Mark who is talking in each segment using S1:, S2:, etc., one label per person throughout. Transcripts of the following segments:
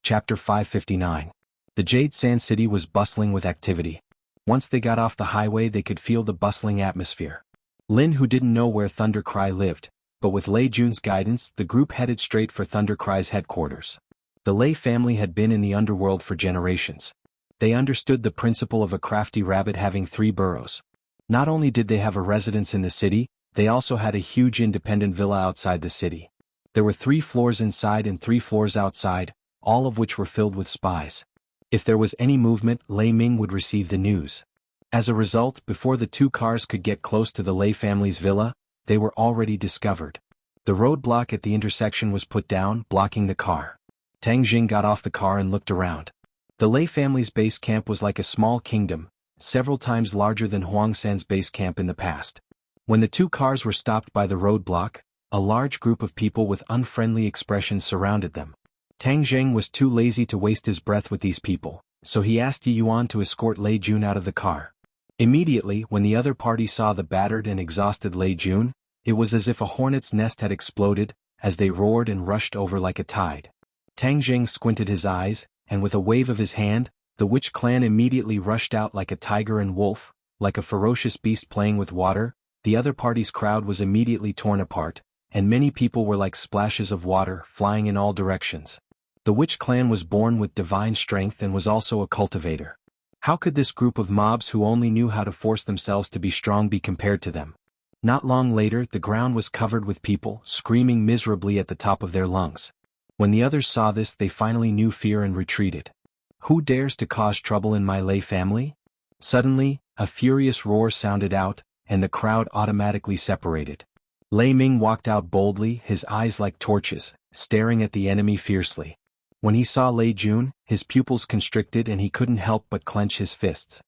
S1: Chapter 559. The Jade Sand City was bustling with activity. Once they got off the highway they could feel the bustling atmosphere. Lin, who didn't know where Thundercry lived, but with Lei Jun's guidance the group headed straight for Thundercry's headquarters. The Lei family had been in the underworld for generations. They understood the principle of a crafty rabbit having 3 burrows. Not only did they have a residence in the city, they also had a huge independent villa outside the city. There were 3 floors inside and 3 floors outside, all of which were filled with spies. If there was any movement, Lei Ming would receive the news. As a result, before the 2 cars could get close to the Lei family's villa, they were already discovered. The roadblock at the intersection was put down, blocking the car. Tang Jing got off the car and looked around. The Lei family's base camp was like a small kingdom, several times larger than Huang San's base camp in the past. When the 2 cars were stopped by the roadblock, a large group of people with unfriendly expressions surrounded them. Tang Jing was too lazy to waste his breath with these people, so he asked Yuan to escort Lei Jun out of the car. Immediately, when the other party saw the battered and exhausted Lei Jun, it was as if a hornet's nest had exploded, as they roared and rushed over like a tide. Tang Jing squinted his eyes, and with a wave of his hand, the witch clan immediately rushed out like a tiger and wolf, like a ferocious beast playing with water. The other party's crowd was immediately torn apart, and many people were like splashes of water flying in all directions. The witch clan was born with divine strength and was also a cultivator. How could this group of mobs who only knew how to force themselves to be strong be compared to them? Not long later the ground was covered with people, screaming miserably at the top of their lungs. When the others saw this they finally knew fear and retreated. Who dares to cause trouble in my Lei family? Suddenly, a furious roar sounded out, and the crowd automatically separated. Lei Ming walked out boldly, his eyes like torches, staring at the enemy fiercely. When he saw Lei Jun, his pupils constricted and he couldn't help but clench his fists.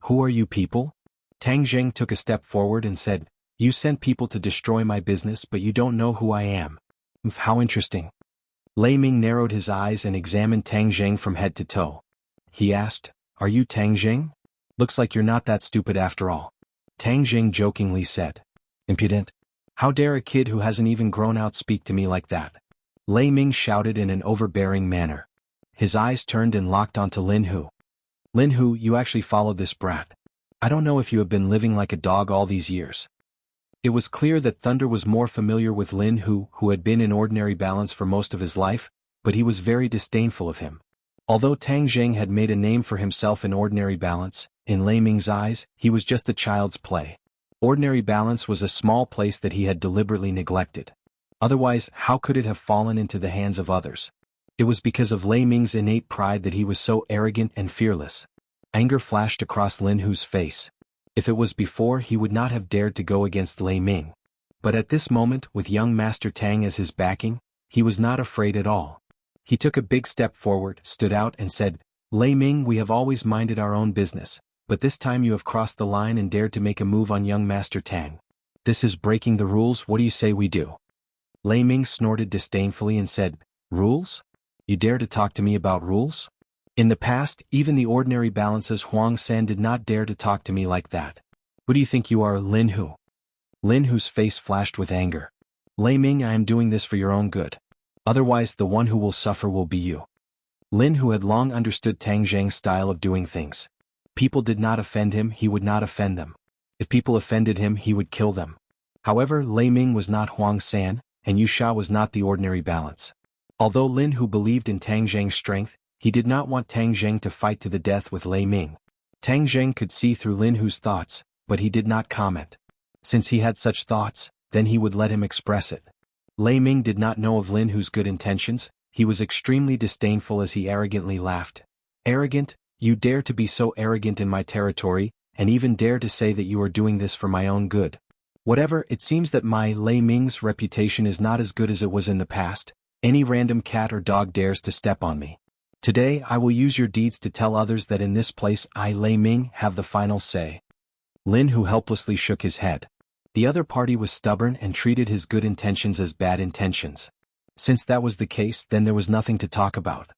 S1: Who are you people? Tang Jing took a step forward and said, You sent people to destroy my business but you don't know who I am. How interesting. Lei Ming narrowed his eyes and examined Tang Jing from head to toe. He asked, Are you Tang Jing? Looks like you're not that stupid after all. Tang Jing jokingly said. Impudent. How dare a kid who hasn't even grown out speak to me like that? Lei Ming shouted in an overbearing manner. His eyes turned and locked onto Lin Hu. Lin Hu, you actually followed this brat. I don't know if you have been living like a dog all these years. It was clear that Thunder was more familiar with Lin Hu, who had been in ordinary balance for most of his life, but he was very disdainful of him. Although Tang Jing had made a name for himself in ordinary balance, in Lei Ming's eyes, he was just a child's play. Ordinary balance was a small place that he had deliberately neglected. Otherwise, how could it have fallen into the hands of others? It was because of Lei Ming's innate pride that he was so arrogant and fearless. Anger flashed across Lin Hu's face. If it was before, he would not have dared to go against Lei Ming. But at this moment, with young Master Tang as his backing, he was not afraid at all. He took a big step forward, stood out and said, Lei Ming, we have always minded our own business, but this time you have crossed the line and dared to make a move on young Master Tang. This is breaking the rules. What do you say we do? Lei Ming snorted disdainfully and said, Rules? You dare to talk to me about rules? In the past, even the ordinary balances Huang San did not dare to talk to me like that. Who do you think you are, Lin Hu? Lin Hu's face flashed with anger. Lei Ming, I am doing this for your own good. Otherwise the one who will suffer will be you. Lin Hu had long understood Tang Jing's style of doing things. People did not offend him, he would not offend them. If people offended him, he would kill them. However, Lei Ming was not Huang San, and Yu Sha was not the ordinary balance. Although Lin Hu believed in Tang Jing's strength, he did not want Tang Jing to fight to the death with Lei Ming. Tang Jing could see through Lin Hu's thoughts, but he did not comment. Since he had such thoughts, then he would let him express it. Lei Ming did not know of Lin Hu's good intentions. He was extremely disdainful as he arrogantly laughed. Arrogant? You dare to be so arrogant in my territory, and even dare to say that you are doing this for my own good. Whatever, it seems that my Lei Ming's reputation is not as good as it was in the past. Any random cat or dog dares to step on me. Today I will use your deeds to tell others that in this place I, Lei Ming, have the final say. Lin Hu helplessly shook his head. The other party was stubborn and treated his good intentions as bad intentions. Since that was the case, then there was nothing to talk about.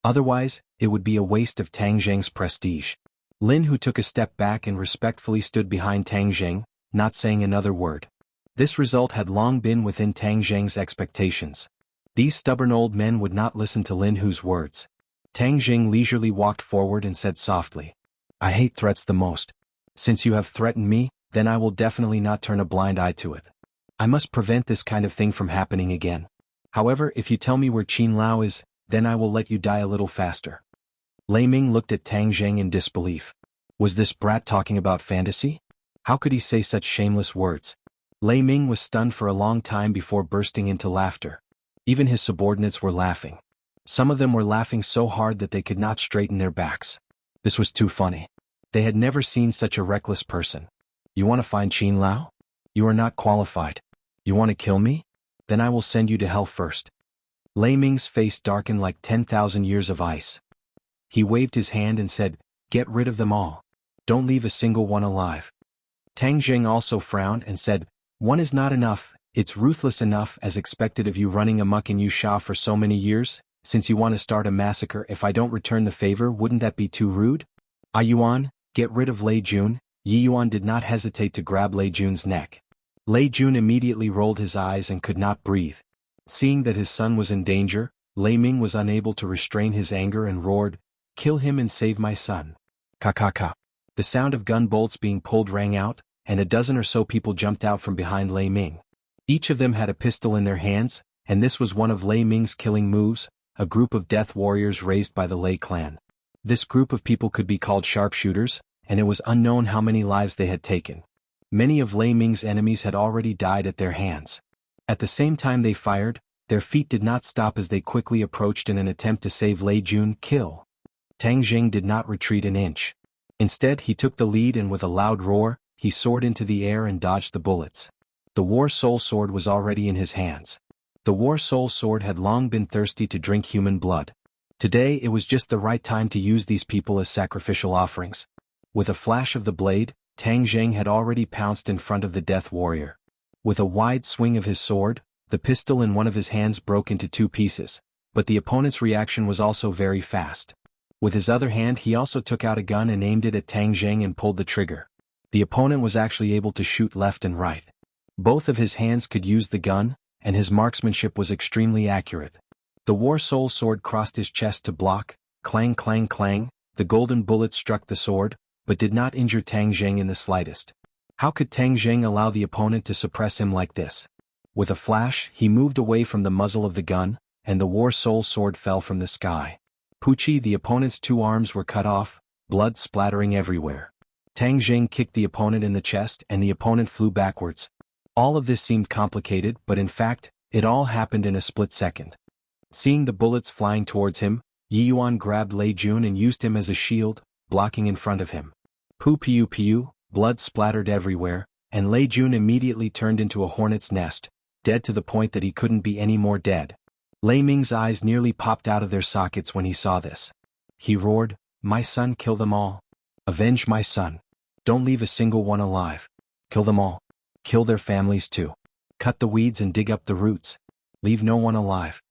S1: Otherwise, it would be a waste of Tang Jing's prestige. Lin Hu took a step back and respectfully stood behind Tang Jing, not saying another word. This result had long been within Tang Jing's expectations. These stubborn old men would not listen to Lin Hu's words. Tang Jing leisurely walked forward and said softly, I hate threats the most. Since you have threatened me, then I will definitely not turn a blind eye to it. I must prevent this kind of thing from happening again. However, if you tell me where Qin Lao is, then I will let you die a little faster. Lei Ming looked at Tang Jing in disbelief. Was this brat talking about fantasy? How could he say such shameless words? Lei Ming was stunned for a long time before bursting into laughter. Even his subordinates were laughing. Some of them were laughing so hard that they could not straighten their backs. This was too funny. They had never seen such a reckless person. You want to find Qin Lao? You are not qualified. You want to kill me? Then I will send you to hell first. Lei Ming's face darkened like 10,000 years of ice. He waved his hand and said, Get rid of them all. Don't leave a single one alive. Tang Jing also frowned and said, One is not enough, it's ruthless enough as expected of you running amok in Wuxia for so many years. Since you want to start a massacre if I don't return the favor, wouldn't that be too rude? Yuan, get rid of Lei Jun. Yuan did not hesitate to grab Lei Jun's neck. Lei Jun immediately rolled his eyes and could not breathe. Seeing that his son was in danger, Lei Ming was unable to restrain his anger and roared, Kill him and save my son. Ka. The sound of gun bolts being pulled rang out, and a dozen or so people jumped out from behind Lei Ming. Each of them had a pistol in their hands, and this was one of Lei Ming's killing moves, a group of death warriors raised by the Lei clan. This group of people could be called sharpshooters, and it was unknown how many lives they had taken. Many of Lei Ming's enemies had already died at their hands. At the same time they fired, their feet did not stop as they quickly approached in an attempt to save Lei Jun. Kill. Tang Jing did not retreat an inch. Instead he took the lead and with a loud roar, he soared into the air and dodged the bullets. The War Soul Sword was already in his hands. The War Soul Sword had long been thirsty to drink human blood. Today it was just the right time to use these people as sacrificial offerings. With a flash of the blade, Tang Jing had already pounced in front of the death warrior. With a wide swing of his sword, the pistol in one of his hands broke into two pieces, but the opponent's reaction was also very fast. With his other hand he also took out a gun and aimed it at Tang Jing and pulled the trigger. The opponent was actually able to shoot left and right. Both of his hands could use the gun, and his marksmanship was extremely accurate. The War Soul Sword crossed his chest to block, clang clang clang, the golden bullet struck the sword, but did not injure Tang Jing in the slightest. How could Tang Jing allow the opponent to suppress him like this? With a flash, he moved away from the muzzle of the gun, and the War Soul Sword fell from the sky. Poochie, the opponent's two arms were cut off, blood splattering everywhere. Tang Jing kicked the opponent in the chest and the opponent flew backwards. All of this seemed complicated, but in fact, it all happened in a split second. Seeing the bullets flying towards him, Yuan grabbed Lei Jun and used him as a shield, blocking in front of him. Pew, blood splattered everywhere, and Lei Jun immediately turned into a hornet's nest, dead to the point that he couldn't be any more dead. Lei Ming's eyes nearly popped out of their sockets when he saw this. He roared, My son, kill them all. Avenge my son. Don't leave a single one alive. Kill them all. Kill their families too. Cut the weeds and dig up the roots. Leave no one alive.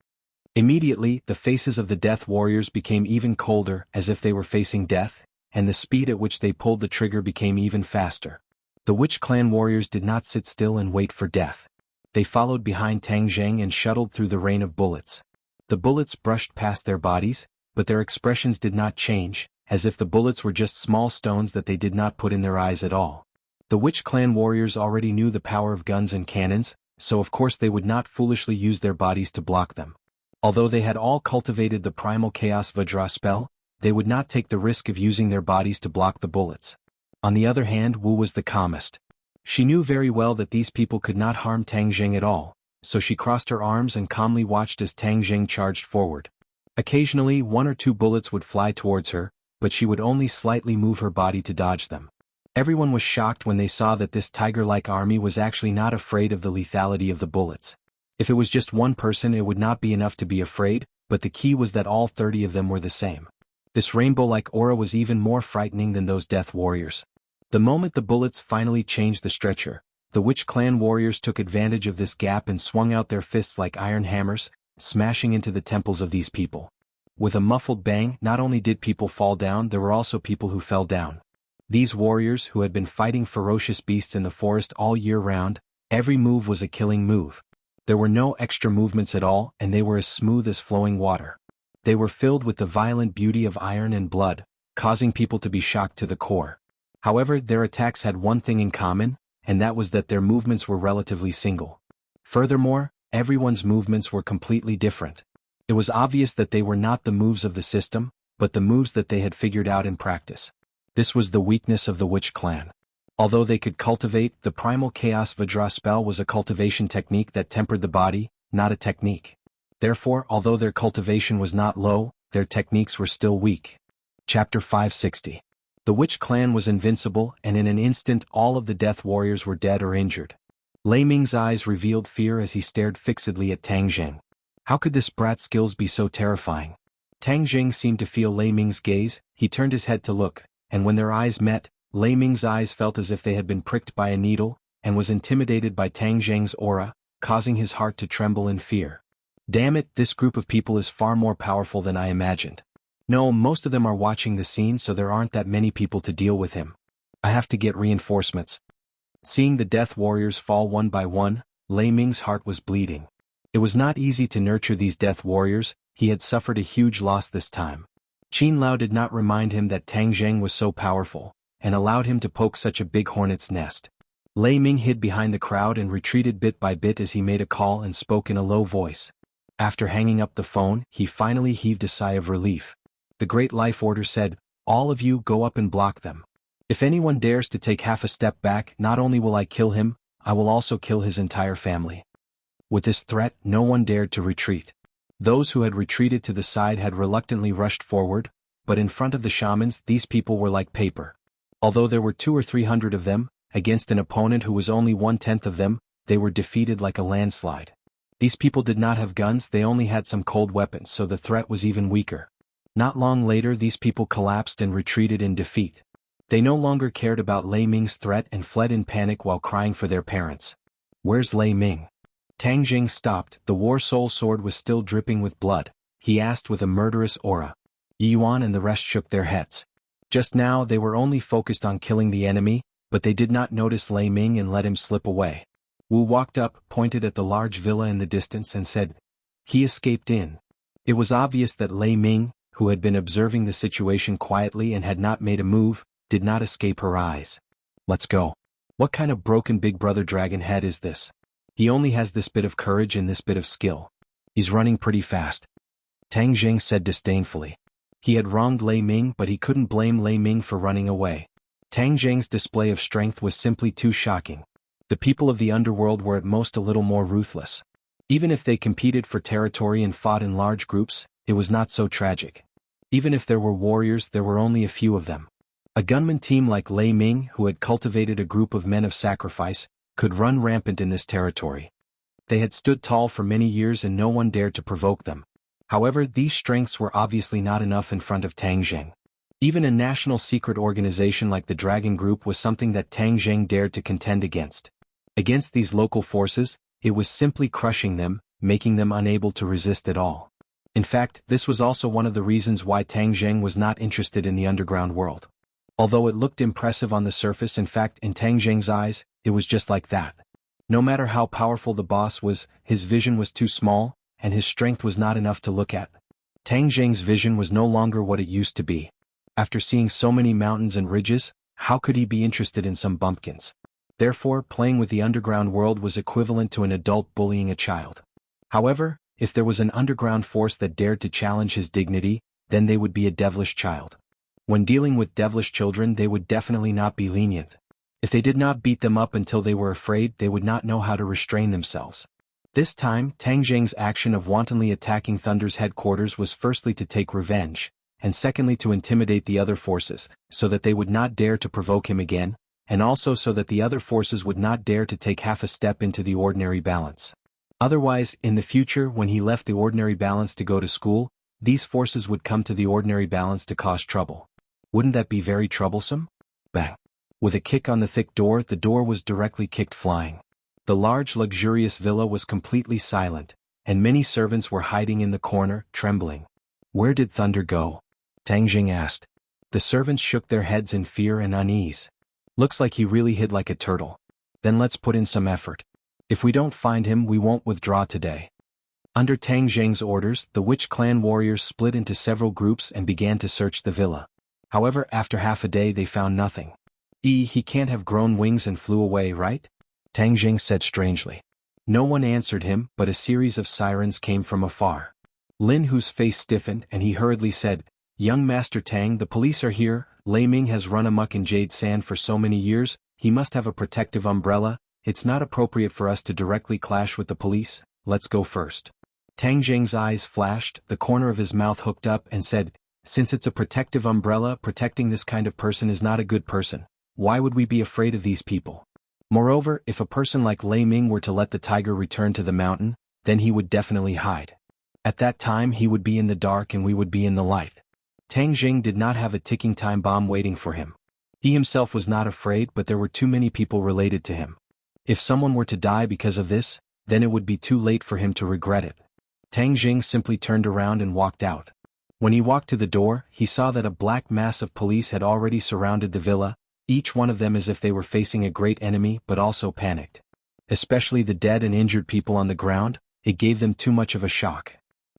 S1: Immediately, the faces of the death warriors became even colder, as if they were facing death, and the speed at which they pulled the trigger became even faster. The Witch Clan warriors did not sit still and wait for death. They followed behind Tang Jing and shuttled through the rain of bullets. The bullets brushed past their bodies, but their expressions did not change, as if the bullets were just small stones that they did not put in their eyes at all. The Witch Clan warriors already knew the power of guns and cannons, so of course they would not foolishly use their bodies to block them. Although they had all cultivated the primal chaos Vajra spell, they would not take the risk of using their bodies to block the bullets. On the other hand, Wu was the calmest. She knew very well that these people could not harm Tang Jing at all, so she crossed her arms and calmly watched as Tang Jing charged forward. Occasionally, one or two bullets would fly towards her, but she would only slightly move her body to dodge them. Everyone was shocked when they saw that this tiger-like army was actually not afraid of the lethality of the bullets. If it was just one person it would not be enough to be afraid, but the key was that all 30 of them were the same. This rainbow-like aura was even more frightening than those death warriors. The moment the bullets finally changed the stretcher, the Witch Clan warriors took advantage of this gap and swung out their fists like iron hammers, smashing into the temples of these people. With a muffled bang, not only did people fall down, there were also people who fell down. These warriors, who had been fighting ferocious beasts in the forest all year round, every move was a killing move. There were no extra movements at all, and they were as smooth as flowing water. They were filled with the violent beauty of iron and blood, causing people to be shocked to the core. However, their attacks had one thing in common, and that was that their movements were relatively single. Furthermore, everyone's movements were completely different. It was obvious that they were not the moves of the system, but the moves that they had figured out in practice. This was the weakness of the witch clan. Although they could cultivate, the primal chaos Vajra spell was a cultivation technique that tempered the body, not a technique. Therefore, although their cultivation was not low, their techniques were still weak. Chapter 560. The witch clan was invincible, and in an instant all of the death warriors were dead or injured. Lei Ming's eyes revealed fear as he stared fixedly at Tang Zheng. How could this brat's skills be so terrifying? Tang Zheng seemed to feel Lei Ming's gaze. He turned his head to look, and when their eyes met, Lei Ming's eyes felt as if they had been pricked by a needle, and was intimidated by Tang Zheng's aura, causing his heart to tremble in fear. Damn it, this group of people is far more powerful than I imagined. No, most of them are watching the scene, so there aren't that many people to deal with him. I have to get reinforcements. Seeing the death warriors fall one by one, Lei Ming's heart was bleeding. It was not easy to nurture these death warriors. He had suffered a huge loss this time. Qin Lao did not remind him that Tang Zheng was so powerful, and allowed him to poke such a big hornet's nest. Lei Ming hid behind the crowd and retreated bit by bit as he made a call and spoke in a low voice. After hanging up the phone, he finally heaved a sigh of relief. The Great Life Order said, "All of you go up and block them. If anyone dares to take half a step back, not only will I kill him, I will also kill his entire family." With this threat, no one dared to retreat. Those who had retreated to the side had reluctantly rushed forward, but in front of the shamans, these people were like paper. Although there were 200 or 300 of them, against an opponent who was only 1/10 of them, they were defeated like a landslide. These people did not have guns, they only had some cold weapons, so the threat was even weaker. Not long later, these people collapsed and retreated in defeat. They no longer cared about Lei Ming's threat and fled in panic while crying for their parents. "Where's Lei Ming?" Tang Zheng stopped. The war soul sword was still dripping with blood. He asked with a murderous aura. Yuan and the rest shook their heads. Just now they were only focused on killing the enemy, but they did not notice Lei Ming and let him slip away. Wu walked up, pointed at the large villa in the distance and said, "He escaped in." It was obvious that Lei Ming, who had been observing the situation quietly and had not made a move, did not escape her eyes. "Let's go. What kind of broken big brother dragon head is this? He only has this bit of courage and this bit of skill. He's running pretty fast." Tang Zheng said disdainfully. He had wronged Lei Ming, but he couldn't blame Lei Ming for running away. Tang Zheng's display of strength was simply too shocking. The people of the underworld were at most a little more ruthless. Even if they competed for territory and fought in large groups, it was not so tragic. Even if there were warriors, there were only a few of them. A gunman team like Lei Ming, who had cultivated a group of men of sacrifice, could run rampant in this territory. They had stood tall for many years and no one dared to provoke them. However, these strengths were obviously not enough in front of Tang Zheng. Even a national secret organization like the Dragon Group was something that Tang Zheng dared to contend against. Against these local forces, it was simply crushing them, making them unable to resist at all. In fact, this was also one of the reasons why Tang Zheng was not interested in the underground world. Although it looked impressive on the surface, in fact, in Tang Zheng's eyes, it was just like that. No matter how powerful the boss was, his vision was too small, and his strength was not enough to look at. Tang Zheng's vision was no longer what it used to be. After seeing so many mountains and ridges, how could he be interested in some bumpkins? Therefore, playing with the underground world was equivalent to an adult bullying a child. However, if there was an underground force that dared to challenge his dignity, then they would be a devilish child. When dealing with devilish children, they would definitely not be lenient. If they did not beat them up until they were afraid, they would not know how to restrain themselves. This time, Tang Zheng's action of wantonly attacking Thunder's headquarters was firstly to take revenge, and secondly to intimidate the other forces, so that they would not dare to provoke him again, and also so that the other forces would not dare to take half a step into the ordinary balance. Otherwise, in the future, when he left the ordinary balance to go to school, these forces would come to the ordinary balance to cause trouble. Wouldn't that be very troublesome? Bang! With a kick on the door was directly kicked flying. The large luxurious villa was completely silent, and many servants were hiding in the corner, trembling. "Where did Thunder go?" Tang Zheng asked. The servants shook their heads in fear and unease. "Looks like he really hid like a turtle. Then let's put in some effort. If we don't find him, we won't withdraw today." Under Tang Zheng's orders, the witch clan warriors split into several groups and began to search the villa. However, after half a day they found nothing. He can't have grown wings and flew away, right? Tang Zheng said strangely. No one answered him, but a series of sirens came from afar. Lin Hu's face stiffened and he hurriedly said, Young Master Tang, the police are here. Lei Ming has run amok in Jade Sand for so many years, he must have a protective umbrella. It's not appropriate for us to directly clash with the police. Let's go first. Tang Zheng's eyes flashed, the corner of his mouth hooked up and said, Since it's a protective umbrella, protecting this kind of person is not a good person. Why would we be afraid of these people? Moreover, if a person like Lei Ming were to let the tiger return to the mountain, then he would definitely hide. At that time he would be in the dark and we would be in the light. Tang Zheng did not have a ticking time bomb waiting for him. He himself was not afraid, but there were too many people related to him. If someone were to die because of this, then it would be too late for him to regret it. Tang Zheng simply turned around and walked out. When he walked to the door, he saw that a black mass of police had already surrounded the villa, each one of them as if they were facing a great enemy but also panicked. Especially the dead and injured people on the ground, it gave them too much of a shock.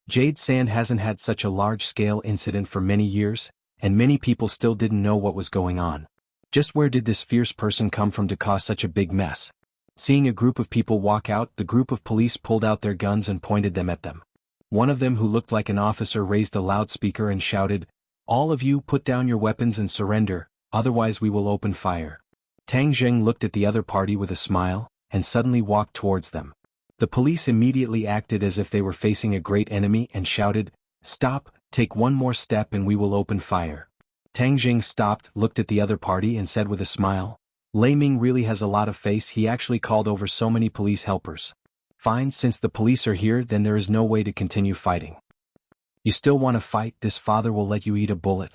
S1: Jade Sand hasn't had such a large-scale incident for many years, and many people still didn't know what was going on. Just where did this fierce person come from to cause such a big mess? Seeing a group of people walk out, the group of police pulled out their guns and pointed them at them. One of them, who looked like an officer, raised a loudspeaker and shouted, All of you put down your weapons and surrender, otherwise we will open fire. Tang Zheng looked at the other party with a smile, and suddenly walked towards them. The police immediately acted as if they were facing a great enemy and shouted, Stop, take one more step and we will open fire. Tang Zheng stopped, looked at the other party and said with a smile, Lei Ming really has a lot of face, he actually called over so many police helpers. Fine, since the police are here, then there is no way to continue fighting. You still want to fight? This father will let you eat a bullet.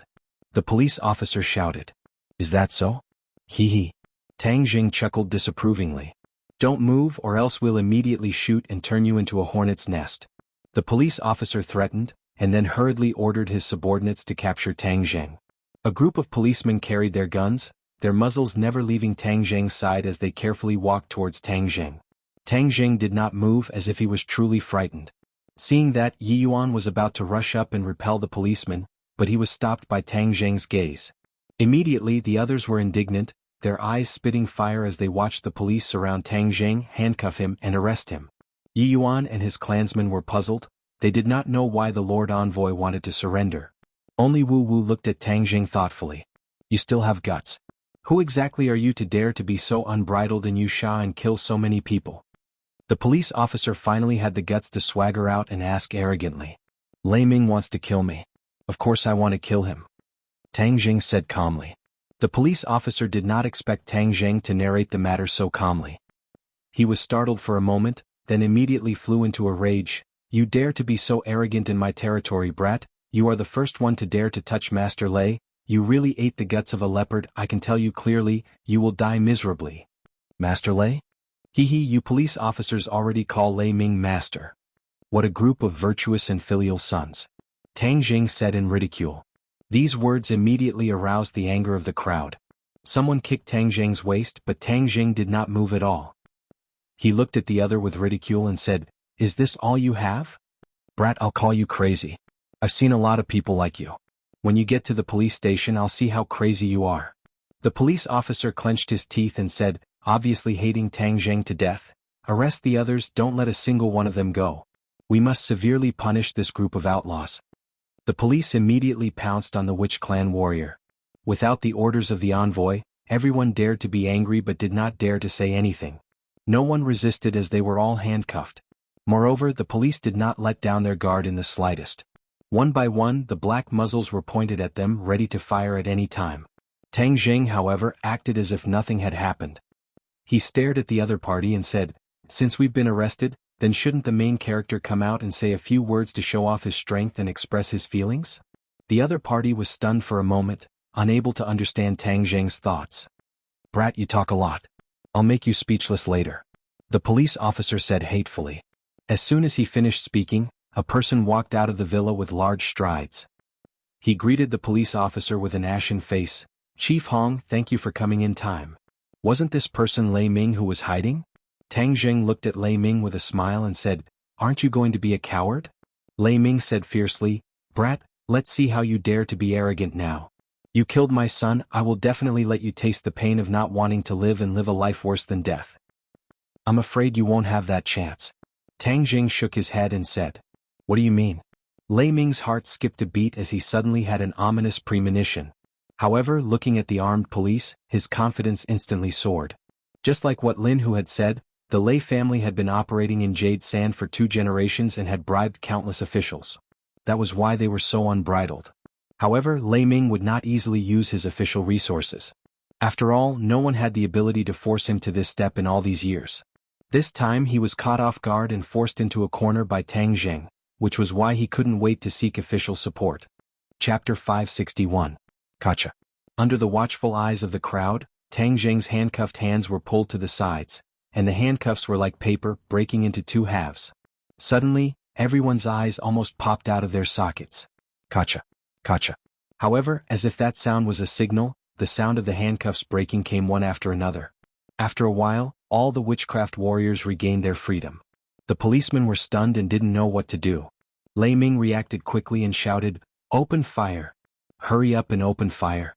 S1: The police officer shouted. Is that so? Hee. Tang Zheng chuckled disapprovingly. Don't move or else we'll immediately shoot and turn you into a hornet's nest. The police officer threatened, and then hurriedly ordered his subordinates to capture Tang Zheng. A group of policemen carried their guns, their muzzles never leaving Tang Zheng's side as they carefully walked towards Tang Zheng. Tang Zheng did not move as if he was truly frightened. Seeing that, Yi Yuan was about to rush up and repel the policeman, but he was stopped by Tang Zheng's gaze. Immediately the others were indignant, their eyes spitting fire as they watched the police surround Tang Zheng, handcuff him and arrest him. Yi Yuan and his clansmen were puzzled, they did not know why the Lord Envoy wanted to surrender. Only Wu Wu looked at Tang Zheng thoughtfully. You still have guts. Who exactly are you to dare to be so unbridled in wuxia and kill so many people? The police officer finally had the guts to swagger out and ask arrogantly. Lei Ming wants to kill me. Of course I want to kill him. Tang Zheng said calmly. The police officer did not expect Tang Zheng to narrate the matter so calmly. He was startled for a moment, then immediately flew into a rage. You dare to be so arrogant in my territory, brat? You are the first one to dare to touch Master Lei. You really ate the guts of a leopard, I can tell you clearly, you will die miserably. Master Lei? You police officers already call Lei Ming master. What a group of virtuous and filial sons. Tang Zheng said in ridicule. These words immediately aroused the anger of the crowd. Someone kicked Tang Zheng's waist, but Tang Zheng did not move at all. He looked at the other with ridicule and said, Is this all you have? Brat, I'll call you crazy. I've seen a lot of people like you. When you get to the police station I'll see how crazy you are. The police officer clenched his teeth and said, obviously hating Tang Zheng to death, Arrest the others, don't let a single one of them go. We must severely punish this group of outlaws. The police immediately pounced on the witch clan warrior. Without the orders of the envoy, everyone dared to be angry but did not dare to say anything. No one resisted as they were all handcuffed. Moreover, the police did not let down their guard in the slightest. One by one, the black muzzles were pointed at them, ready to fire at any time. Tang Zheng, however, acted as if nothing had happened. He stared at the other party and said, Since we've been arrested, then shouldn't the main character come out and say a few words to show off his strength and express his feelings? The other party was stunned for a moment, unable to understand Tang Zheng's thoughts. Brat, you talk a lot. I'll make you speechless later. The police officer said hatefully. As soon as he finished speaking, a person walked out of the villa with large strides. He greeted the police officer with an ashen face. Chief Hong, thank you for coming in time. Wasn't this person Lei Ming who was hiding? Tang Zheng looked at Lei Ming with a smile and said, Aren't you going to be a coward? Lei Ming said fiercely, Brat, let's see how you dare to be arrogant now. You killed my son, I will definitely let you taste the pain of not wanting to live and live a life worse than death. I'm afraid you won't have that chance. Tang Jing shook his head and said. What do you mean? Lei Ming's heart skipped a beat as he suddenly had an ominous premonition. However, looking at the armed police, his confidence instantly soared. Just like what Lin Hu had said, the Lei family had been operating in Jade Sand for 2 generations and had bribed countless officials. That was why they were so unbridled. However, Lei Ming would not easily use his official resources. After all, no one had the ability to force him to this step in all these years. This time he was caught off guard and forced into a corner by Tang Jing, which was why he couldn't wait to seek official support. Chapter 561. Gotcha. Under the watchful eyes of the crowd, Tang Jing's handcuffed hands were pulled to the sides, and the handcuffs were like paper breaking into 2 halves. Suddenly, everyone's eyes almost popped out of their sockets. Gotcha. Gotcha. However, as if that sound was a signal, the sound of the handcuffs breaking came one after another. After a while, all the witchcraft warriors regained their freedom. The policemen were stunned and didn't know what to do. Lei Ming reacted quickly and shouted, Open fire! Hurry up and open fire!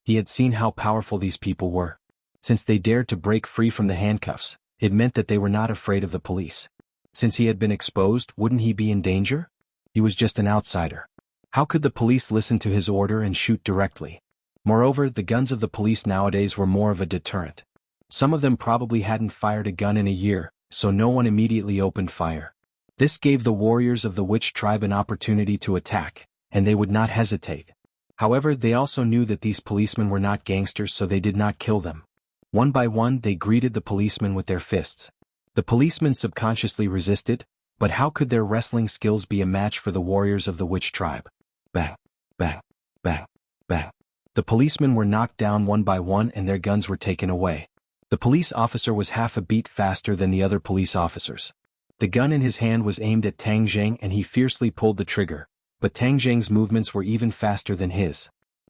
S1: He had seen how powerful these people were. Since they dared to break free from the handcuffs, it meant that they were not afraid of the police. Since he had been exposed, wouldn't he be in danger? He was just an outsider. How could the police listen to his order and shoot directly? Moreover, the guns of the police nowadays were more of a deterrent. Some of them probably hadn't fired a gun in a year, so no one immediately opened fire. This gave the warriors of the witch tribe an opportunity to attack, and they would not hesitate. However, they also knew that these policemen were not gangsters, so they did not kill them. One by one they greeted the policemen with their fists. The policemen subconsciously resisted, but how could their wrestling skills be a match for the warriors of the witch tribe? Bang, bang, bang, bang. The policemen were knocked down one by one and their guns were taken away. The police officer was half a beat faster than the other police officers. The gun in his hand was aimed at Tang Jing and he fiercely pulled the trigger, but Tang Jing's movements were even faster than his.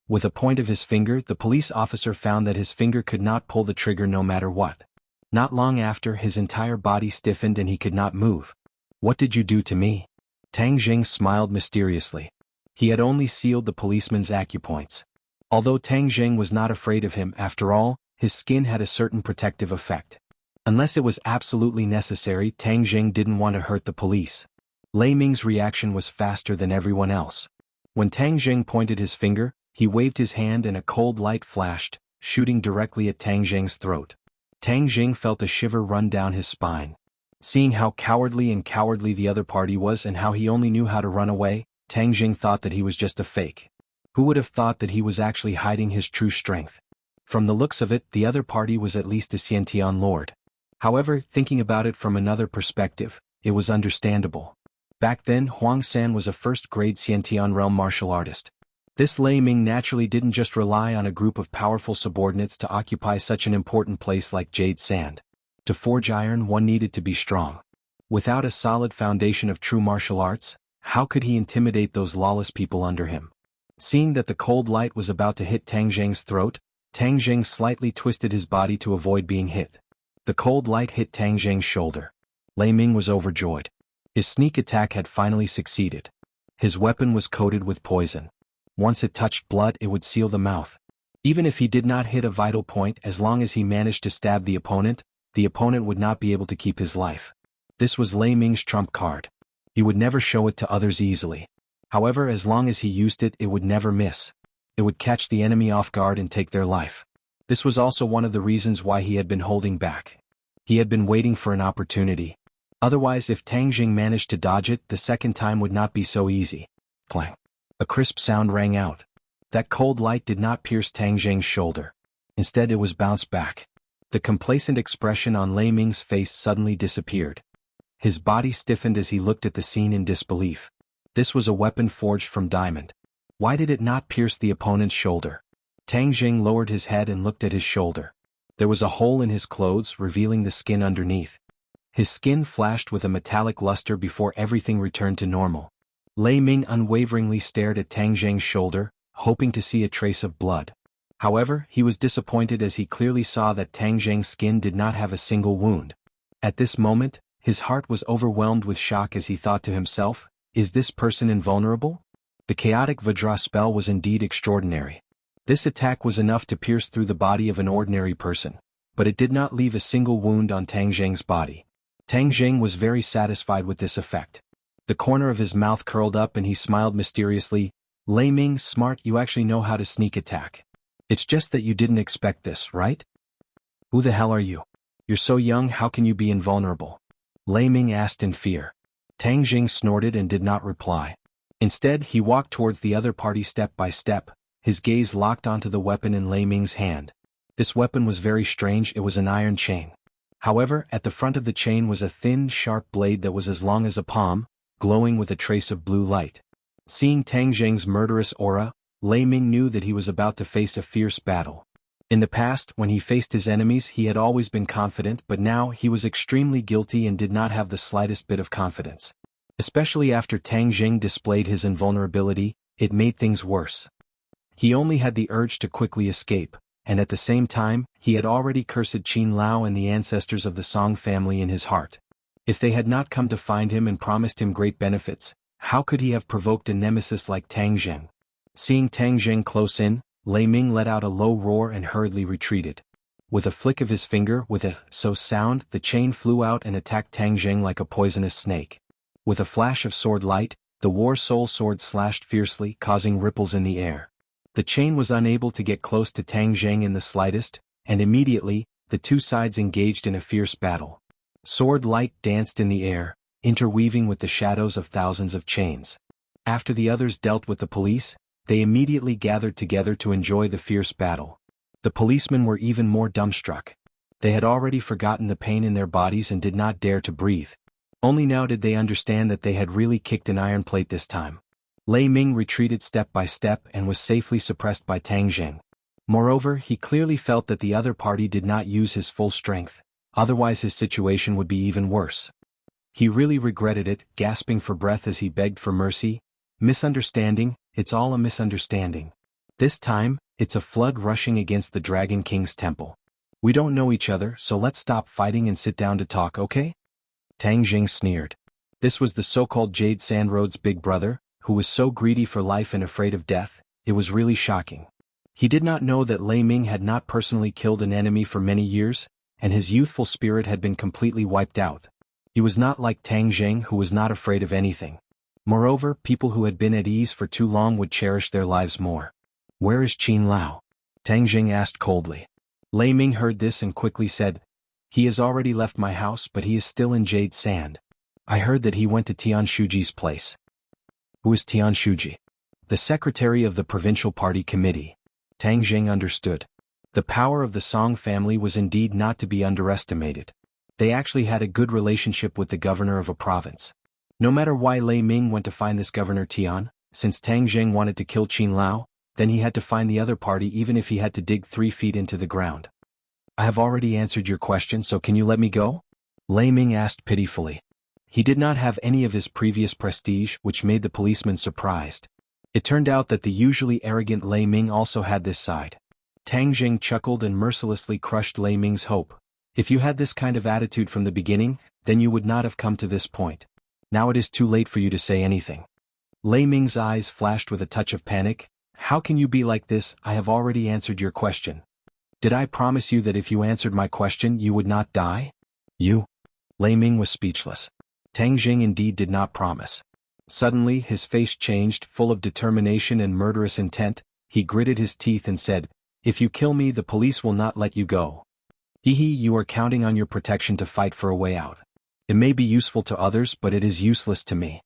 S1: With a point of his finger, the police officer found that his finger could not pull the trigger no matter what. Not long after, his entire body stiffened and he could not move. What did you do to me? Tang Jing smiled mysteriously. He had only sealed the policeman's acupoints. Although Tang Jing was not afraid of him, after all, his skin had a certain protective effect. Unless it was absolutely necessary, Tang Jing didn't want to hurt the police. Lei Ming's reaction was faster than everyone else. When Tang Jing pointed his finger, he waved his hand and a cold light flashed, shooting directly at Tang Jing's throat. Tang Jing felt a shiver run down his spine. Seeing how cowardly the other party was and how he only knew how to run away, Tang Jing thought that he was just a fake. Who would have thought that he was actually hiding his true strength? From the looks of it, the other party was at least a Xiantian lord. However, thinking about it from another perspective, it was understandable. Back then, Huang San was a first-grade Xiantian realm martial artist. This Lei Ming naturally didn't just rely on a group of powerful subordinates to occupy such an important place like Jade Sand. To forge iron, one needed to be strong. Without a solid foundation of true martial arts, how could he intimidate those lawless people under him? Seeing that the cold light was about to hit Tang Jing's throat, Tang Jing slightly twisted his body to avoid being hit. The cold light hit Tang Jing's shoulder. Lei Ming was overjoyed. His sneak attack had finally succeeded. His weapon was coated with poison. Once it touched blood, it would seal the mouth. Even if he did not hit a vital point, as long as he managed to stab the opponent would not be able to keep his life. This was Lei Ming's trump card. He would never show it to others easily. However, as long as he used it, it would never miss. It would catch the enemy off guard and take their life. This was also one of the reasons why he had been holding back. He had been waiting for an opportunity. Otherwise, if Tang Jing managed to dodge it, the second time would not be so easy. Clang. A crisp sound rang out. That cold light did not pierce Tang Jing's shoulder. Instead, it was bounced back. The complacent expression on Lei Ming's face suddenly disappeared. His body stiffened as he looked at the scene in disbelief. This was a weapon forged from diamond. Why did it not pierce the opponent's shoulder? Tang Jing lowered his head and looked at his shoulder. There was a hole in his clothes, revealing the skin underneath. His skin flashed with a metallic luster before everything returned to normal. Lei Ming unwaveringly stared at Tang Jing's shoulder, hoping to see a trace of blood. However, he was disappointed as he clearly saw that Tang Jing's skin did not have a single wound. At this moment, His heart was overwhelmed with shock as he thought to himself, is this person invulnerable? The chaotic Vajra spell was indeed extraordinary. This attack was enough to pierce through the body of an ordinary person, but it did not leave a single wound on Tang Zheng's body. Tang Zheng was very satisfied with this effect. The corner of his mouth curled up and he smiled mysteriously. Lei Ming, smart, you actually know how to sneak attack. It's just that you didn't expect this, right? Who the hell are you? You're so young, how can you be invulnerable? Lei Ming asked in fear. Tang Zheng snorted and did not reply. Instead, he walked towards the other party step by step, his gaze locked onto the weapon in Lei Ming's hand. This weapon was very strange, it was an iron chain. However, at the front of the chain was a thin, sharp blade that was as long as a palm, glowing with a trace of blue light. Seeing Tang Zheng's murderous aura, Lei Ming knew that he was about to face a fierce battle. In the past, when he faced his enemies, he had always been confident, but now he was extremely guilty and did not have the slightest bit of confidence. Especially after Tang Zheng displayed his invulnerability, it made things worse. He only had the urge to quickly escape, and at the same time, he had already cursed Qin Lao and the ancestors of the Song family in his heart. If they had not come to find him and promised him great benefits, how could he have provoked a nemesis like Tang Zheng? Seeing Tang Zheng close in, Lei Ming let out a low roar and hurriedly retreated. With a flick of his finger, with a so sound, the chain flew out and attacked Tang Zheng like a poisonous snake. With a flash of sword light, the war soul sword slashed fiercely, causing ripples in the air. The chain was unable to get close to Tang Zheng in the slightest, and immediately, the two sides engaged in a fierce battle. Sword light danced in the air, interweaving with the shadows of thousands of chains. After the others dealt with the police, they immediately gathered together to enjoy the fierce battle. The policemen were even more dumbstruck. They had already forgotten the pain in their bodies and did not dare to breathe. Only now did they understand that they had really kicked an iron plate this time. Lei Ming retreated step by step and was safely suppressed by Tang Zheng. Moreover, he clearly felt that the other party did not use his full strength, otherwise his situation would be even worse. He really regretted it, gasping for breath as he begged for mercy. Misunderstanding, it's all a misunderstanding. This time, it's a flood rushing against the Dragon King's temple. We don't know each other, so let's stop fighting and sit down to talk, okay? Tang Zheng sneered. This was the so-called Jade Sandroad's big brother, who was so greedy for life and afraid of death. It was really shocking. He did not know that Lei Ming had not personally killed an enemy for many years, and his youthful spirit had been completely wiped out. He was not like Tang Zheng, who was not afraid of anything. Moreover, people who had been at ease for too long would cherish their lives more. Where is Qin Lao? Tang Zheng asked coldly. Lei Ming heard this and quickly said, he has already left my house, but he is still in Jade Sand. I heard that he went to Tian Shuji's place. Who is Tian Shuji? The secretary of the provincial party committee. Tang Zheng understood. The power of the Song family was indeed not to be underestimated. They actually had a good relationship with the governor of a province. No matter why Lei Ming went to find this governor Tian, since Tang Zheng wanted to kill Qin Lao, then he had to find the other party even if he had to dig 3 feet into the ground. I have already answered your question, so can you let me go? Lei Ming asked pitifully. He did not have any of his previous prestige, which made the policeman surprised. It turned out that the usually arrogant Lei Ming also had this side. Tang Zheng chuckled and mercilessly crushed Lei Ming's hope. If you had this kind of attitude from the beginning, then you would not have come to this point. Now it is too late for you to say anything. Lei Ming's eyes flashed with a touch of panic. How can you be like this? I have already answered your question. Did I promise you that if you answered my question you would not die? You? Lei Ming was speechless. Tang Zheng indeed did not promise. Suddenly his face changed, full of determination and murderous intent. He gritted his teeth and said, if you kill me the police will not let you go. Hee hee, you are counting on your protection to fight for a way out. It may be useful to others, but it is useless to me.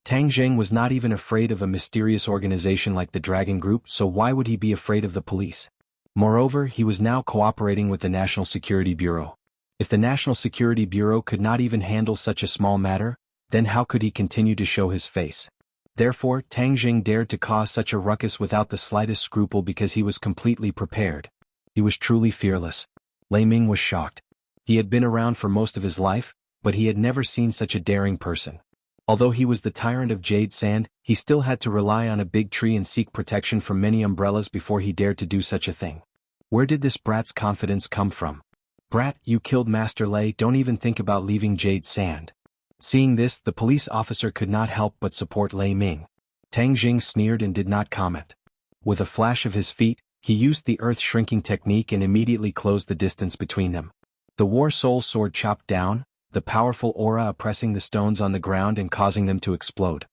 S1: Tang Zheng was not even afraid of a mysterious organization like the Dragon Group, so why would he be afraid of the police? Moreover, he was now cooperating with the National Security Bureau. If the National Security Bureau could not even handle such a small matter, then how could he continue to show his face? Therefore, Tang Zheng dared to cause such a ruckus without the slightest scruple because he was completely prepared. He was truly fearless. Lei Ming was shocked. He had been around for most of his life, but he had never seen such a daring person. Although he was the tyrant of Jade Sand, he still had to rely on a big tree and seek protection from many umbrellas before he dared to do such a thing. Where did this brat's confidence come from? "Brat, you killed Master Lei, don't even think about leaving Jade Sand." Seeing this, the police officer could not help but support Lei Ming. Tang Jing sneered and did not comment. With a flash of his feet, he used the earth-shrinking technique and immediately closed the distance between them. The War Soul Sword chopped down, the powerful aura oppressing the stones on the ground and causing them to explode.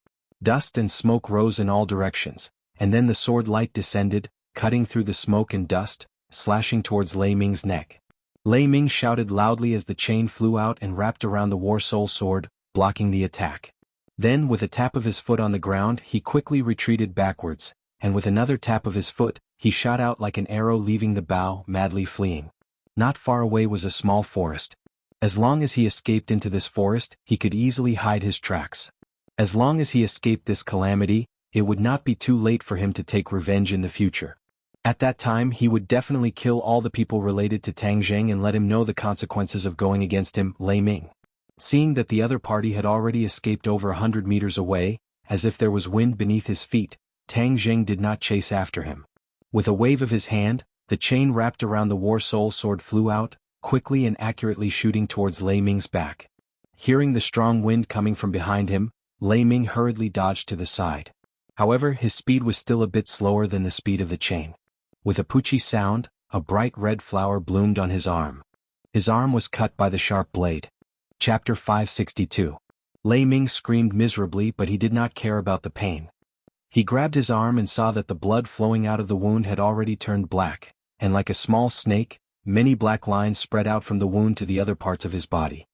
S1: Dust and smoke rose in all directions, and then the sword light descended, cutting through the smoke and dust, slashing towards Lei Ming's neck. Lei Ming shouted loudly as the chain flew out and wrapped around the War Soul Sword, blocking the attack. Then, with a tap of his foot on the ground, he quickly retreated backwards, and with another tap of his foot, he shot out like an arrow, leaving the bow, madly fleeing. Not far away was a small forest. As long as he escaped into this forest, he could easily hide his tracks. As long as he escaped this calamity, it would not be too late for him to take revenge in the future. At that time, he would definitely kill all the people related to Tang Zheng and let him know the consequences of going against him, Lei Ming. Seeing that the other party had already escaped over 100 meters away, as if there was wind beneath his feet, Tang Zheng did not chase after him. With a wave of his hand, the chain wrapped around the War Soul Sword flew out, quickly and accurately shooting towards Lei Ming's back. Hearing the strong wind coming from behind him, Lei Ming hurriedly dodged to the side. However, his speed was still a bit slower than the speed of the chain. With a poochie sound, a bright red flower bloomed on his arm. His arm was cut by the sharp blade. Chapter 562. Lei Ming screamed miserably, but he did not care about the pain. He grabbed his arm and saw that the blood flowing out of the wound had already turned black, and like a small snake, many black lines spread out from the wound to the other parts of his body.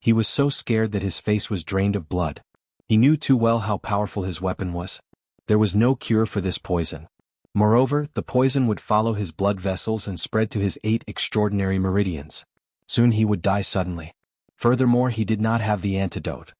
S1: He was so scared that his face was drained of blood. He knew too well how powerful his weapon was. There was no cure for this poison. Moreover, the poison would follow his blood vessels and spread to his 8 extraordinary meridians. Soon he would die suddenly. Furthermore, he did not have the antidote.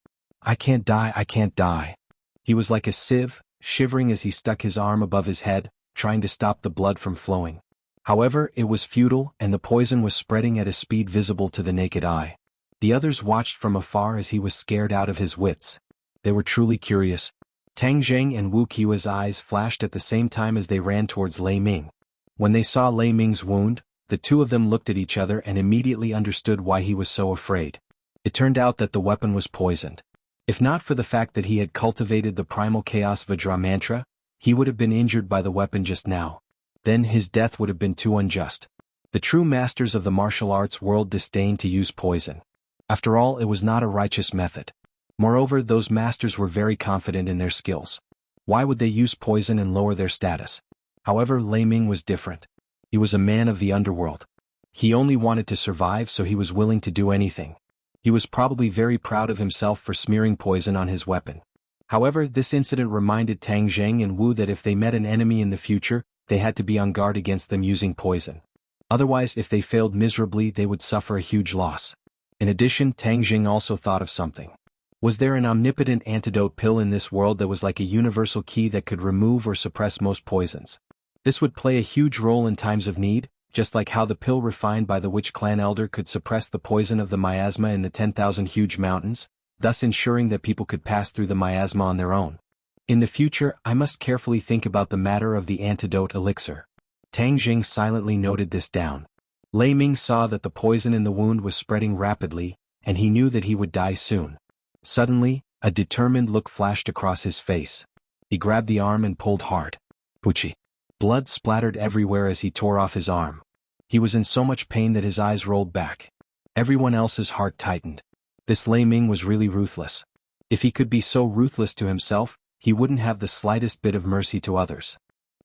S1: "I can't die, I can't die." He was like a sieve, shivering as he stuck his arm above his head, trying to stop the blood from flowing. However, it was futile, and the poison was spreading at a speed visible to the naked eye. The others watched from afar as he was scared out of his wits. They were truly curious. Tang Zheng and Wu Qiua's eyes flashed at the same time as they ran towards Lei Ming. When they saw Lei Ming's wound, the two of them looked at each other and immediately understood why he was so afraid. It turned out that the weapon was poisoned. If not for the fact that he had cultivated the primal chaos Vajra mantra, he would have been injured by the weapon just now. Then his death would have been too unjust. The true masters of the martial arts world disdained to use poison. After all, it was not a righteous method. Moreover, those masters were very confident in their skills. Why would they use poison and lower their status? However, Lei Ming was different. He was a man of the underworld. He only wanted to survive, so he was willing to do anything. He was probably very proud of himself for smearing poison on his weapon. However, this incident reminded Tang Zheng and Wu that if they met an enemy in the future, they had to be on guard against them using poison. Otherwise, if they failed miserably, they would suffer a huge loss. In addition, Tang Zheng also thought of something. Was there an omnipotent antidote pill in this world that was like a universal key that could remove or suppress most poisons? This would play a huge role in times of need, just like how the pill refined by the Witch Clan elder could suppress the poison of the miasma in the 10,000 huge mountains, thus ensuring that people could pass through the miasma on their own. In the future, I must carefully think about the matter of the antidote elixir. Tang Zheng silently noted this down. Lei Ming saw that the poison in the wound was spreading rapidly, and he knew that he would die soon. Suddenly, a determined look flashed across his face. He grabbed the arm and pulled hard. Poochie. Blood splattered everywhere as he tore off his arm. He was in so much pain that his eyes rolled back. Everyone else's heart tightened. This Lei Ming was really ruthless. If he could be so ruthless to himself, he wouldn't have the slightest bit of mercy to others.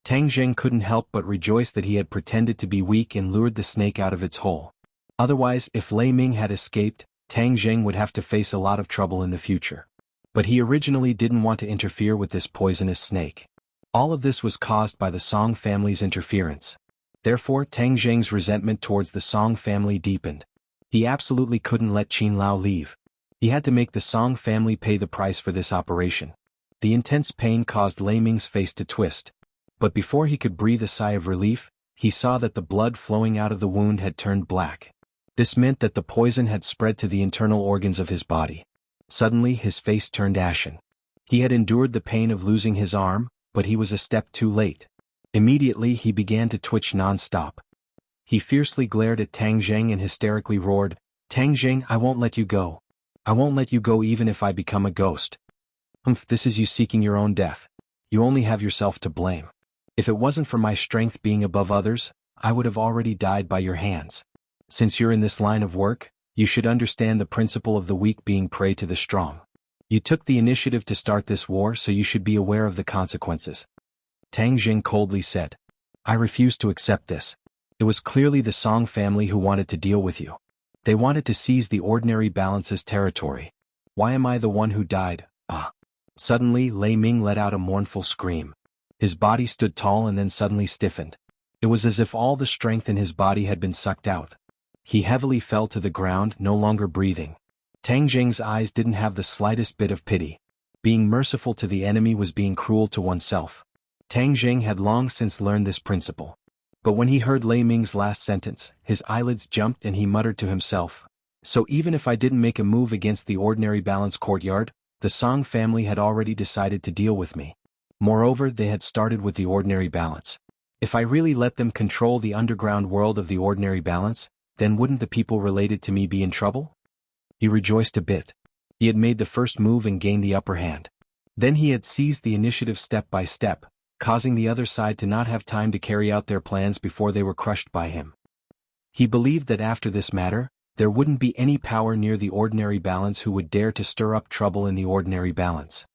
S1: Tang Zheng couldn't help but rejoice that he had pretended to be weak and lured the snake out of its hole. Otherwise, if Lei Ming had escaped, Tang Zheng would have to face a lot of trouble in the future. But he originally didn't want to interfere with this poisonous snake. All of this was caused by the Song family's interference. Therefore, Tang Zheng's resentment towards the Song family deepened. He absolutely couldn't let Qin Lao leave. He had to make the Song family pay the price for this operation. The intense pain caused Lei Ming's face to twist. But before he could breathe a sigh of relief, he saw that the blood flowing out of the wound had turned black. This meant that the poison had spread to the internal organs of his body. Suddenly, his face turned ashen. He had endured the pain of losing his arm, but he was a step too late. Immediately, he began to twitch non-stop. He fiercely glared at Tang Zheng and hysterically roared, "Tang Zheng, I won't let you go. I won't let you go even if I become a ghost. This is you seeking your own death. You only have yourself to blame. If it wasn't for my strength being above others, I would have already died by your hands. Since you're in this line of work, you should understand the principle of the weak being prey to the strong. You took the initiative to start this war, so you should be aware of the consequences." Tang Jing coldly said, "I refuse to accept this. It was clearly the Song family who wanted to deal with you. They wanted to seize the ordinary balance's territory. Why am I the one who died? Ah." Suddenly, Lei Ming let out a mournful scream. His body stood tall and then suddenly stiffened. It was as if all the strength in his body had been sucked out. He heavily fell to the ground, no longer breathing. Tang Jing's eyes didn't have the slightest bit of pity. Being merciful to the enemy was being cruel to oneself. Tang Jing had long since learned this principle. But when he heard Lei Ming's last sentence, his eyelids jumped and he muttered to himself, "So even if I didn't make a move against the ordinary balance courtyard, the Song family had already decided to deal with me. Moreover, they had started with the ordinary balance. If I really let them control the underground world of the ordinary balance, then wouldn't the people related to me be in trouble?" He rejoiced a bit. He had made the first move and gained the upper hand. Then he had seized the initiative step by step, causing the other side to not have time to carry out their plans before they were crushed by him. He believed that after this matter, there wouldn't be any power near the ordinary balance who would dare to stir up trouble in the ordinary balance.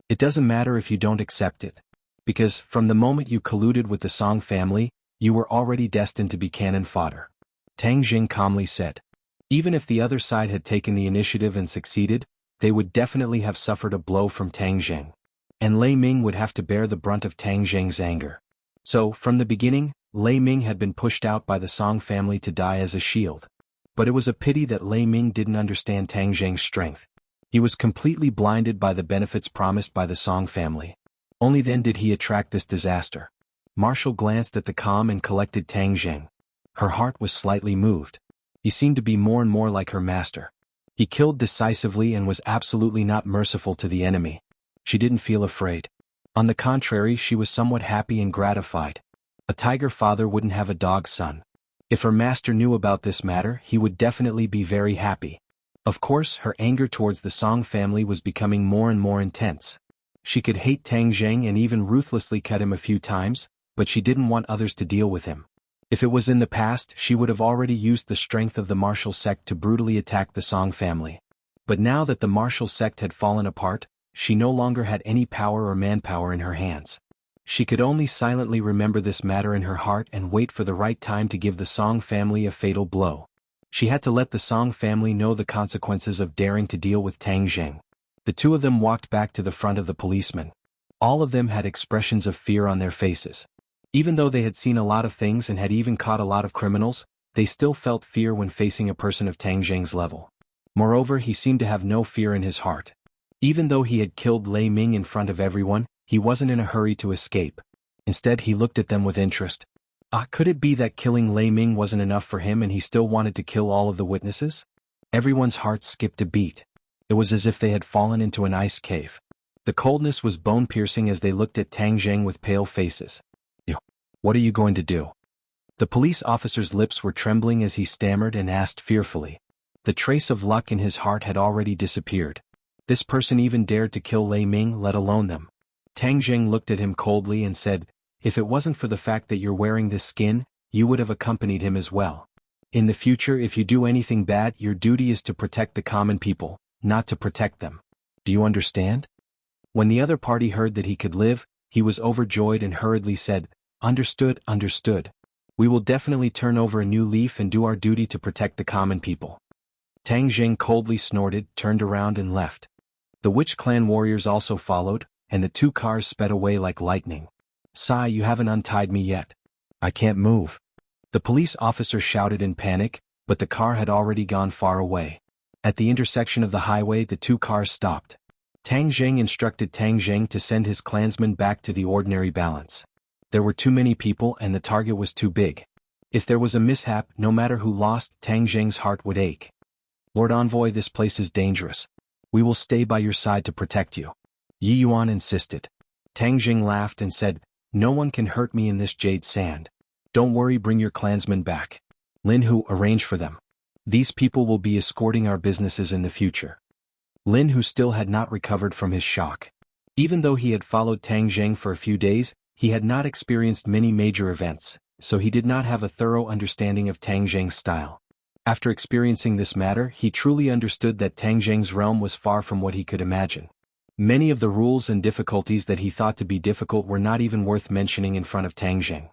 S1: It doesn't matter if you don't accept it. Because, from the moment you colluded with the Song family, you were already destined to be cannon fodder. Tang Jing calmly said. Even if the other side had taken the initiative and succeeded, they would definitely have suffered a blow from Tang Jing. And Lei Ming would have to bear the brunt of Tang Jing's anger. So, from the beginning, Lei Ming had been pushed out by the Song family to die as a shield. But it was a pity that Lei Ming didn't understand Tang Jing's strength. He was completely blinded by the benefits promised by the Song family. Only then did he attract this disaster. Martial glanced at the calm and collected Tang Jing. Her heart was slightly moved. He seemed to be more and more like her master. He killed decisively and was absolutely not merciful to the enemy. She didn't feel afraid. On the contrary, she was somewhat happy and gratified. A tiger father wouldn't have a dog son. If her master knew about this matter, he would definitely be very happy. Of course, her anger towards the Song family was becoming more and more intense. She could hate Tang Jing and even ruthlessly cut him a few times, but she didn't want others to deal with him. If it was in the past, she would have already used the strength of the martial sect to brutally attack the Song family. But now that the martial sect had fallen apart, she no longer had any power or manpower in her hands. She could only silently remember this matter in her heart and wait for the right time to give the Song family a fatal blow. She had to let the Song family know the consequences of daring to deal with Tang Jing. The two of them walked back to the front of the policeman. All of them had expressions of fear on their faces. Even though they had seen a lot of things and had even caught a lot of criminals, they still felt fear when facing a person of Tang Jing's level. Moreover, he seemed to have no fear in his heart. Even though he had killed Lei Ming in front of everyone, he wasn't in a hurry to escape. Instead, he looked at them with interest. Could it be that killing Lei Ming wasn't enough for him and he still wanted to kill all of the witnesses? Everyone's hearts skipped a beat. It was as if they had fallen into an ice cave. The coldness was bone-piercing as they looked at Tang Jing with pale faces. "What are you going to do?" The police officer's lips were trembling as he stammered and asked fearfully. The trace of luck in his heart had already disappeared. This person even dared to kill Lei Ming, let alone them. Tang Jing looked at him coldly and said, "If it wasn't for the fact that you're wearing this skin, you would have accompanied him as well. In the future, if you do anything bad, your duty is to protect the common people, not to protect them. Do you understand?" When the other party heard that he could live, he was overjoyed and hurriedly said, "Understood, understood. We will definitely turn over a new leaf and do our duty to protect the common people." Tang Jing coldly snorted, turned around and left. The Witch Clan warriors also followed, and the two cars sped away like lightning. "Sai, you haven't untied me yet. I can't move." The police officer shouted in panic, but the car had already gone far away. At the intersection of the highway, the two cars stopped. Tang Jing instructed Tang Jing to send his clansmen back to the ordinary balance. There were too many people and the target was too big. If there was a mishap, no matter who lost, Tang Jing's heart would ache. "Lord Envoy, this place is dangerous. We will stay by your side to protect you," Yi Yuan insisted. Tang Jing laughed and said, "No one can hurt me in this jade sand. Don't worry, bring your clansmen back. Lin Hu, arrange for them. These people will be escorting our businesses in the future. Lin Hu still had not recovered from his shock. Even though he had followed Tang Zheng for a few days, he had not experienced many major events, so he did not have a thorough understanding of Tang Zheng's style. After experiencing this matter, he truly understood that Tang Zheng's realm was far from what he could imagine. Many of the rules and difficulties that he thought to be difficult were not even worth mentioning in front of Tang Zheng.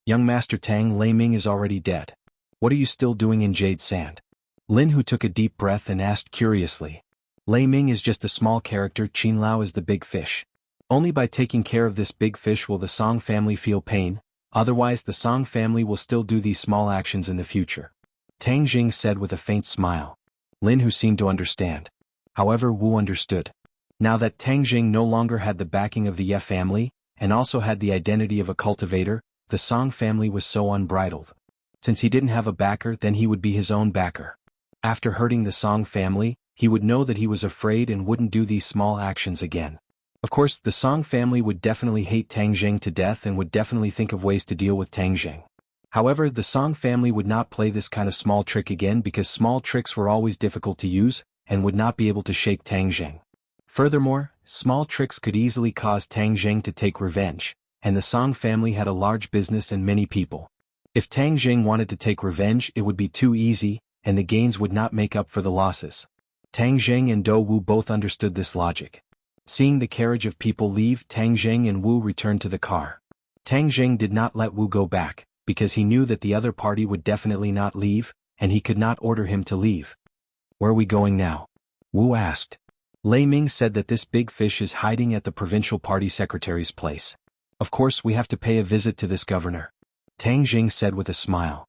S1: Young Master Tang, Lei Ming is already dead. What are you still doing in Jade Sand? Lin Hu took a deep breath and asked curiously. Lei Ming is just a small character, Qin Lao is the big fish. Only by taking care of this big fish will the Song family feel pain, otherwise the Song family will still do these small actions in the future. Tang Jing said with a faint smile. Lin Hu seemed to understand. However, Wu understood. Now that Tang Jing no longer had the backing of the Ye family, and also had the identity of a cultivator, the Song family was so unbridled. Since he didn't have a backer, then he would be his own backer. After hurting the Song family, he would know that he was afraid and wouldn't do these small actions again. Of course, the Song family would definitely hate Tang Jing to death and would definitely think of ways to deal with Tang Jing. However, the Song family would not play this kind of small trick again because small tricks were always difficult to use, and would not be able to shake Tang Jing. Furthermore, small tricks could easily cause Tang Jing to take revenge, and the Song family had a large business and many people. If Tang Jing wanted to take revenge, it would be too easy, and the gains would not make up for the losses. Tang Jing and Do Wu both understood this logic. Seeing the carriage of people leave, Tang Jing and Wu returned to the car. Tang Jing did not let Wu go back, because he knew that the other party would definitely not leave, and he could not order him to leave. Where are we going now? Wu asked. Lei Ming said that this big fish is hiding at the provincial party secretary's place. Of course, we have to pay a visit to this governor. Tang Jing said with a smile.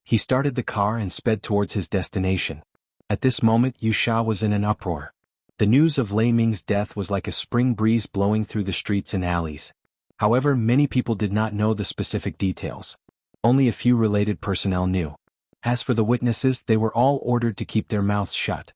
S1: He started the car and sped towards his destination. At this moment, Yu Sha was in an uproar. The news of Lei Ming's death was like a spring breeze blowing through the streets and alleys. However, many people did not know the specific details. Only a few related personnel knew. As for the witnesses, they were all ordered to keep their mouths shut.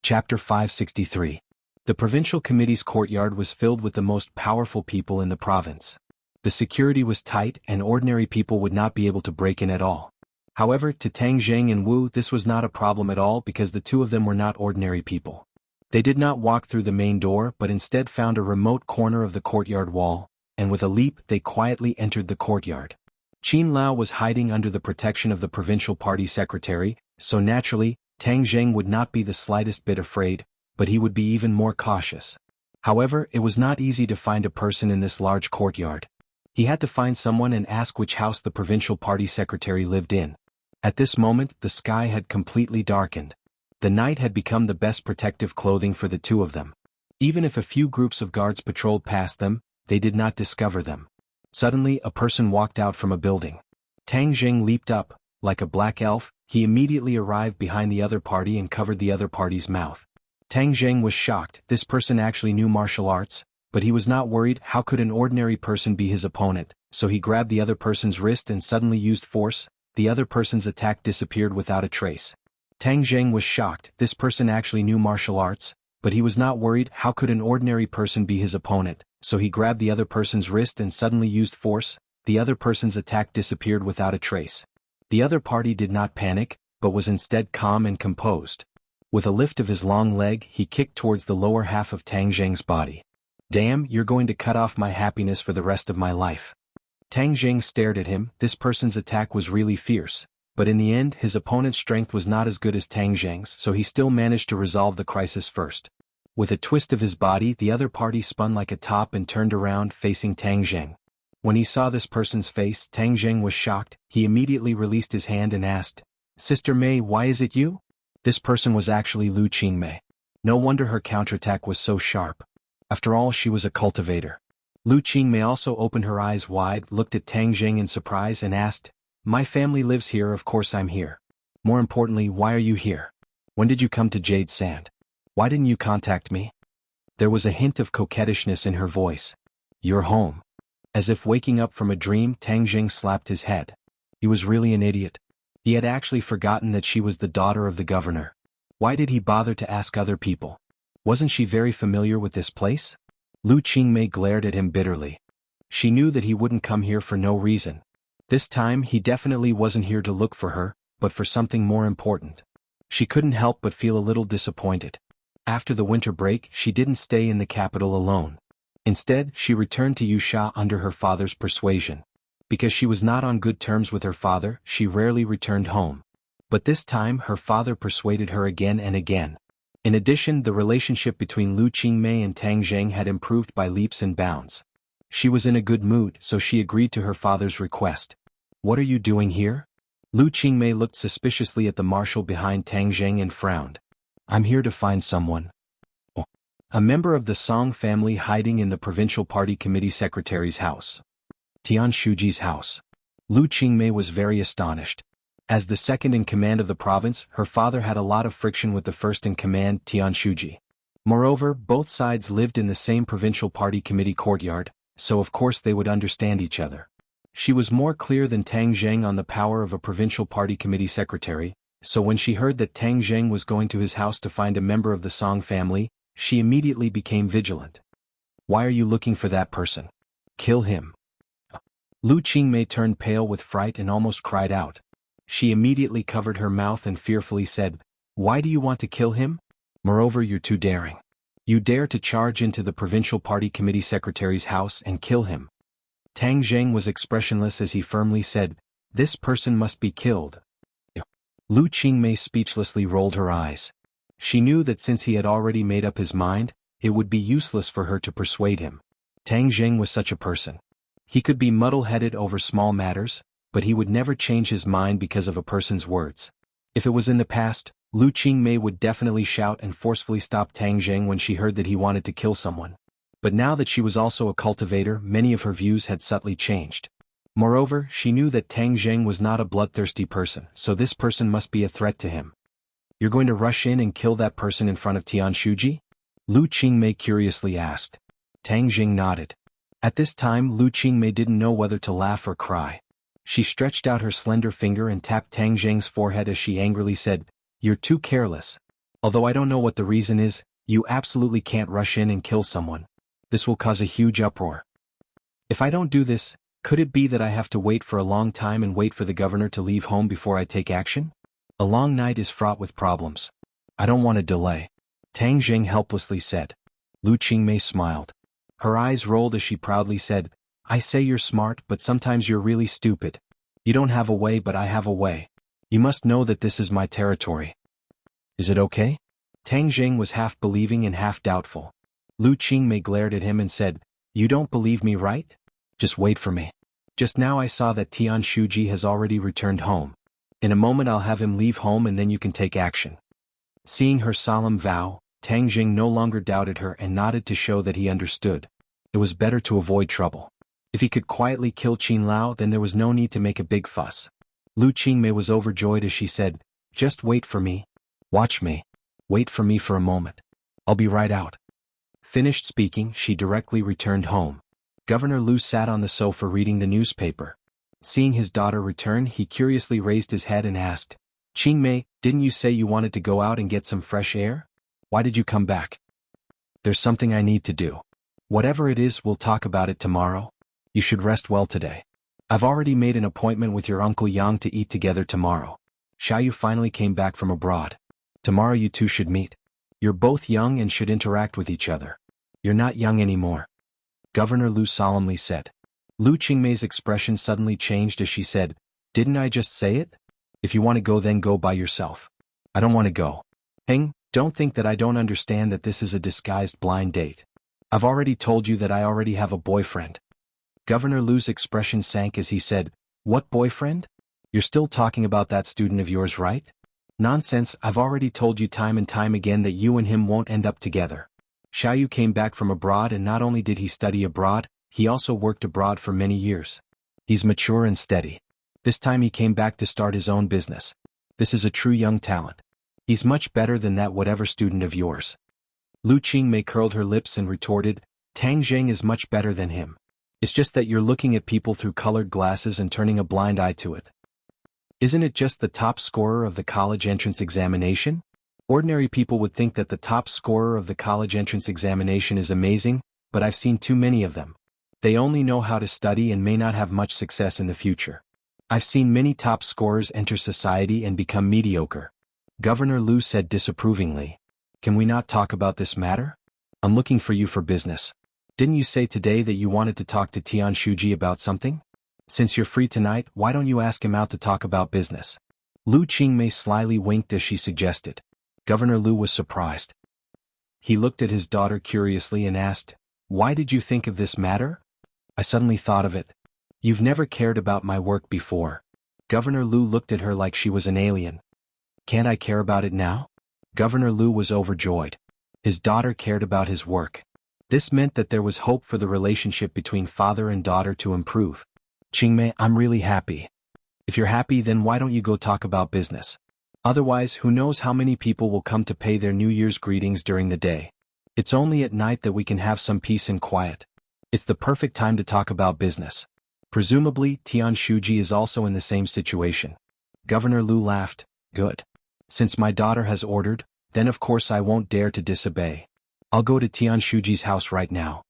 S1: Chapter 563. The provincial committee's courtyard was filled with the most powerful people in the province. The security was tight and ordinary people would not be able to break in at all. However, to Tang Jing and Wu this was not a problem at all because the two of them were not ordinary people. They did not walk through the main door but instead found a remote corner of the courtyard wall, and with a leap they quietly entered the courtyard. Qin Lao was hiding under the protection of the provincial party secretary, so naturally, Tang Jing would not be the slightest bit afraid, but he would be even more cautious. However, it was not easy to find a person in this large courtyard. He had to find someone and ask which house the provincial party secretary lived in. At this moment, the sky had completely darkened. The night had become the best protective clothing for the two of them. Even if a few groups of guards patrolled past them, they did not discover them. Suddenly, a person walked out from a building. Tang Jing leaped up. Like a black elf, he immediately arrived behind the other party and covered the other party's mouth. Tang Jing was shocked. This person actually knew martial arts, but he was not worried. How could an ordinary person be his opponent? So he grabbed the other person's wrist and suddenly used force. The other person's attack disappeared without a trace. Tang Jing was shocked. This person actually knew martial arts, but he was not worried. How could an ordinary person be his opponent? So he grabbed the other person's wrist and suddenly used force. The other person's attack disappeared without a trace. The other party did not panic, but was instead calm and composed. With a lift of his long leg, he kicked towards the lower half of Tang Jing's body. Damn, you're going to cut off my happiness for the rest of my life. Tang Jing stared at him. This person's attack was really fierce, but in the end his opponent's strength was not as good as Tang Jing's, so he still managed to resolve the crisis first. With a twist of his body, the other party spun like a top and turned around facing Tang Jing. When he saw this person's face, Tang Jing was shocked. He immediately released his hand and asked, "Sister Mei, why is it you?" This person was actually Lu Qingmei. No wonder her counterattack was so sharp. After all, she was a cultivator. Lu Qingmei also opened her eyes wide, looked at Tang Jing in surprise and asked, "My family lives here, of course I'm here. More importantly, why are you here? When did you come to Jade Sand? Why didn't you contact me?" There was a hint of coquettishness in her voice. "You're home." As if waking up from a dream, Tang Jing slapped his head. He was really an idiot. He had actually forgotten that she was the daughter of the governor. Why did he bother to ask other people? Wasn't she very familiar with this place? Lu Qingmei glared at him bitterly. She knew that he wouldn't come here for no reason. This time he definitely wasn't here to look for her, but for something more important. She couldn't help but feel a little disappointed. After the winter break, she didn't stay in the capital alone. Instead, she returned to Wuxia under her father's persuasion. Because she was not on good terms with her father, she rarely returned home. But this time her father persuaded her again and again. In addition, the relationship between Lu Qingmei and Tang Zheng had improved by leaps and bounds. She was in a good mood, so she agreed to her father's request. "What are you doing here?" Lu Qingmei looked suspiciously at the marshal behind Tang Zheng and frowned. "I'm here to find someone." "Oh." "A member of the Song family hiding in the provincial party committee secretary's house." Tian Shuji's house. Lu Qingmei was very astonished. As the second in command of the province, her father had a lot of friction with the first in command, Tian Shuji. Moreover, both sides lived in the same provincial party committee courtyard, so of course they would understand each other. She was more clear than Tang Zheng on the power of a provincial party committee secretary, so when she heard that Tang Zheng was going to his house to find a member of the Song family, she immediately became vigilant. "Why are you looking for that person? Kill him." Lu Qingmei turned pale with fright and almost cried out. She immediately covered her mouth and fearfully said, "Why do you want to kill him? Moreover, you're too daring. You dare to charge into the provincial party committee secretary's house and kill him." Tang Zheng was expressionless as he firmly said, "This person must be killed." Lu Qingmei speechlessly rolled her eyes. She knew that since he had already made up his mind, it would be useless for her to persuade him. Tang Zheng was such a person. He could be muddle-headed over small matters, but he would never change his mind because of a person's words. If it was in the past, Lu Qingmei would definitely shout and forcefully stop Tang Zheng when she heard that he wanted to kill someone. But now that she was also a cultivator, many of her views had subtly changed. Moreover, she knew that Tang Zheng was not a bloodthirsty person, so this person must be a threat to him. "You're going to rush in and kill that person in front of Tian Shuji?" Lu Qingmei curiously asked. Tang Zheng nodded. At this time Lu Qingmei didn't know whether to laugh or cry. She stretched out her slender finger and tapped Tang Zheng's forehead as she angrily said, "You're too careless. Although I don't know what the reason is, you absolutely can't rush in and kill someone. This will cause a huge uproar. If I don't do this, could it be that I have to wait for a long time and wait for the governor to leave home before I take action? A long night is fraught with problems. I don't want to delay." Tang Zheng helplessly said. Lu Qingmei smiled. Her eyes rolled as she proudly said, "I say you're smart, but sometimes you're really stupid. You don't have a way, but I have a way. You must know that this is my territory. Is it okay?" Tang Zheng was half believing and half doubtful. Lu Qingmei glared at him and said, "You don't believe me, right? Just wait for me. Just now I saw that Tian Shuji has already returned home. In a moment I'll have him leave home and then you can take action." Seeing her solemn vow, Tang Zheng no longer doubted her and nodded to show that he understood. It was better to avoid trouble. If he could quietly kill Qin Lao, then there was no need to make a big fuss. Lu Qingmei was overjoyed as she said, "Just wait for me. Watch me. Wait for me for a moment. I'll be right out." Finished speaking, she directly returned home. Governor Lu sat on the sofa reading the newspaper. Seeing his daughter return, he curiously raised his head and asked, "Qingmei, didn't you say you wanted to go out and get some fresh air? Why did you come back?" "There's something I need to do. Whatever it is, we'll talk about it tomorrow. You should rest well today. I've already made an appointment with your Uncle Yang to eat together tomorrow. Xiaoyu finally came back from abroad. Tomorrow you two should meet. You're both young and should interact with each other. You're not young anymore," Governor Lu solemnly said. Lu Qingmei's expression suddenly changed as she said, "Didn't I just say it? If you want to go, then go by yourself. I don't want to go. Heng, don't think that I don't understand that this is a disguised blind date. I've already told you that I already have a boyfriend." Governor Lu's expression sank as he said, "What boyfriend? You're still talking about that student of yours, right? Nonsense, I've already told you time and time again that you and him won't end up together. Xiaoyu came back from abroad, and not only did he study abroad, he also worked abroad for many years. He's mature and steady. This time he came back to start his own business. This is a true young talent. He's much better than that whatever student of yours." Lu Qingmei curled her lips and retorted, "Tang Zheng is much better than him. It's just that you're looking at people through colored glasses and turning a blind eye to it. Isn't it just the top scorer of the college entrance examination? Ordinary people would think that the top scorer of the college entrance examination is amazing, but I've seen too many of them. They only know how to study and may not have much success in the future. I've seen many top scorers enter society and become mediocre. Governor Lu said disapprovingly. Can we not talk about this matter? I'm looking for you for business. Didn't you say today that you wanted to talk to Tian Shuji about something? Since you're free tonight, why don't you ask him out to talk about business? Lu Qingmei slyly winked as she suggested. Governor Lu was surprised. He looked at his daughter curiously and asked, "Why did you think of this matter?" I suddenly thought of it. You've never cared about my work before. Governor Lu looked at her like she was an alien. Can't I care about it now? Governor Lu was overjoyed. His daughter cared about his work. This meant that there was hope for the relationship between father and daughter to improve. Qingmei, I'm really happy. If you're happy, then why don't you go talk about business? Otherwise, who knows how many people will come to pay their New Year's greetings during the day. It's only at night that we can have some peace and quiet. It's the perfect time to talk about business. Presumably, Tian Shuji is also in the same situation. Governor Lu laughed. Good. Since my daughter has ordered, then of course I won't dare to disobey. I'll go to Tian Shuji's house right now.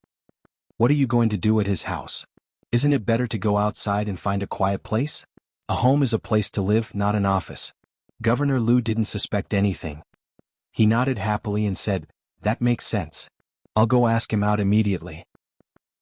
S1: What are you going to do at his house? Isn't it better to go outside and find a quiet place? A home is a place to live, not an office. Governor Lu didn't suspect anything. He nodded happily and said, That makes sense. I'll go ask him out immediately.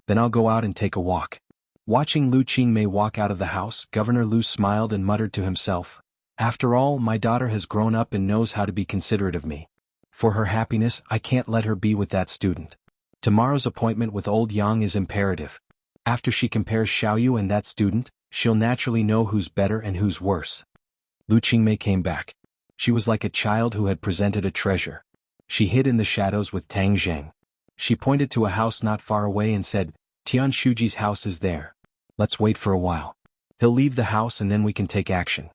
S1: Then I'll go out and take a walk. Watching Lu Qingmei walk out of the house, Governor Lu smiled and muttered to himself, After all, my daughter has grown up and knows how to be considerate of me. For her happiness, I can't let her be with that student. Tomorrow's appointment with old Yang is imperative. After she compares Xiaoyu and that student, she'll naturally know who's better and who's worse. Lu Qingmei came back. She was like a child who had presented a treasure. She hid in the shadows with Tang Zheng. She pointed to a house not far away and said, Tian Shuji's house is there. Let's wait for a while. He'll leave the house and then we can take action.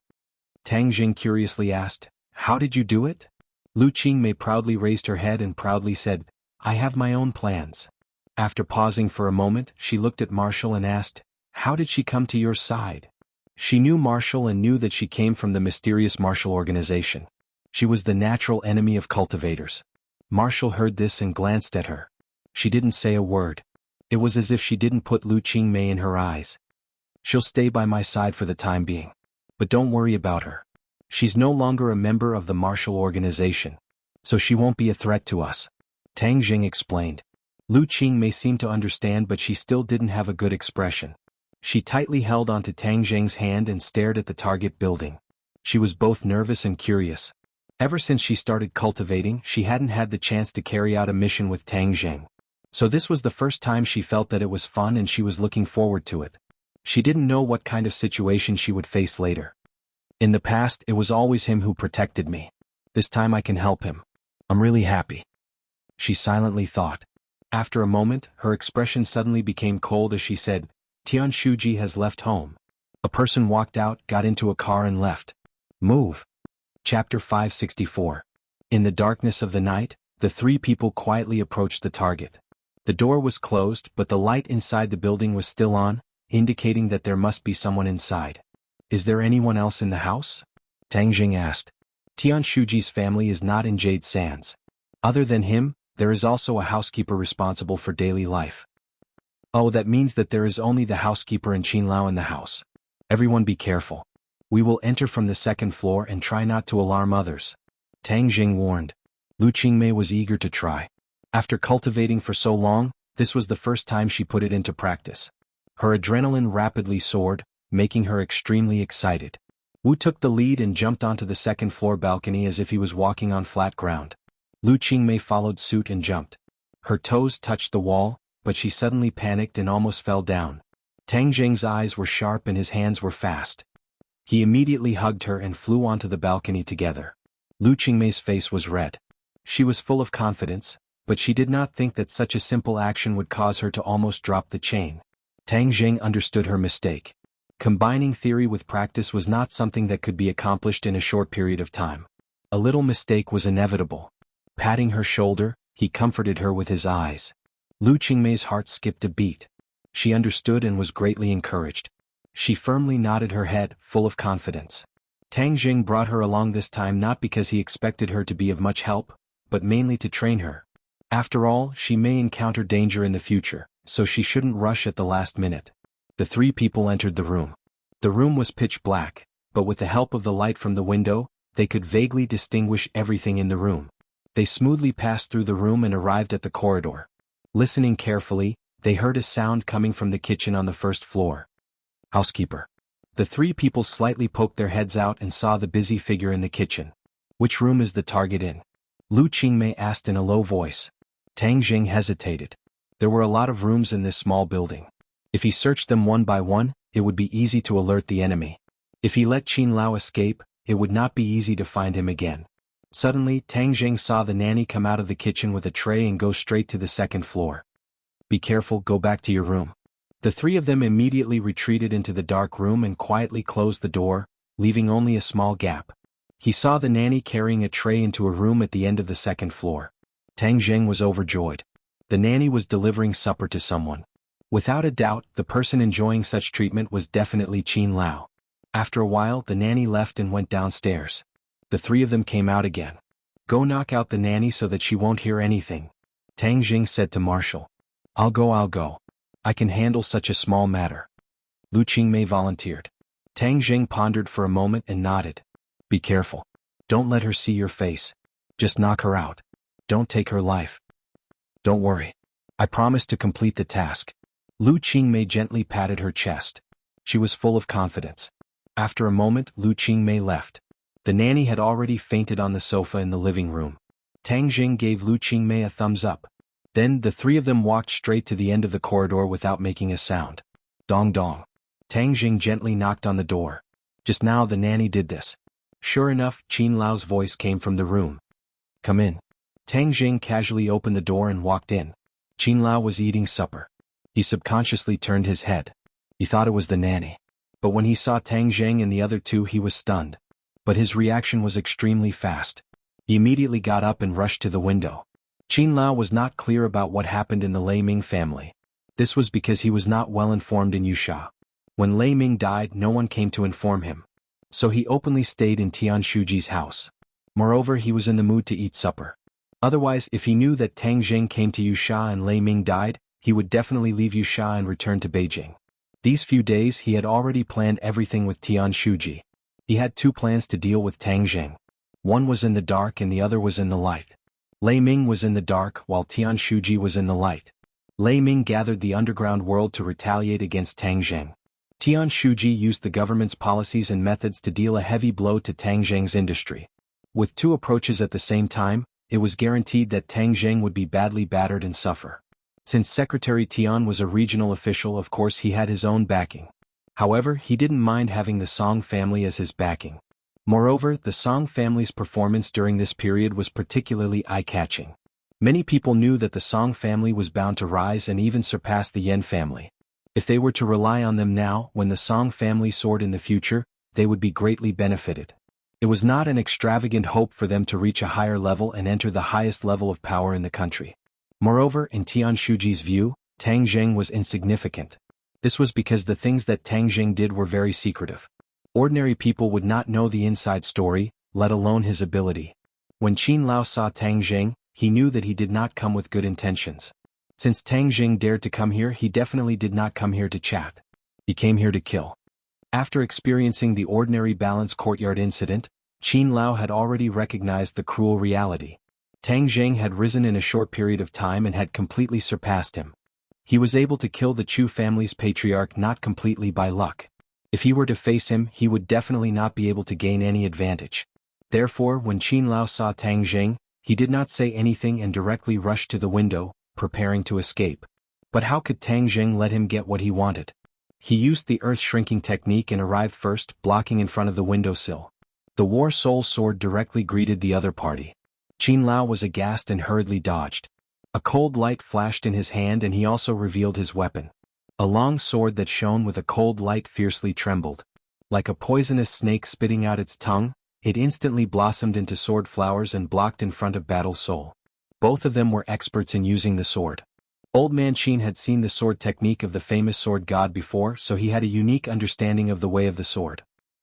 S1: Tang Zheng curiously asked, How did you do it? Lu Qingmei proudly raised her head and proudly said, I have my own plans. After pausing for a moment, she looked at Martial and asked, How did she come to your side? She knew Martial and knew that she came from the mysterious martial organization. She was the natural enemy of cultivators. Martial heard this and glanced at her. She didn't say a word. It was as if she didn't put Lu Qingmei in her eyes. She'll stay by my side for the time being. But don't worry about her. She's no longer a member of the martial organization, so she won't be a threat to us. Tang Zheng explained. Lu Qingmei seemed to understand, but she still didn't have a good expression. She tightly held onto Tang Zheng's hand and stared at the target building. She was both nervous and curious. Ever since she started cultivating, she hadn't had the chance to carry out a mission with Tang Zheng. So this was the first time she felt that it was fun and she was looking forward to it. She didn't know what kind of situation she would face later. In the past, it was always him who protected me. This time I can help him. I'm really happy. She silently thought. After a moment, her expression suddenly became cold as she said, Tian Shuji has left home. A person walked out, got into a car and left. Move. Chapter 564. In the darkness of the night, the three people quietly approached the target. The door was closed, but the light inside the building was still on, indicating that there must be someone inside. Is there anyone else in the house? Tang Zheng asked. Tian Shuji's family is not in Jade Sands. Other than him, there is also a housekeeper responsible for daily life. Oh, that means that there is only the housekeeper and Qinlao in the house. Everyone be careful. We will enter from the second floor and try not to alarm others. Tang Zheng warned. Lu Qingmei was eager to try. After cultivating for so long, this was the first time she put it into practice. Her adrenaline rapidly soared, making her extremely excited. Wu took the lead and jumped onto the second floor balcony as if he was walking on flat ground. Lu Qingmei followed suit and jumped. Her toes touched the wall, but she suddenly panicked and almost fell down. Tang Zheng's eyes were sharp and his hands were fast. He immediately hugged her and flew onto the balcony together. Lu Qingmei's face was red. She was full of confidence, but she did not think that such a simple action would cause her to almost drop the chain. Tang Zheng understood her mistake. Combining theory with practice was not something that could be accomplished in a short period of time. A little mistake was inevitable. Patting her shoulder, he comforted her with his eyes. Lu Qingmei's heart skipped a beat. She understood and was greatly encouraged. She firmly nodded her head, full of confidence. Tang Zheng brought her along this time not because he expected her to be of much help, but mainly to train her. After all, she may encounter danger in the future, so she shouldn't rush at the last minute. The three people entered the room. The room was pitch black, but with the help of the light from the window, they could vaguely distinguish everything in the room. They smoothly passed through the room and arrived at the corridor. Listening carefully, they heard a sound coming from the kitchen on the first floor. Housekeeper. The three people slightly poked their heads out and saw the busy figure in the kitchen. Which room is the target in? Lu Qingmei asked in a low voice. Tang Jing hesitated. There were a lot of rooms in this small building. If he searched them one by one, it would be easy to alert the enemy. If he let Qin Lao escape, it would not be easy to find him again. Suddenly, Tang Jing saw the nanny come out of the kitchen with a tray and go straight to the second floor. Be careful, go back to your room. The three of them immediately retreated into the dark room and quietly closed the door, leaving only a small gap. He saw the nanny carrying a tray into a room at the end of the second floor. Tang Jing was overjoyed. The nanny was delivering supper to someone. Without a doubt, the person enjoying such treatment was definitely Qin Lao. After a while, the nanny left and went downstairs. The three of them came out again. Go knock out the nanny so that she won't hear anything. Tang Jing said to Marshal. I'll go. I can handle such a small matter. Lu Qingmei volunteered. Tang Jing pondered for a moment and nodded. Be careful. Don't let her see your face. Just knock her out. Don't take her life. Don't worry. I promise to complete the task. Lu Qingmei gently patted her chest. She was full of confidence. After a moment, Lu Qingmei left. The nanny had already fainted on the sofa in the living room. Tang Jing gave Lu Qingmei a thumbs up. Then the three of them walked straight to the end of the corridor without making a sound. Dong dong. Tang Jing gently knocked on the door. Just now the nanny did this. Sure enough, Qin Lao's voice came from the room. Come in. Tang Jing casually opened the door and walked in. Qin Lao was eating supper. He subconsciously turned his head. He thought it was the nanny. But when he saw Tang Jing and the other two, he was stunned. But his reaction was extremely fast. He immediately got up and rushed to the window. Qin Lao was not clear about what happened in the Lei Ming family. This was because he was not well informed in Wuxia. When Lei Ming died, no one came to inform him. So he openly stayed in Tian Shuji's house. Moreover, he was in the mood to eat supper. Otherwise, if he knew that Tang Jing came to Wuxia and Lei Ming died, he would definitely leave Wuxia and return to Beijing. These few days he had already planned everything with Tian Shuji. He had two plans to deal with Tang Jing. One was in the dark and the other was in the light. Lei Ming was in the dark while Tian Shuji was in the light. Lei Ming gathered the underground world to retaliate against Tang Jing. Tian Shuji used the government's policies and methods to deal a heavy blow to Tang Jing's industry. With two approaches at the same time, it was guaranteed that Tang Jing would be badly battered and suffer. Since Secretary Tian was a regional official, of course he had his own backing. However, he didn't mind having the Song family as his backing. Moreover, the Song family's performance during this period was particularly eye-catching. Many people knew that the Song family was bound to rise and even surpass the Yan family. If they were to rely on them now, when the Song family soared in the future, they would be greatly benefited. It was not an extravagant hope for them to reach a higher level and enter the highest level of power in the country. Moreover, in Tian Shuji's view, Tang Jing was insignificant. This was because the things that Tang Jing did were very secretive. Ordinary people would not know the inside story, let alone his ability. When Qin Lao saw Tang Jing, he knew that he did not come with good intentions. Since Tang Jing dared to come here, he definitely did not come here to chat. He came here to kill. After experiencing the ordinary balance courtyard incident, Qin Lao had already recognized the cruel reality. Tang Jing had risen in a short period of time and had completely surpassed him. He was able to kill the Chu family's patriarch not completely by luck. If he were to face him, he would definitely not be able to gain any advantage. Therefore, when Qin Lao saw Tang Jing, he did not say anything and directly rushed to the window, preparing to escape. But how could Tang Jing let him get what he wanted? He used the earth-shrinking technique and arrived first, blocking in front of the windowsill. The War Soul sword directly greeted the other party. Qin Lao was aghast and hurriedly dodged. A cold light flashed in his hand and he also revealed his weapon. A long sword that shone with a cold light fiercely trembled. Like a poisonous snake spitting out its tongue, it instantly blossomed into sword flowers and blocked in front of Battle Soul. Both of them were experts in using the sword. Old Man Qin had seen the sword technique of the famous sword god before, so he had a unique understanding of the way of the sword.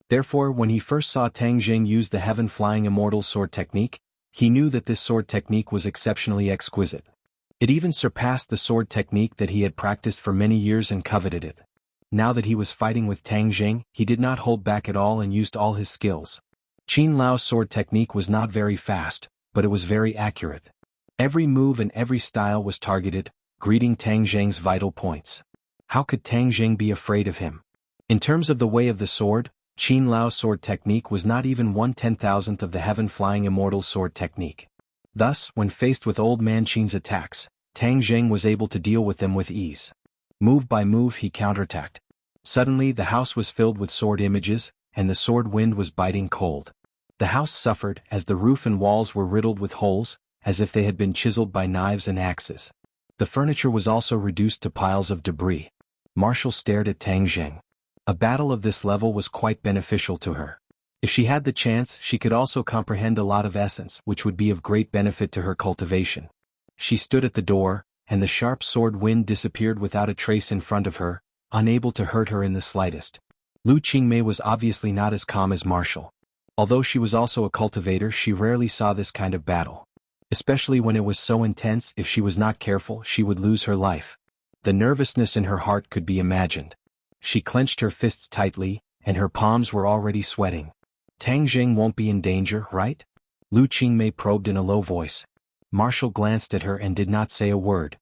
S1: Therefore, when he first saw Tang Jing use the heaven-flying immortal sword technique, he knew that this sword technique was exceptionally exquisite. It even surpassed the sword technique that he had practiced for many years and coveted it. Now that he was fighting with Tang Jing, he did not hold back at all and used all his skills. Qin Lao's sword technique was not very fast, but it was very accurate. Every move and every style was targeted, greeting Tang Jing's vital points. How could Tang Jing be afraid of him? In terms of the way of the sword, Qin Lao's sword technique was not even 1/10,000th of the heaven-flying immortal sword technique. Thus, when faced with old man Qin's attacks, Tang Jing was able to deal with them with ease. Move by move he counterattacked. Suddenly the house was filled with sword images, and the sword wind was biting cold. The house suffered as the roof and walls were riddled with holes, as if they had been chiseled by knives and axes. The furniture was also reduced to piles of debris. Martial stared at Tang Jing. A battle of this level was quite beneficial to her. If she had the chance, she could also comprehend a lot of essence, which would be of great benefit to her cultivation. She stood at the door, and the sharp sword wind disappeared without a trace in front of her, unable to hurt her in the slightest. Lu Qingmei was obviously not as calm as Martial. Although she was also a cultivator, she rarely saw this kind of battle. Especially when it was so intense, if she was not careful, she would lose her life. The nervousness in her heart could be imagined. She clenched her fists tightly, and her palms were already sweating. Tang Jing won't be in danger, right? Lu Qingmei probed in a low voice. Martial glanced at her and did not say a word.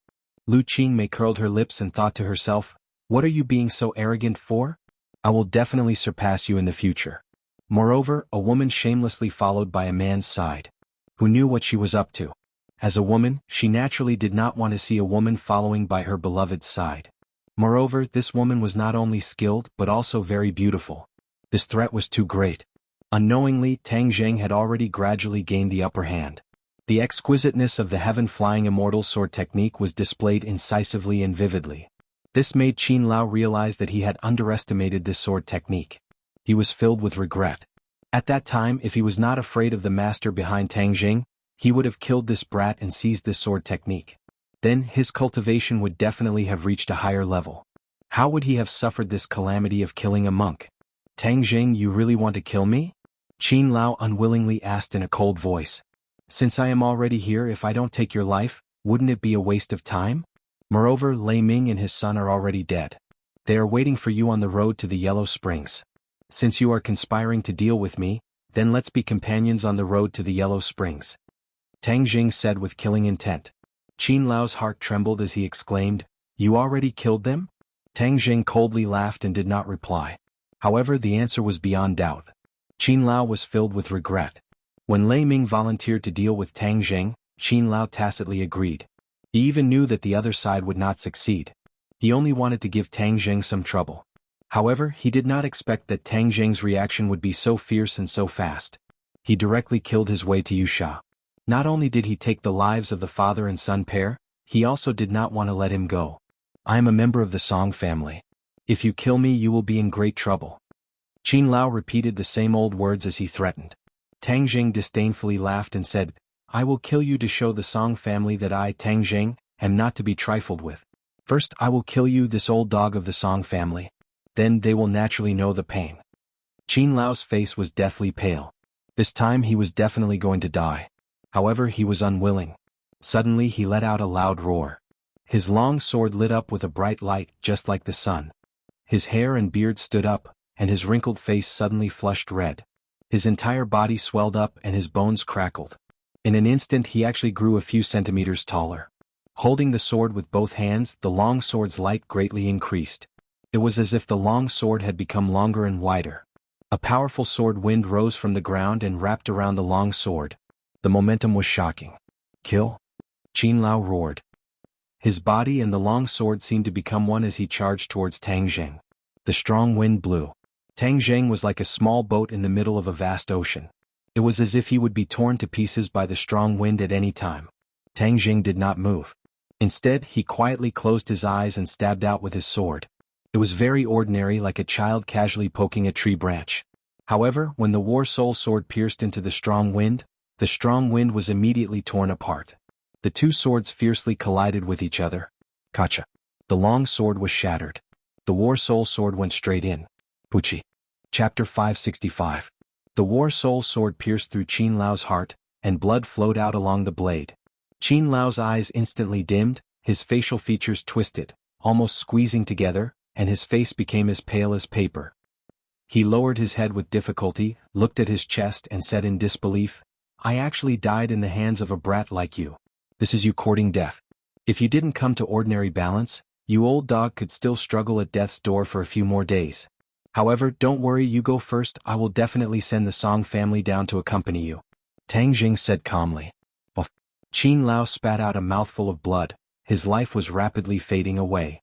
S1: Lu Qingmei curled her lips and thought to herself, "What are you being so arrogant for? I will definitely surpass you in the future." Moreover, a woman shamelessly followed by a man's side. Who knew what she was up to? As a woman, she naturally did not want to see a woman following by her beloved's side. Moreover, this woman was not only skilled but also very beautiful. This threat was too great. Unknowingly, Tang Jing had already gradually gained the upper hand. The exquisiteness of the heaven-flying immortal sword technique was displayed incisively and vividly. This made Qin Lao realize that he had underestimated this sword technique. He was filled with regret. At that time, if he was not afraid of the master behind Tang Jing, he would have killed this brat and seized this sword technique. Then his cultivation would definitely have reached a higher level. How would he have suffered this calamity of killing a monk? "Tang Jing, you really want to kill me?" Qin Lao unwillingly asked in a cold voice. "Since I am already here, if I don't take your life, wouldn't it be a waste of time? Moreover, Lei Ming and his son are already dead. They are waiting for you on the road to the Yellow Springs. Since you are conspiring to deal with me, then let's be companions on the road to the Yellow Springs," Tang Jing said with killing intent. Qin Lao's heart trembled as he exclaimed, "You already killed them?" Tang Jing coldly laughed and did not reply. However, the answer was beyond doubt. Qin Lao was filled with regret. When Lei Ming volunteered to deal with Tang Jing, Qin Lao tacitly agreed. He even knew that the other side would not succeed. He only wanted to give Tang Jing some trouble. However, he did not expect that Tang Jing's reaction would be so fierce and so fast. He directly killed his way to wuxia. Not only did he take the lives of the father and son pair, he also did not want to let him go. "I am a member of the Song family. If you kill me, you will be in great trouble." Qin Lao repeated the same old words as he threatened. Tang Jing disdainfully laughed and said, "I will kill you to show the Song family that I, Tang Jing, am not to be trifled with. First I will kill you, this old dog of the Song family. Then they will naturally know the pain." Qin Lao's face was deathly pale. This time he was definitely going to die. However, he was unwilling. Suddenly he let out a loud roar. His long sword lit up with a bright light, just like the sun. His hair and beard stood up, and his wrinkled face suddenly flushed red. His entire body swelled up and his bones crackled. In an instant he actually grew a few centimeters taller. Holding the sword with both hands, the long sword's light greatly increased. It was as if the long sword had become longer and wider. A powerful sword wind rose from the ground and wrapped around the long sword. The momentum was shocking. "Kill!" Qin Lao roared. His body and the long sword seemed to become one as he charged towards Tang Jing. The strong wind blew. Tang Jing was like a small boat in the middle of a vast ocean. It was as if he would be torn to pieces by the strong wind at any time. Tang Jing did not move. Instead, he quietly closed his eyes and stabbed out with his sword. It was very ordinary, like a child casually poking a tree branch. However, when the War Soul sword pierced into the strong wind was immediately torn apart. The two swords fiercely collided with each other. Kacha. The long sword was shattered. The War Soul sword went straight in. Puchi. Chapter 565. The War Soul sword pierced through Qin Lao's heart, and blood flowed out along the blade. Qin Lao's eyes instantly dimmed, his facial features twisted, almost squeezing together, and his face became as pale as paper. He lowered his head with difficulty, looked at his chest and said in disbelief, "I actually died in the hands of a brat like you. This is you courting death. If you didn't come to ordinary balance, you old dog could still struggle at death's door for a few more days. However, don't worry, you go first, I will definitely send the Song family down to accompany you," Tang Jing said calmly. Qin Lao spat out a mouthful of blood, his life was rapidly fading away.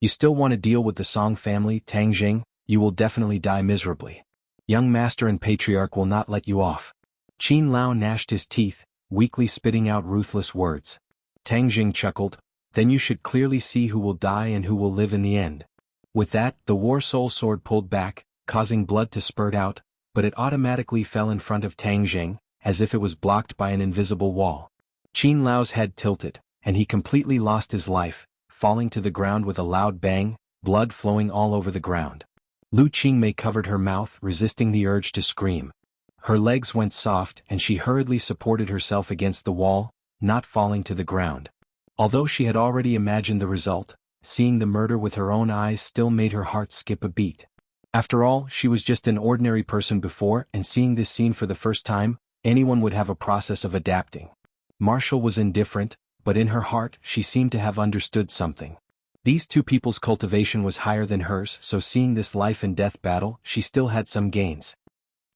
S1: "You still want to deal with the Song family, Tang Jing? You will definitely die miserably. Young master and patriarch will not let you off." Qin Lao gnashed his teeth, weakly spitting out ruthless words. Tang Jing chuckled, "Then you should clearly see who will die and who will live in the end." With that, the war soul sword pulled back, causing blood to spurt out, but it automatically fell in front of Tang Jing, as if it was blocked by an invisible wall. Qin Lao's head tilted, and he completely lost his life, falling to the ground with a loud bang, blood flowing all over the ground. Lu Qingmei covered her mouth, resisting the urge to scream. Her legs went soft and she hurriedly supported herself against the wall, not falling to the ground. Although she had already imagined the result, seeing the murder with her own eyes still made her heart skip a beat. After all, she was just an ordinary person before, and seeing this scene for the first time, anyone would have a process of adapting. Martial was indifferent, but in her heart she seemed to have understood something. These two people's cultivation was higher than hers, so seeing this life and death battle, she still had some gains.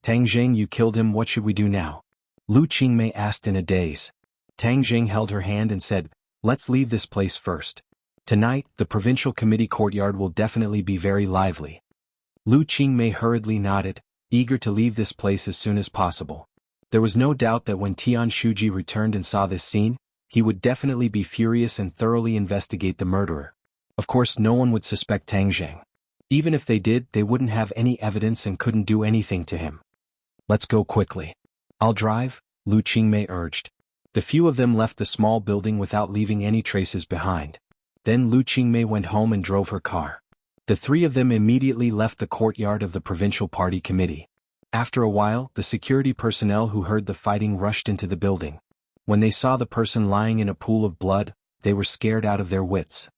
S1: "Tang Jing, you killed him, what should we do now?" Lu Qingmei asked in a daze. Tang Jing held her hand and said, "Let's leave this place first. Tonight, the provincial committee courtyard will definitely be very lively." Lu Qingmei hurriedly nodded, eager to leave this place as soon as possible. There was no doubt that when Tian Shuji returned and saw this scene, he would definitely be furious and thoroughly investigate the murderer. Of course, no one would suspect Tang Jing. Even if they did, they wouldn't have any evidence and couldn't do anything to him. "Let's go quickly." "I'll drive," Lu Qingmei urged. The few of them left the small building without leaving any traces behind. Then Lu Qingmei went home and drove her car. The three of them immediately left the courtyard of the provincial party committee. After a while, the security personnel who heard the fighting rushed into the building. When they saw the person lying in a pool of blood, they were scared out of their wits.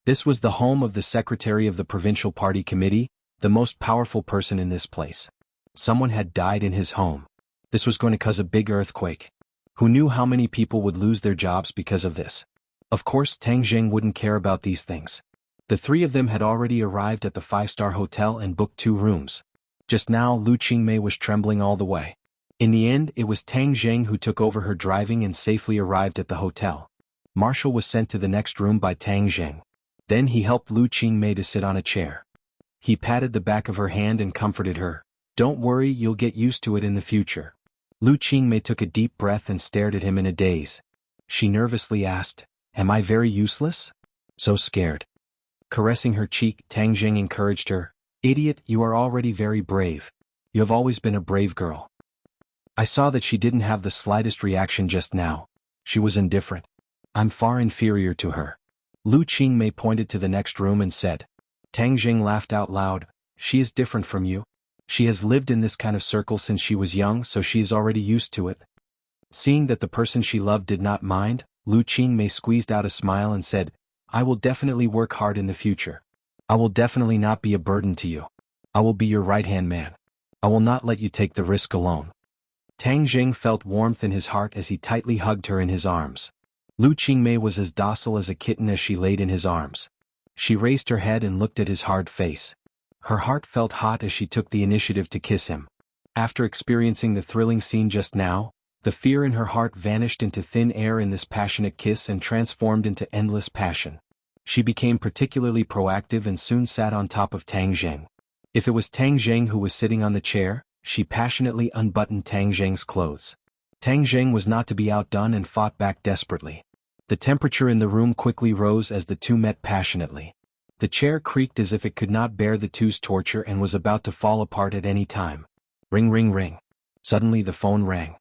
S1: This was the home of the secretary of the provincial party committee, the most powerful person in this place. Someone had died in his home. This was going to cause a big earthquake. Who knew how many people would lose their jobs because of this? Of course, Tang Jing wouldn't care about these things. The three of them had already arrived at the 5-star hotel and booked 2 rooms. Just now, Lu Qingmei was trembling all the way. In the end, it was Tang Jing who took over her driving and safely arrived at the hotel. Marshall was sent to the next room by Tang Jing. Then he helped Lu Qingmei to sit on a chair. He patted the back of her hand and comforted her. "Don't worry, you'll get used to it in the future." Lu Qingmei took a deep breath and stared at him in a daze. She nervously asked, "Am I very useless? So scared?" Caressing her cheek, Tang Jing encouraged her, "Idiot, you are already very brave. You have always been a brave girl." I saw that she didn't have the slightest reaction just now. She was indifferent. I'm far inferior to her. Lu Qingmei pointed to the next room and said. Tang Jing laughed out loud. "She is different from you. She has lived in this kind of circle since she was young, so she is already used to it." Seeing that the person she loved did not mind, Lu Qingmei squeezed out a smile and said, "I will definitely work hard in the future. I will definitely not be a burden to you. I will be your right-hand man. I will not let you take the risk alone." Tang Jing felt warmth in his heart as he tightly hugged her in his arms. Lu Qingmei was as docile as a kitten as she laid in his arms. She raised her head and looked at his hard face. Her heart felt hot as she took the initiative to kiss him. After experiencing the thrilling scene just now, the fear in her heart vanished into thin air in this passionate kiss and transformed into endless passion. She became particularly proactive and soon sat on top of Tang Jing. If it was Tang Jing who was sitting on the chair, she passionately unbuttoned Tang Jing's clothes. Tang Jing was not to be outdone and fought back desperately. The temperature in the room quickly rose as the two met passionately. The chair creaked as if it could not bear the two's torture and was about to fall apart at any time. Ring ring ring. Suddenly the phone rang.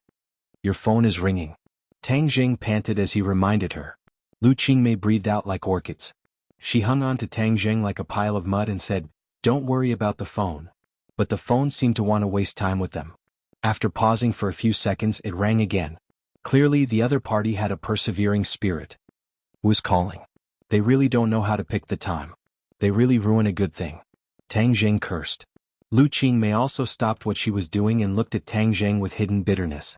S1: "Your phone is ringing." Tang Jing panted as he reminded her. Lu Qingmei breathed out like orchids. She hung on to Tang Jing like a pile of mud and said, "Don't worry about the phone." But the phone seemed to want to waste time with them. After pausing for a few seconds, it rang again. Clearly, the other party had a persevering spirit. Who is calling? They really don't know how to pick the time. They really ruin a good thing. Tang Zheng cursed. Lu Qingmei also stopped what she was doing and looked at Tang Zheng with hidden bitterness.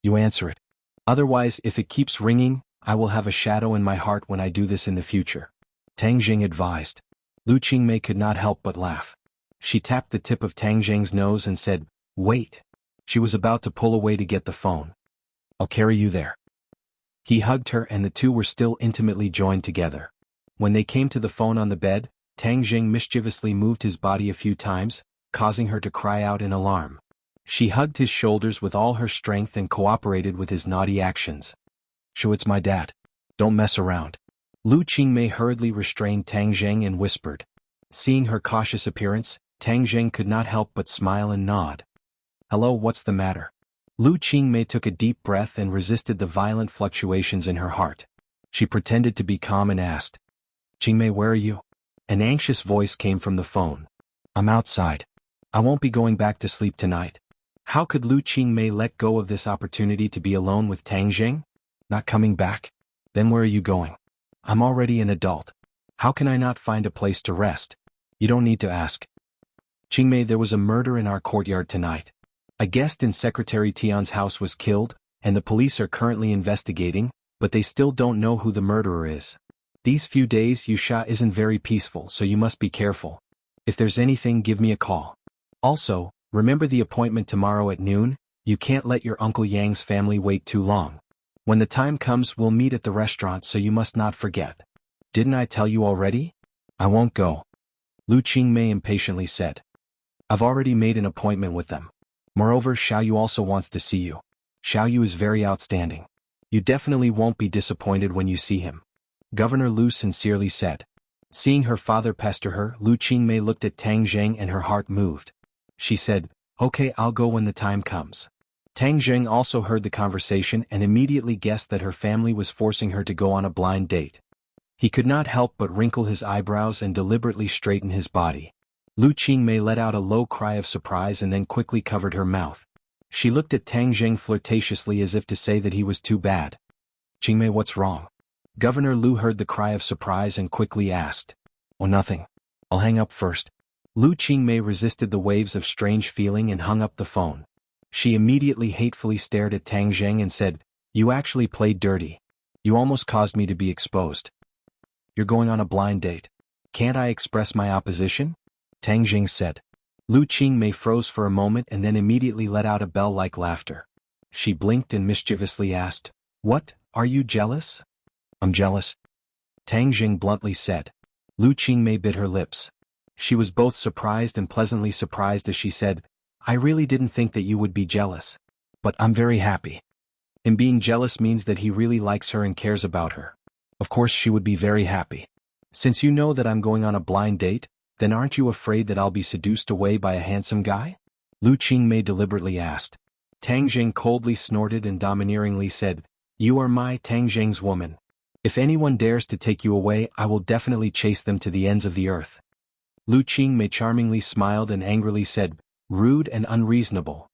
S1: You answer it. Otherwise, if it keeps ringing, I will have a shadow in my heart when I do this in the future. Tang Zheng advised. Lu Qingmei could not help but laugh. She tapped the tip of Tang Zheng's nose and said, "Wait." She was about to pull away to get the phone. "I'll carry you there." He hugged her and the two were still intimately joined together. When they came to the phone on the bed, Tang Zheng mischievously moved his body a few times, causing her to cry out in alarm. She hugged his shoulders with all her strength and cooperated with his naughty actions. "Shoo, it's my dad. Don't mess around." Lu Qingmei hurriedly restrained Tang Zheng and whispered. Seeing her cautious appearance, Tang Zheng could not help but smile and nod. "Hello, what's the matter?" Lu Qingmei took a deep breath and resisted the violent fluctuations in her heart. She pretended to be calm and asked, "Qingmei, where are you?" An anxious voice came from the phone. "I'm outside. I won't be going back to sleep tonight." How could Lu Qingmei let go of this opportunity to be alone with Tang Zheng? Not coming back? Then where are you going? I'm already an adult. How can I not find a place to rest? You don't need to ask. Qingmei, there was a murder in our courtyard tonight. A guest in Secretary Tian's house was killed, and the police are currently investigating, but they still don't know who the murderer is. These few days Wuxia isn't very peaceful, so you must be careful. If there's anything, give me a call. Also, remember the appointment tomorrow at noon. You can't let your Uncle Yang's family wait too long. When the time comes, we'll meet at the restaurant, so you must not forget. Didn't I tell you already? I won't go. Lu Qingmei impatiently said. I've already made an appointment with them. Moreover, Xiaoyu also wants to see you. Xiaoyu is very outstanding. You definitely won't be disappointed when you see him. Governor Lu sincerely said. Seeing her father pester her, Lu Qingmei looked at Tang Zheng and her heart moved. She said, Okay, I'll go when the time comes. Tang Zheng also heard the conversation and immediately guessed that her family was forcing her to go on a blind date. He could not help but wrinkle his eyebrows and deliberately straighten his body. Lu Qingmei let out a low cry of surprise and then quickly covered her mouth. She looked at Tang Zheng flirtatiously as if to say that he was too bad. Qingmei, what's wrong? Governor Lu heard the cry of surprise and quickly asked. Oh, nothing. I'll hang up first. Lu Qingmei resisted the waves of strange feeling and hung up the phone. She immediately hatefully stared at Tang Zheng and said, You actually played dirty. You almost caused me to be exposed. You're going on a blind date. Can't I express my opposition? Tang Zheng said. Lu Qingmei froze for a moment and then immediately let out a bell-like laughter. She blinked and mischievously asked, What, are you jealous? I'm jealous. Tang Zheng bluntly said. Lu Qingmei bit her lips. She was both surprised and pleasantly surprised as she said, I really didn't think that you would be jealous. But I'm very happy. And being jealous means that he really likes her and cares about her. Of course she would be very happy. Since you know that I'm going on a blind date, then aren't you afraid that I'll be seduced away by a handsome guy? Lu Qingmei deliberately asked. Tang Zheng coldly snorted and domineeringly said, You are my Tang Zheng's woman. If anyone dares to take you away, I will definitely chase them to the ends of the earth. Lu Qingmei charmingly smiled and angrily said, Rude and unreasonable.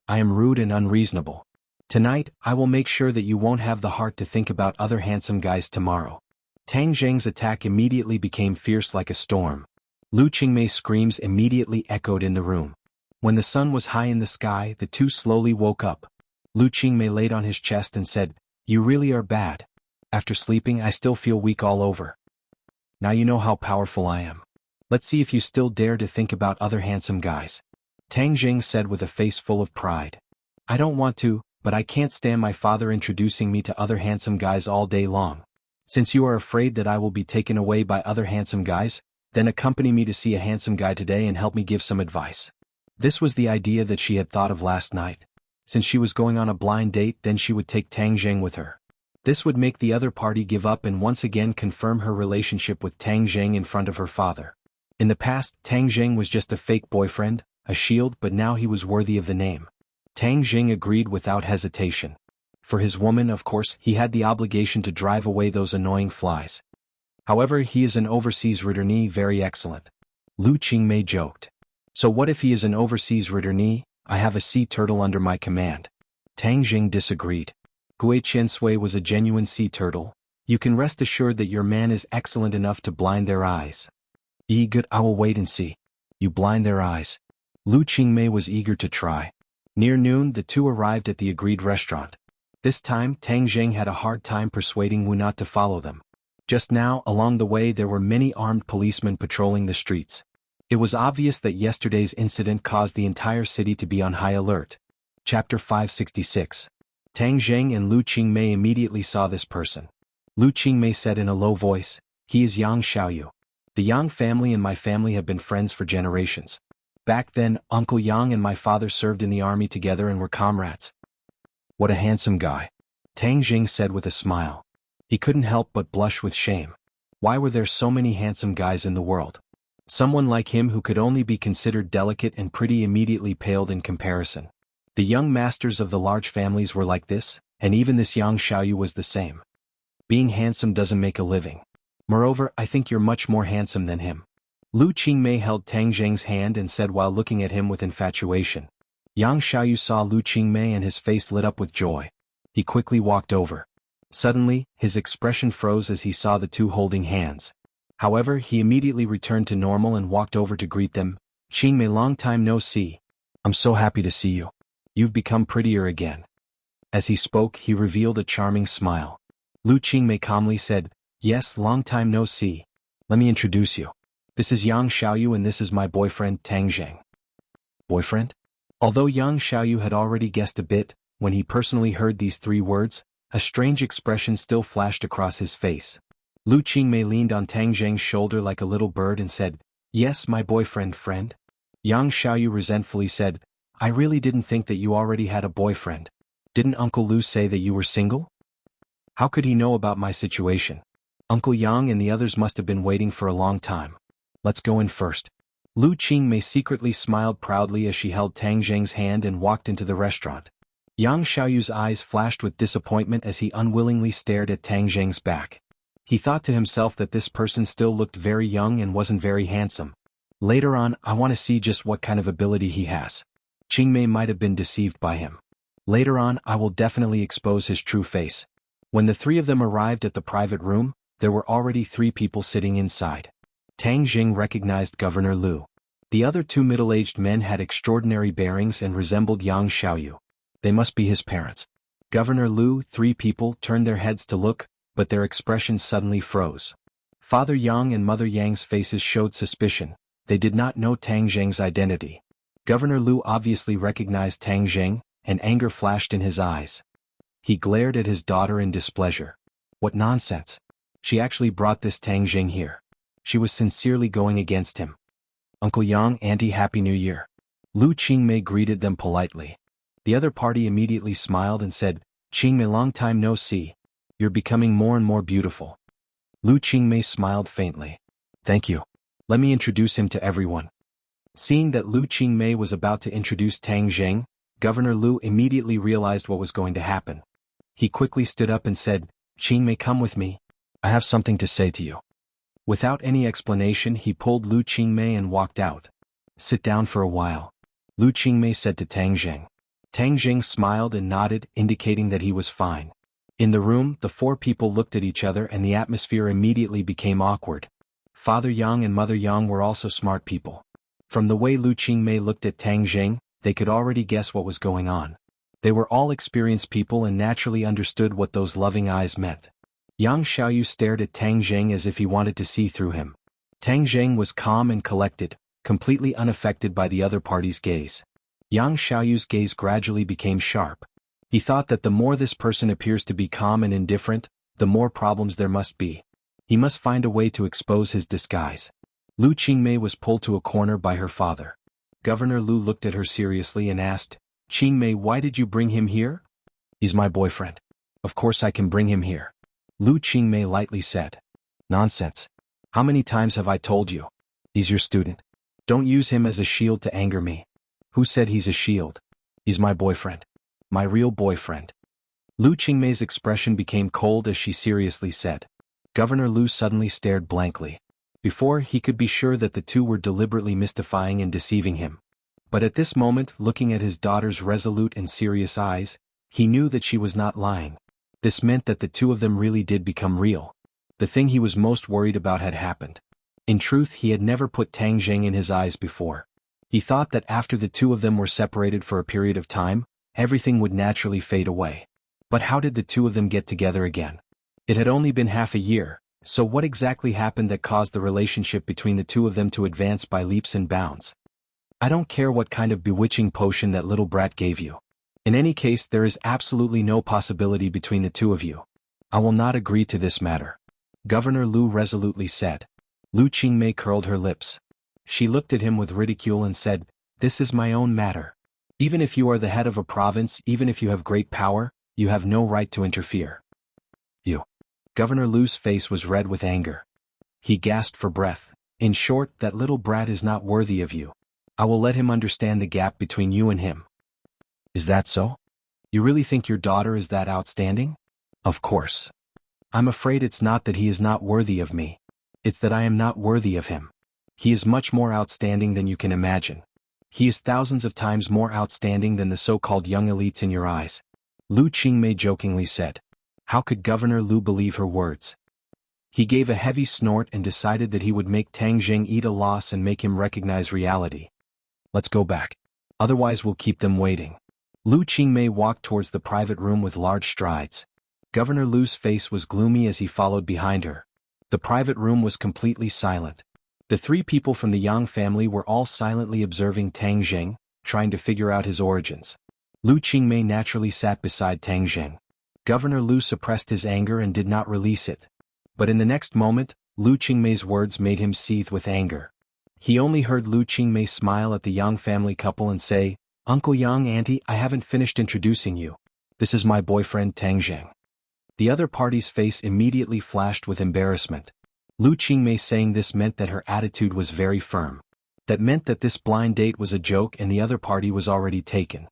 S1: I am rude and unreasonable. Tonight, I will make sure that you won't have the heart to think about other handsome guys tomorrow. Tang Zheng's attack immediately became fierce like a storm. Lu Qingmei's screams immediately echoed in the room. When the sun was high in the sky, the two slowly woke up. Lu Qingmei laid on his chest and said, You really are bad. After sleeping, I still feel weak all over. Now you know how powerful I am. Let's see if you still dare to think about other handsome guys. Tang Zheng said with a face full of pride. I don't want to, but I can't stand my father introducing me to other handsome guys all day long. Since you are afraid that I will be taken away by other handsome guys, then accompany me to see a handsome guy today and help me give some advice. This was the idea that she had thought of last night. Since she was going on a blind date, then she would take Tang Zheng with her. This would make the other party give up and once again confirm her relationship with Tang Zheng in front of her father. In the past, Tang Zheng was just a fake boyfriend, a shield, but now he was worthy of the name. Tang Zheng agreed without hesitation. For his woman, of course, he had the obligation to drive away those annoying flies. However, he is an overseas returnee, very excellent. Lu Qingmei joked. So what if he is an overseas returnee? I have a sea turtle under my command. Tang Zheng disagreed. Gui Qiansui was a genuine sea turtle. You can rest assured that your man is excellent enough to blind their eyes. Good, I will wait and see. You blind their eyes. Lu Qingmei was eager to try. Near noon, the two arrived at the agreed restaurant. This time, Tang Zheng had a hard time persuading Wu not to follow them. Just now, along the way there were many armed policemen patrolling the streets. It was obvious that yesterday's incident caused the entire city to be on high alert. Chapter 566. Tang Zheng and Lu Qingmei immediately saw this person. Lu Qingmei said in a low voice, "He is Yang Xiaoyu. The Yang family and my family have been friends for generations. Back then, Uncle Yang and my father served in the army together and were comrades." "What a handsome guy," Tang Zheng said with a smile. He couldn't help but blush with shame. Why were there so many handsome guys in the world? Someone like him who could only be considered delicate and pretty immediately paled in comparison. The young masters of the large families were like this, and even this Yang Xiaoyu was the same. Being handsome doesn't make a living. Moreover, I think you're much more handsome than him. Lu Qingmei held Tang Zheng's hand and said while looking at him with infatuation. Yang Xiaoyu saw Lu Qingmei and his face lit up with joy. He quickly walked over. Suddenly, his expression froze as he saw the two holding hands. However, he immediately returned to normal and walked over to greet them. "Qingmei, long time no see. I'm so happy to see you. You've become prettier again." As he spoke, he revealed a charming smile. Lu Qingmei calmly said, "Yes, long time no see. Let me introduce you. This is Yang Xiaoyu and this is my boyfriend Tang Zheng." Boyfriend? Although Yang Xiaoyu had already guessed a bit, when he personally heard these three words, a strange expression still flashed across his face. Lu Qingmei leaned on Tang Zheng's shoulder like a little bird and said, "Yes, my boyfriend friend." Yang Xiaoyu resentfully said, "I really didn't think that you already had a boyfriend. Didn't Uncle Lu say that you were single? How could he know about my situation? Uncle Yang and the others must have been waiting for a long time. Let's go in first." Lu Qingmei secretly smiled proudly as she held Tang Zheng's hand and walked into the restaurant. Yang Xiaoyu's eyes flashed with disappointment as he unwillingly stared at Tang Zheng's back. He thought to himself that this person still looked very young and wasn't very handsome. Later on, I want to see just what kind of ability he has. Qingmei might have been deceived by him. Later on, I will definitely expose his true face. When the three of them arrived at the private room, there were already 3 people sitting inside. Tang Zheng recognized Governor Lu. The other 2 middle-aged men had extraordinary bearings and resembled Yang Xiaoyu. They must be his parents. Governor Lu, 3 people turned their heads to look, but their expressions suddenly froze. Father Yang and Mother Yang's faces showed suspicion. They did not know Tang Zheng's identity. Governor Lu obviously recognized Tang Zheng, and anger flashed in his eyes. He glared at his daughter in displeasure. What nonsense! She actually brought this Tang Zheng here. She was sincerely going against him. "Uncle Yang, Auntie, Happy New Year." Lu Qingmei greeted them politely. The other party immediately smiled and said, "Qingmei, long time no see. You're becoming more and more beautiful." Lu Qingmei smiled faintly. "Thank you. Let me introduce him to everyone." Seeing that Lu Qingmei was about to introduce Tang Zheng, Governor Lu immediately realized what was going to happen. He quickly stood up and said, "Qingmei, come with me. I have something to say to you." Without any explanation, he pulled Lu Qingmei and walked out. "Sit down for a while," Lu Qingmei said to Tang Zheng. Tang Zheng smiled and nodded, indicating that he was fine. In the room, the 4 people looked at each other and the atmosphere immediately became awkward. Father Yang and Mother Yang were also smart people. From the way Lu Qingmei looked at Tang Zheng, they could already guess what was going on. They were all experienced people and naturally understood what those loving eyes meant. Yang Xiaoyu stared at Tang Zheng as if he wanted to see through him. Tang Zheng was calm and collected, completely unaffected by the other party's gaze. Yang Xiaoyu's gaze gradually became sharp. He thought that the more this person appears to be calm and indifferent, the more problems there must be. He must find a way to expose his disguise. Lu Qingmei was pulled to a corner by her father. Governor Lu looked at her seriously and asked, "Qingmei, why did you bring him here?" "He's my boyfriend. Of course I can bring him here," Lu Qingmei lightly said. "Nonsense. How many times have I told you? He's your student. Don't use him as a shield to anger me." "Who said he's a shield? He's my boyfriend. My real boyfriend." Lu Qingmei's expression became cold as she seriously said. Governor Lu suddenly stared blankly. Before, he could be sure that the two were deliberately mystifying and deceiving him. But at this moment, looking at his daughter's resolute and serious eyes, he knew that she was not lying. This meant that the two of them really did become real. The thing he was most worried about had happened. In truth, he had never put Tang Jing in his eyes before. He thought that after the two of them were separated for a period of time, everything would naturally fade away. But how did the two of them get together again? It had only been half a year, so what exactly happened that caused the relationship between the two of them to advance by leaps and bounds? I don't care what kind of bewitching potion that little brat gave you. In any case, there is absolutely no possibility between the two of you. I will not agree to this matter. Governor Lu resolutely said. Lu Qingmei curled her lips. She looked at him with ridicule and said, "This is my own matter. Even if you are the head of a province, even if you have great power, you have no right to interfere." You. Governor Lu's face was red with anger. He gasped for breath. In short, that little brat is not worthy of you. I will let him understand the gap between you and him. Is that so? You really think your daughter is that outstanding? Of course. I'm afraid it's not that he is not worthy of me. It's that I am not worthy of him. He is much more outstanding than you can imagine. He is thousands of times more outstanding than the so-called young elites in your eyes. Lu Qingmei jokingly said. How could Governor Lu believe her words? He gave a heavy snort and decided that he would make Tang Jing eat a loss and make him recognize reality. Let's go back. Otherwise we'll keep them waiting. Lu Qingmei walked towards the private room with large strides. Governor Lu's face was gloomy as he followed behind her. The private room was completely silent. The three people from the Yang family were all silently observing Tang Jing, trying to figure out his origins. Lu Qingmei naturally sat beside Tang Jing. Governor Lu suppressed his anger and did not release it. But in the next moment, Lu Qingmei's words made him seethe with anger. He only heard Lu Qingmei smile at the Yang family couple and say, "Uncle Yang, Auntie, I haven't finished introducing you. This is my boyfriend Tang Jing." The other party's face immediately flashed with embarrassment. Lu Qingmei saying this meant that her attitude was very firm. That meant that this blind date was a joke and the other party was already taken.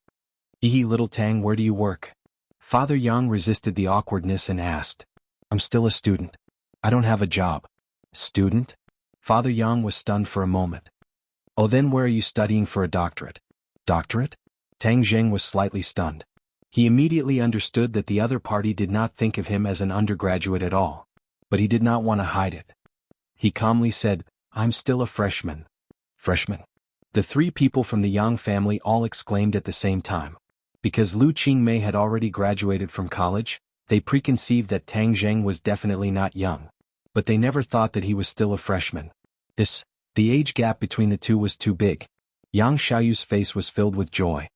S1: Little Tang, where do you work?" Father Yang resisted the awkwardness and asked. "I'm still a student. I don't have a job." "Student?" Father Yang was stunned for a moment. "Oh, then where are you studying for a doctorate?" "Doctorate?" Tang Jing was slightly stunned. He immediately understood that the other party did not think of him as an undergraduate at all. But he did not want to hide it. He calmly said, "I'm still a freshman." Freshman? The three people from the Yang family all exclaimed at the same time. Because Lu Qingmei had already graduated from college, they preconceived that Tang Jing was definitely not young. But they never thought that he was still a freshman. The age gap between the two was too big. Yang Xiaoyu's face was filled with joy.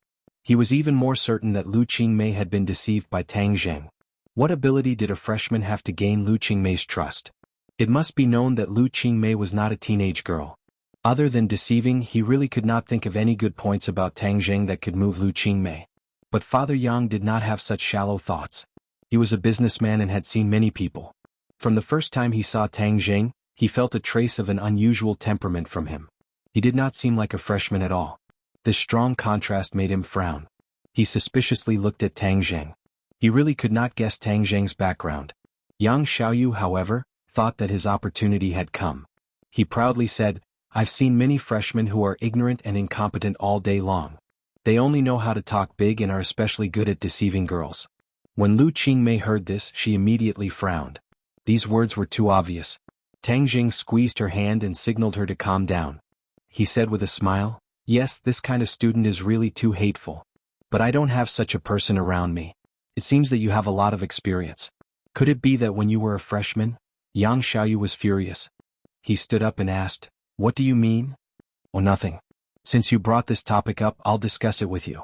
S1: He was even more certain that Lu Qingmei had been deceived by Tang Jing. What ability did a freshman have to gain Lu Qingmei's trust? It must be known that Lu Qingmei was not a teenage girl. Other than deceiving, he really could not think of any good points about Tang Jing that could move Lu Qingmei. But Father Yang did not have such shallow thoughts. He was a businessman and had seen many people. From the first time he saw Tang Jing, he felt a trace of an unusual temperament from him. He did not seem like a freshman at all. This strong contrast made him frown. He suspiciously looked at Tang Jing. He really could not guess Tang Jing's background. Yang Xiaoyu, however, thought that his opportunity had come. He proudly said, "I've seen many freshmen who are ignorant and incompetent all day long. They only know how to talk big and are especially good at deceiving girls." When Lu Qingmei heard this, she immediately frowned. These words were too obvious. Tang Jing squeezed her hand and signaled her to calm down. He said with a smile, "Yes, this kind of student is really too hateful. But I don't have such a person around me. It seems that you have a lot of experience. Could it be that when you were a freshman?" Yang Xiaoyu was furious. He stood up and asked, "What do you mean?" "Oh, nothing. Since you brought this topic up, I'll discuss it with you."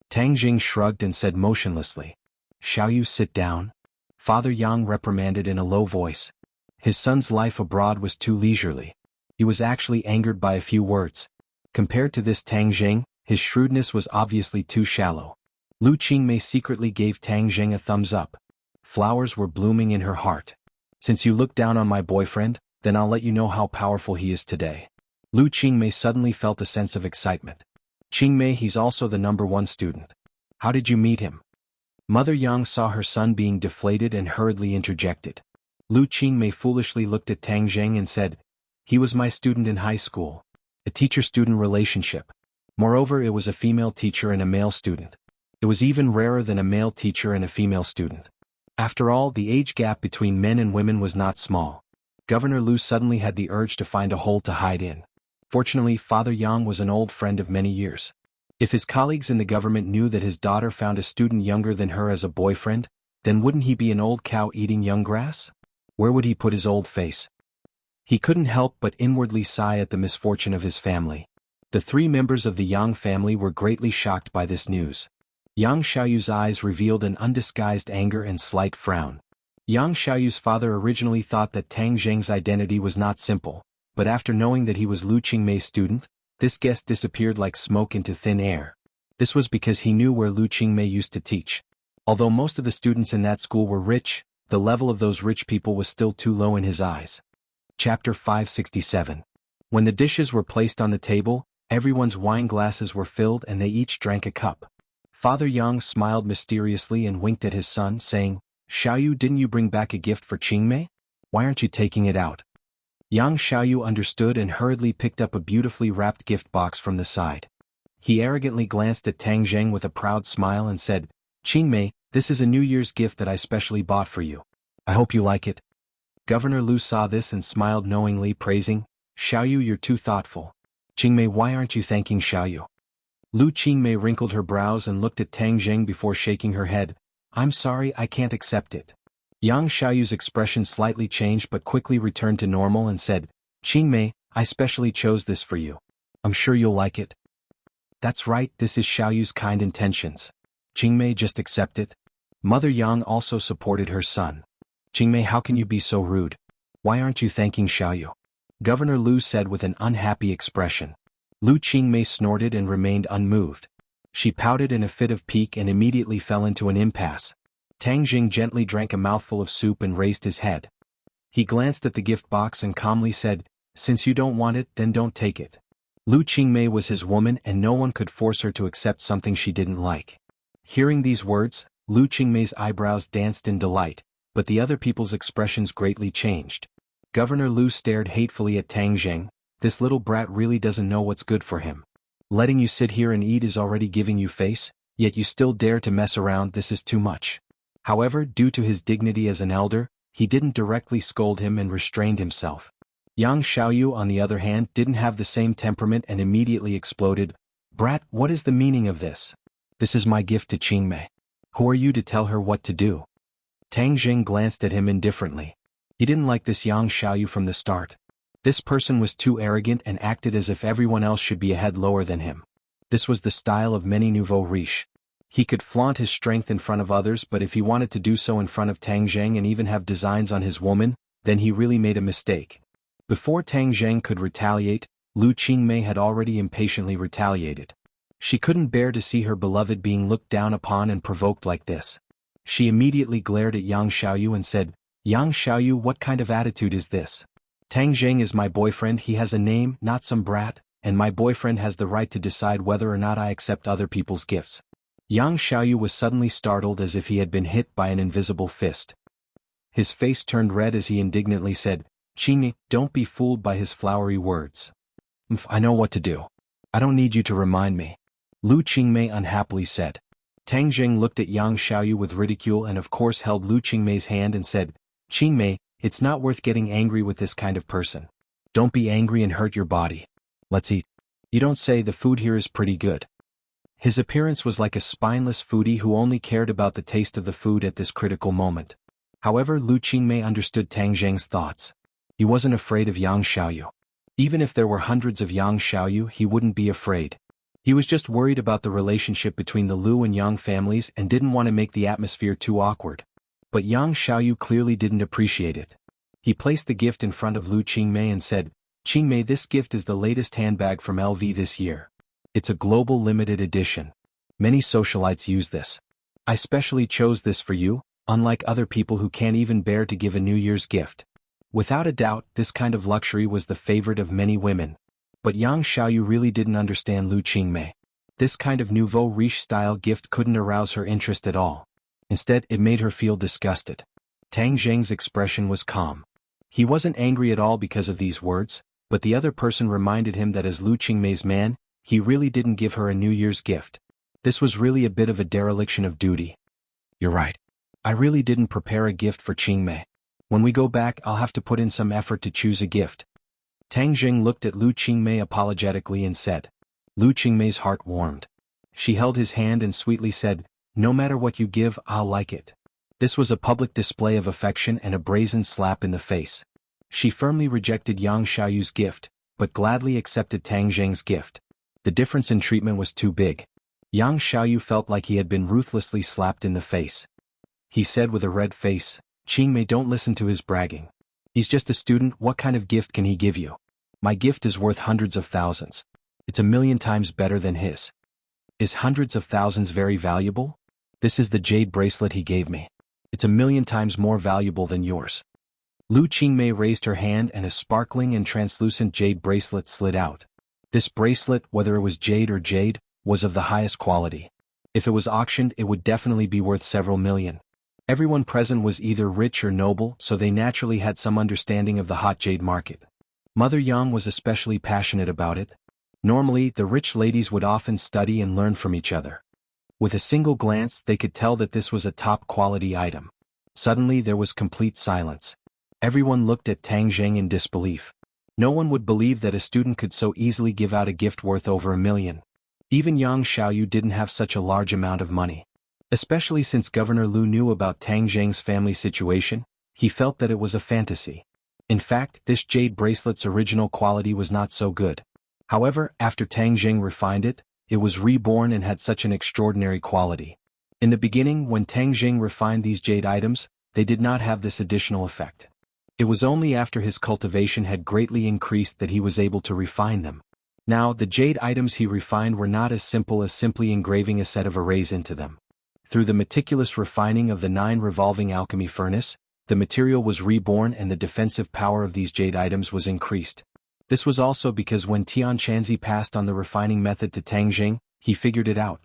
S1: Tang Jing shrugged and said motionlessly, "Xiaoyu, sit down." Father Yang reprimanded in a low voice. His son's life abroad was too leisurely. He was actually angered by a few words. Compared to this Tang Jing, his shrewdness was obviously too shallow. Lu Qingmei secretly gave Tang Jing a thumbs up. Flowers were blooming in her heart. "Since you look down on my boyfriend, then I'll let you know how powerful he is today." Lu Qingmei suddenly felt a sense of excitement. "Qingmei, he's also the #1 student. How did you meet him?" Mother Yang saw her son being deflated and hurriedly interjected. Lu Qingmei foolishly looked at Tang Jing and said, "He was my student in high school. A teacher-student relationship. Moreover, it was a female teacher and a male student. It was even rarer than a male teacher and a female student. After all, the age gap between men and women was not small. Governor Lu suddenly had the urge to find a hole to hide in. Fortunately, Father Yang was an old friend of many years. If his colleagues in the government knew that his daughter found a student younger than her as a boyfriend, then wouldn't he be an old cow eating young grass? Where would he put his old face? He couldn't help but inwardly sigh at the misfortune of his family. The 3 members of the Yang family were greatly shocked by this news. Yang Xiaoyu's eyes revealed an undisguised anger and slight frown. Yang Xiaoyu's father originally thought that Tang Zheng's identity was not simple, but after knowing that he was Lu Qingmei's student, this guest disappeared like smoke into thin air. This was because he knew where Lu Qingmei used to teach. Although most of the students in that school were rich, the level of those rich people was still too low in his eyes. Chapter 567. When the dishes were placed on the table, everyone's wine glasses were filled and they each drank a cup. Father Yang smiled mysteriously and winked at his son, saying, "Xiaoyu, didn't you bring back a gift for Qingmei? Why aren't you taking it out?" Yang Xiaoyu understood and hurriedly picked up a beautifully wrapped gift box from the side. He arrogantly glanced at Tang Zheng with a proud smile and said, "Qingmei, this is a New Year's gift that I specially bought for you. I hope you like it." Governor Lu saw this and smiled knowingly, praising, "Xiaoyu, you're too thoughtful. Qingmei, why aren't you thanking Xiaoyu?" Lu Qingmei wrinkled her brows and looked at Tang Zheng before shaking her head. "I'm sorry, I can't accept it." Yang Xiaoyu's expression slightly changed but quickly returned to normal and said, "Qingmei, I specially chose this for you. I'm sure you'll like it." "That's right, this is Xiaoyu's kind intentions. Qingmei, just accept it." Mother Yang also supported her son. "Qingmei, how can you be so rude? Why aren't you thanking Xiaoyu?" Governor Lu said with an unhappy expression. Lu Qingmei snorted and remained unmoved. She pouted in a fit of pique and immediately fell into an impasse. Tang Jing gently drank a mouthful of soup and raised his head. He glanced at the gift box and calmly said, "Since you don't want it, then don't take it." Lu Qingmei was his woman and no one could force her to accept something she didn't like. Hearing these words, Lu Qingmei's eyebrows danced in delight, but the other people's expressions greatly changed. Governor Lu stared hatefully at Tang Zheng. "This little brat really doesn't know what's good for him. Letting you sit here and eat is already giving you face, yet you still dare to mess around. This is too much." However, due to his dignity as an elder, he didn't directly scold him and restrained himself. Yang Xiaoyu, on the other hand, didn't have the same temperament and immediately exploded. "Brat, what is the meaning of this? This is my gift to Qingmei. Who are you to tell her what to do?" Tang Jing glanced at him indifferently. He didn't like this Yang Xiaoyu from the start. This person was too arrogant and acted as if everyone else should be a head lower than him. This was the style of many nouveau riches. He could flaunt his strength in front of others, but if he wanted to do so in front of Tang Zheng and even have designs on his woman, then he really made a mistake. Before Tang Zheng could retaliate, Lu Qingmei had already impatiently retaliated. She couldn't bear to see her beloved being looked down upon and provoked like this. She immediately glared at Yang Xiaoyu and said, "Yang Xiaoyu, what kind of attitude is this? Tang Zheng is my boyfriend, he has a name, not some brat, and my boyfriend has the right to decide whether or not I accept other people's gifts." Yang Xiaoyu was suddenly startled as if he had been hit by an invisible fist. His face turned red as he indignantly said, "Qingmei, don't be fooled by his flowery words. I know what to do. I don't need you to remind me." Lu Qingmei unhappily said. Tang Zheng looked at Yang Xiaoyu with ridicule and of course held Lu Qingmei's hand and said, "Qingmei, it's not worth getting angry with this kind of person. Don't be angry and hurt your body. Let's eat. You don't say the food here is pretty good." His appearance was like a spineless foodie who only cared about the taste of the food at this critical moment. However, Lu Qingmei understood Tang Zheng's thoughts. He wasn't afraid of Yang Xiaoyu. Even if there were hundreds of Yang Xiaoyu, he wouldn't be afraid. He was just worried about the relationship between the Lu and Yang families and didn't want to make the atmosphere too awkward. But Yang Xiaoyu clearly didn't appreciate it. He placed the gift in front of Lu Qingmei and said, "Qingmei, this gift is the latest handbag from LV this year. It's a global limited edition. Many socialites use this. I specially chose this for you, unlike other people who can't even bear to give a New Year's gift." Without a doubt, this kind of luxury was the favorite of many women. But Yang Xiaoyu really didn't understand Lu Qingmei. This kind of nouveau riche style gift couldn't arouse her interest at all. Instead, it made her feel disgusted. Tang Zheng's expression was calm. He wasn't angry at all because of these words, but the other person reminded him that as Lu Qingmei's man, he really didn't give her a New Year's gift. This was really a bit of a dereliction of duty. "You're right. I really didn't prepare a gift for Qingmei. When we go back, I'll have to put in some effort to choose a gift. Tang Jing looked at Lu Qingmei apologetically and said. Lu Qingmei's heart warmed. She held his hand and sweetly said, "No matter what you give, I'll like it." This was a public display of affection and a brazen slap in the face. She firmly rejected Yang Xiaoyu's gift, but gladly accepted Tang Jing's gift. The difference in treatment was too big. Yang Xiaoyu felt like he had been ruthlessly slapped in the face. He said with a red face, "Qingmei, don't listen to his bragging. He's just a student, what kind of gift can he give you? My gift is worth hundreds of thousands. It's 1,000,000 times better than his." "Is hundreds of thousands very valuable? This is the jade bracelet he gave me. It's 1,000,000 times more valuable than yours." Lu Qingmei raised her hand and a sparkling and translucent jade bracelet slid out. This bracelet, whether it was jade or jade, was of the highest quality. If it was auctioned, it would definitely be worth several million. Everyone present was either rich or noble, so they naturally had some understanding of the hot jade market. Mother Yang was especially passionate about it. Normally, the rich ladies would often study and learn from each other. With a single glance, they could tell that this was a top-quality item. Suddenly, there was complete silence. Everyone looked at Tang Jing in disbelief. No one would believe that a student could so easily give out a gift worth over 1,000,000. Even Yang Xiaoyu didn't have such a large amount of money. Especially since Governor Lu knew about Tang Jing's family situation, he felt that it was a fantasy. In fact, this jade bracelet's original quality was not so good. However, after Tang Jing refined it, it was reborn and had such an extraordinary quality. In the beginning, when Tang Jing refined these jade items, they did not have this additional effect. It was only after his cultivation had greatly increased that he was able to refine them. Now, the jade items he refined were not as simple as simply engraving a set of arrays into them. Through the meticulous refining of the 9 revolving alchemy furnace, the material was reborn and the defensive power of these jade items was increased. This was also because when Tian Chanzi passed on the refining method to Tang Jing, he figured it out.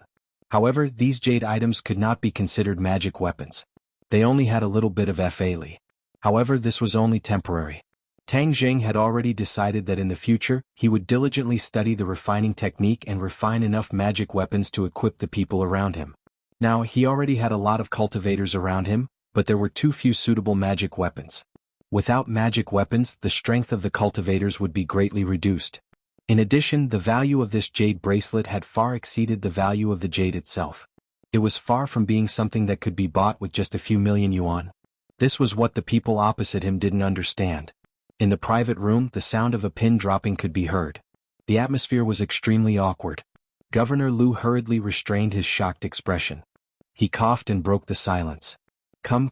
S1: However, these jade items could not be considered magic weapons. They only had a little bit of fa. However, this was only temporary. Tang Jing had already decided that in the future, he would diligently study the refining technique and refine enough magic weapons to equip the people around him. Now, he already had a lot of cultivators around him, but there were too few suitable magic weapons. Without magic weapons, the strength of the cultivators would be greatly reduced. In addition, the value of this jade bracelet had far exceeded the value of the jade itself. It was far from being something that could be bought with just a few million yuan. This was what the people opposite him didn't understand. In the private room, the sound of a pin dropping could be heard. The atmosphere was extremely awkward. Governor Lu hurriedly restrained his shocked expression. He coughed and broke the silence. Come,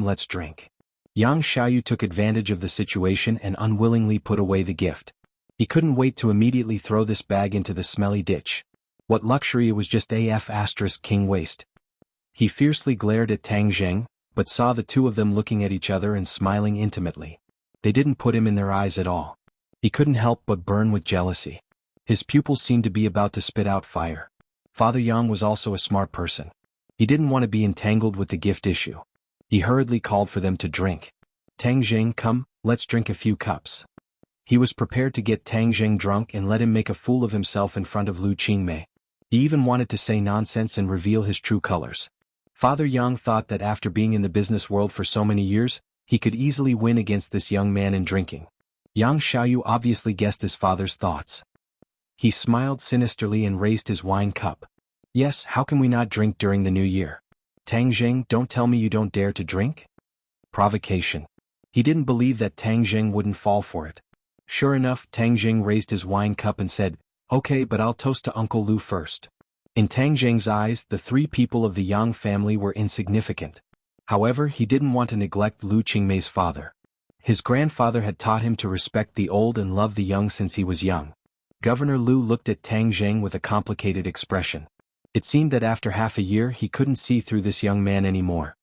S1: let's drink." Yang Xiaoyu took advantage of the situation and unwillingly put away the gift. He couldn't wait to immediately throw this bag into the smelly ditch. What luxury, it was just king waste. He fiercely glared at Tang Jing, but saw the two of them looking at each other and smiling intimately. They didn't put him in their eyes at all. He couldn't help but burn with jealousy. His pupils seemed to be about to spit out fire. Father Yang was also a smart person. He didn't want to be entangled with the gift issue. He hurriedly called for them to drink. "Tang Jing, come, let's drink a few cups." He was prepared to get Tang Jing drunk and let him make a fool of himself in front of Lu Qingmei. He even wanted to say nonsense and reveal his true colors. Father Yang thought that after being in the business world for so many years, he could easily win against this young man in drinking. Yang Xiaoyu obviously guessed his father's thoughts. He smiled sinisterly and raised his wine cup. "Yes, how can we not drink during the new year? Tang Jing, don't tell me you don't dare to drink?" Provocation. He didn't believe that Tang Jing wouldn't fall for it. Sure enough, Tang Jing raised his wine cup and said, "Okay, but I'll toast to Uncle Lu first." In Tang Jing's eyes, the 3 people of the Yang family were insignificant. However, he didn't want to neglect Lu Qingmei's father. His grandfather had taught him to respect the old and love the young since he was young. Governor Lu looked at Tang Jing with a complicated expression. It seemed that after half a year he couldn't see through this young man anymore.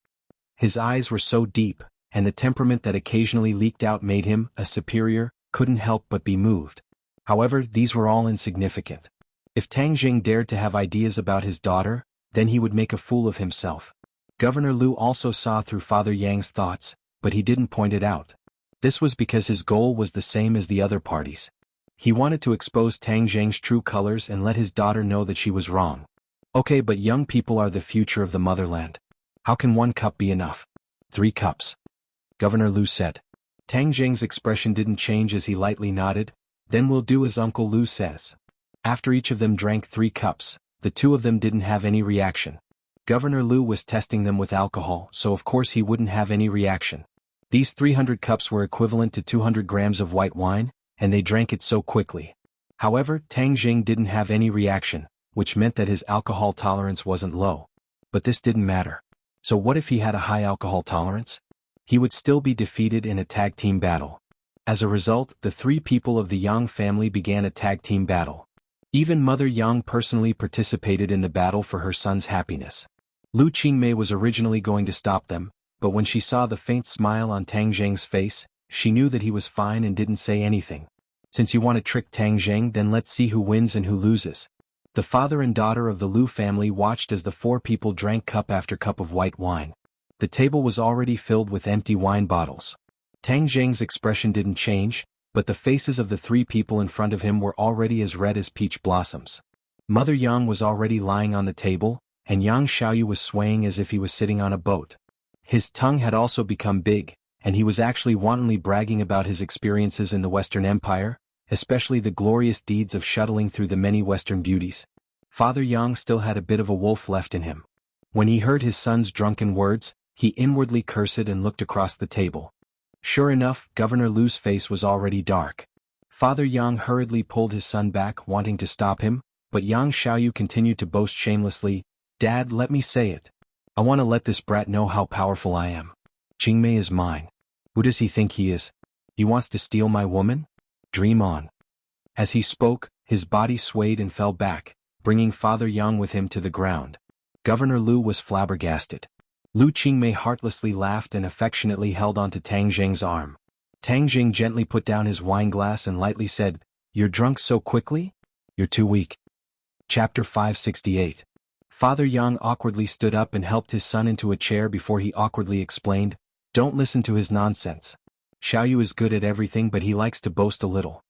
S1: His eyes were so deep, and the temperament that occasionally leaked out made him, a superior, couldn't help but be moved. However, these were all insignificant. If Tang Jing dared to have ideas about his daughter, then he would make a fool of himself. Governor Lu also saw through Father Yang's thoughts, but he didn't point it out. This was because his goal was the same as the other parties. He wanted to expose Tang Jing's true colors and let his daughter know that she was wrong. Okay, but young people are the future of the motherland. How can 1 cup be enough? 3 cups. Governor Lu said. Tang Zheng's expression didn't change as he lightly nodded. Then we'll do as Uncle Lu says. After each of them drank 3 cups, the 2 of them didn't have any reaction. Governor Lu was testing them with alcohol, so of course he wouldn't have any reaction. These 300 cups were equivalent to 200 grams of white wine, and they drank it so quickly. However, Tang Zheng didn't have any reaction, which meant that his alcohol tolerance wasn't low. But this didn't matter. So what if he had a high alcohol tolerance? He would still be defeated in a tag team battle. As a result, the 3 people of the Yang family began a tag team battle. Even Mother Yang personally participated in the battle for her son's happiness. Lu Qingmei was originally going to stop them, but when she saw the faint smile on Tang Zheng's face, she knew that he was fine and didn't say anything. Since you want to trick Tang Zheng, then let's see who wins and who loses. The father and daughter of the Lu family watched as the 4 people drank cup after cup of white wine. The table was already filled with empty wine bottles. Tang Zheng's expression didn't change, but the faces of the 3 people in front of him were already as red as peach blossoms. Mother Yang was already lying on the table, and Yang Xiaoyu was swaying as if he was sitting on a boat. His tongue had also become big, and he was actually wantonly bragging about his experiences in the Western Empire, especially the glorious deeds of shuttling through the many Western beauties. Father Yang still had a bit of a wolf left in him. When he heard his son's drunken words, he inwardly cursed and looked across the table. Sure enough, Governor Lu's face was already dark. Father Yang hurriedly pulled his son back, wanting to stop him, but Yang Xiaoyu continued to boast shamelessly, "Dad, let me say it. I want to let this brat know how powerful I am. Qingmei is mine. Who does he think he is? He wants to steal my woman? Dream on." As he spoke, his body swayed and fell back, bringing Father Yang with him to the ground. Governor Lu was flabbergasted. Lu Qingmei heartlessly laughed and affectionately held onto Tang Zheng's arm. Tang Zheng gently put down his wineglass and lightly said, "You're drunk so quickly? You're too weak." Chapter 568. Father Yang awkwardly stood up and helped his son into a chair before he awkwardly explained, "Don't listen to his nonsense. Xiaoyu is good at everything, but he likes to boast a little."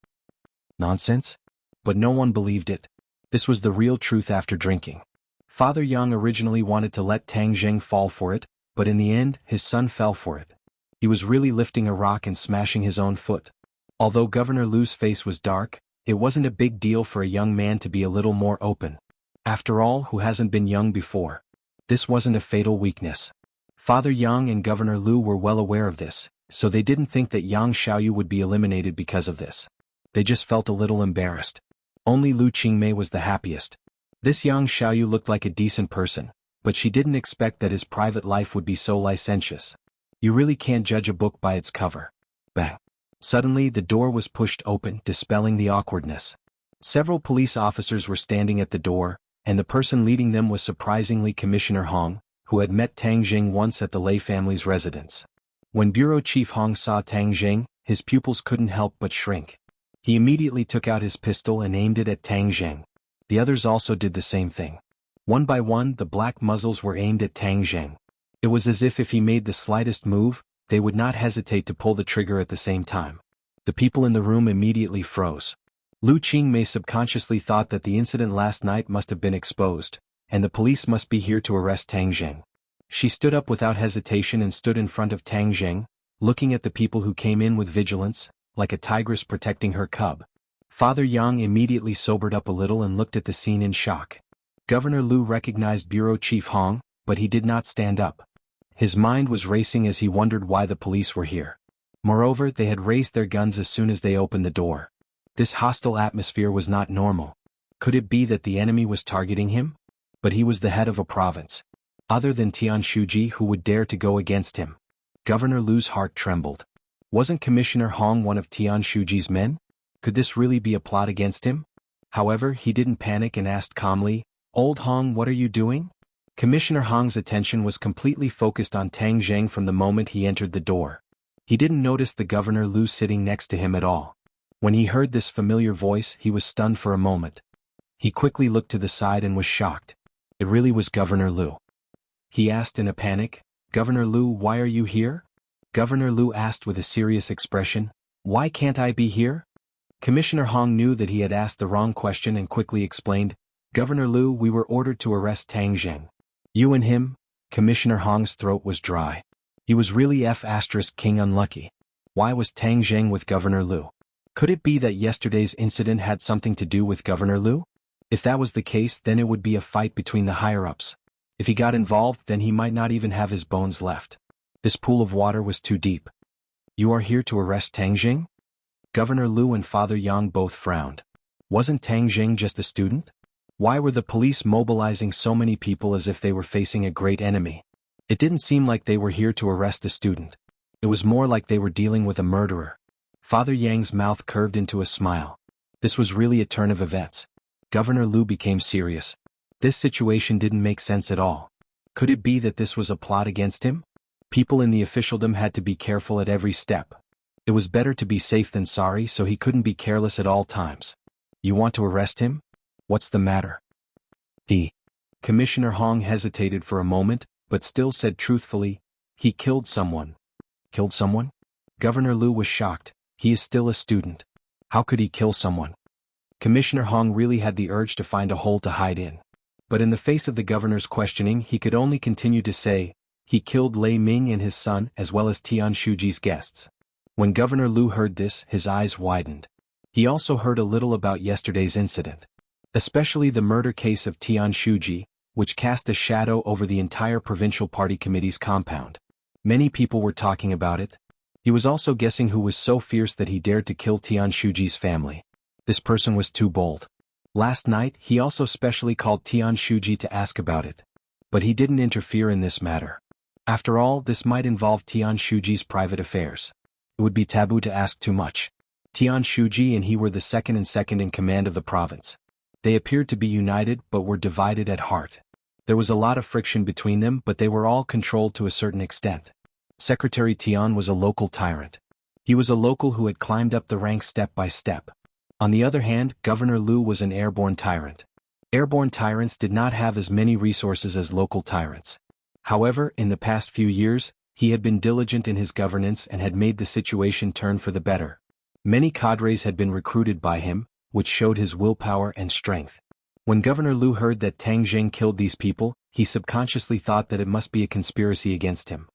S1: Nonsense? But no one believed it. This was the real truth after drinking. Father Yang originally wanted to let Tang Zheng fall for it, but in the end, his son fell for it. He was really lifting a rock and smashing his own foot. Although Governor Lu's face was dark, it wasn't a big deal for a young man to be a little more open. After all, who hasn't been young before? This wasn't a fatal weakness. Father Yang and Governor Lu were well aware of this, so they didn't think that Yang Xiaoyu would be eliminated because of this. They just felt a little embarrassed. Only Lu Qingmei was the happiest. This Yang Xiaoyu looked like a decent person, but she didn't expect that his private life would be so licentious. You really can't judge a book by its cover. Bang. Suddenly the door was pushed open, dispelling the awkwardness. Several police officers were standing at the door, and the person leading them was surprisingly Commissioner Hong, who had met Tang Zheng once at the Lei family's residence. When Bureau Chief Hong saw Tang Zheng, his pupils couldn't help but shrink. He immediately took out his pistol and aimed it at Tang Zheng. The others also did the same thing. One by one, the black muzzles were aimed at Tang Zheng. It was as if he made the slightest move, they would not hesitate to pull the trigger at the same time. The people in the room immediately froze. Lu Qingmei subconsciously thought that the incident last night must have been exposed, and the police must be here to arrest Tang Zheng. She stood up without hesitation and stood in front of Tang Zheng, looking at the people who came in with vigilance, like a tigress protecting her cub. Father Yang immediately sobered up a little and looked at the scene in shock. Governor Lu recognized Bureau Chief Hong, but he did not stand up. His mind was racing as he wondered why the police were here. Moreover, they had raised their guns as soon as they opened the door. This hostile atmosphere was not normal. Could it be that the enemy was targeting him? But he was the head of a province. Other than Tian Shuji, who would dare to go against him? Governor Lu's heart trembled. Wasn't Commissioner Hong one of Tian Shuji's men? Could this really be a plot against him? However, he didn't panic and asked calmly, "Old Hong, what are you doing?" Commissioner Hong's attention was completely focused on Tang Zheng from the moment he entered the door. He didn't notice the Governor Lu sitting next to him at all. When he heard this familiar voice, he was stunned for a moment. He quickly looked to the side and was shocked. It really was Governor Lu. He asked in a panic, "Governor Lu, why are you here?" Governor Lu asked with a serious expression, "Why can't I be here?" Commissioner Hong knew that he had asked the wrong question and quickly explained, "Governor Lu, we were ordered to arrest Tang Zheng." "You and him?" Commissioner Hong's throat was dry. He was really King unlucky. Why was Tang Zheng with Governor Liu? Could it be that yesterday's incident had something to do with Governor Liu? If that was the case, then it would be a fight between the higher-ups. If he got involved, then he might not even have his bones left. This pool of water was too deep. You are here to arrest Tang Zheng? Governor Liu and Father Yang both frowned. Wasn't Tang Zheng just a student? Why were the police mobilizing so many people as if they were facing a great enemy? It didn't seem like they were here to arrest a student. It was more like they were dealing with a murderer. Father Yang's mouth curved into a smile. This was really a turn of events. Governor Liu became serious. This situation didn't make sense at all. Could it be that this was a plot against him? People in the officialdom had to be careful at every step. It was better to be safe than sorry, so he couldn't be careless at all times. You want to arrest him? What's the matter? Commissioner Hong hesitated for a moment, but still said truthfully, he killed someone. Killed someone? Governor Liu was shocked. He is still a student. How could he kill someone? Commissioner Hong really had the urge to find a hole to hide in. But in the face of the governor's questioning, he could only continue to say, he killed Lei Ming and his son as well as Tian Shuji's guests. When Governor Liu heard this, his eyes widened. He also heard a little about yesterday's incident. Especially the murder case of Tian Shuji, which cast a shadow over the entire provincial party committee's compound. Many people were talking about it. He was also guessing who was so fierce that he dared to kill Tian Shuji's family. This person was too bold. Last night, he also specially called Tian Shuji to ask about it. But he didn't interfere in this matter. After all, this might involve Tian Shuji's private affairs. It would be taboo to ask too much. Tian Shuji and he were the second in command of the province. They appeared to be united but were divided at heart. There was a lot of friction between them, but they were all controlled to a certain extent. Secretary Tian was a local tyrant. He was a local who had climbed up the ranks step by step. On the other hand, Governor Liu was an airborne tyrant. Airborne tyrants did not have as many resources as local tyrants. However, in the past few years, he had been diligent in his governance and had made the situation turn for the better. Many cadres had been recruited by him, which showed his willpower and strength. When Governor Liu heard that Tang Zheng killed these people, he subconsciously thought that it must be a conspiracy against him.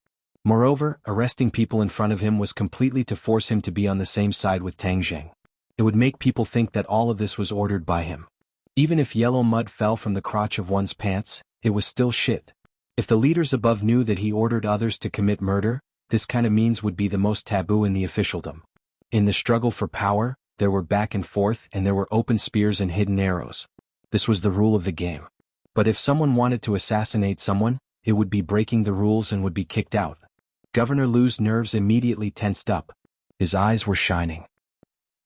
S1: Moreover, arresting people in front of him was completely to force him to be on the same side with Tang Zheng. It would make people think that all of this was ordered by him. Even if yellow mud fell from the crotch of one's pants, it was still shit. If the leaders above knew that he ordered others to commit murder, this kind of means would be the most taboo in the officialdom. In the struggle for power, there were back and forth and there were open spears and hidden arrows. This was the rule of the game. But if someone wanted to assassinate someone, it would be breaking the rules and would be kicked out. Governor Liu's nerves immediately tensed up. His eyes were shining.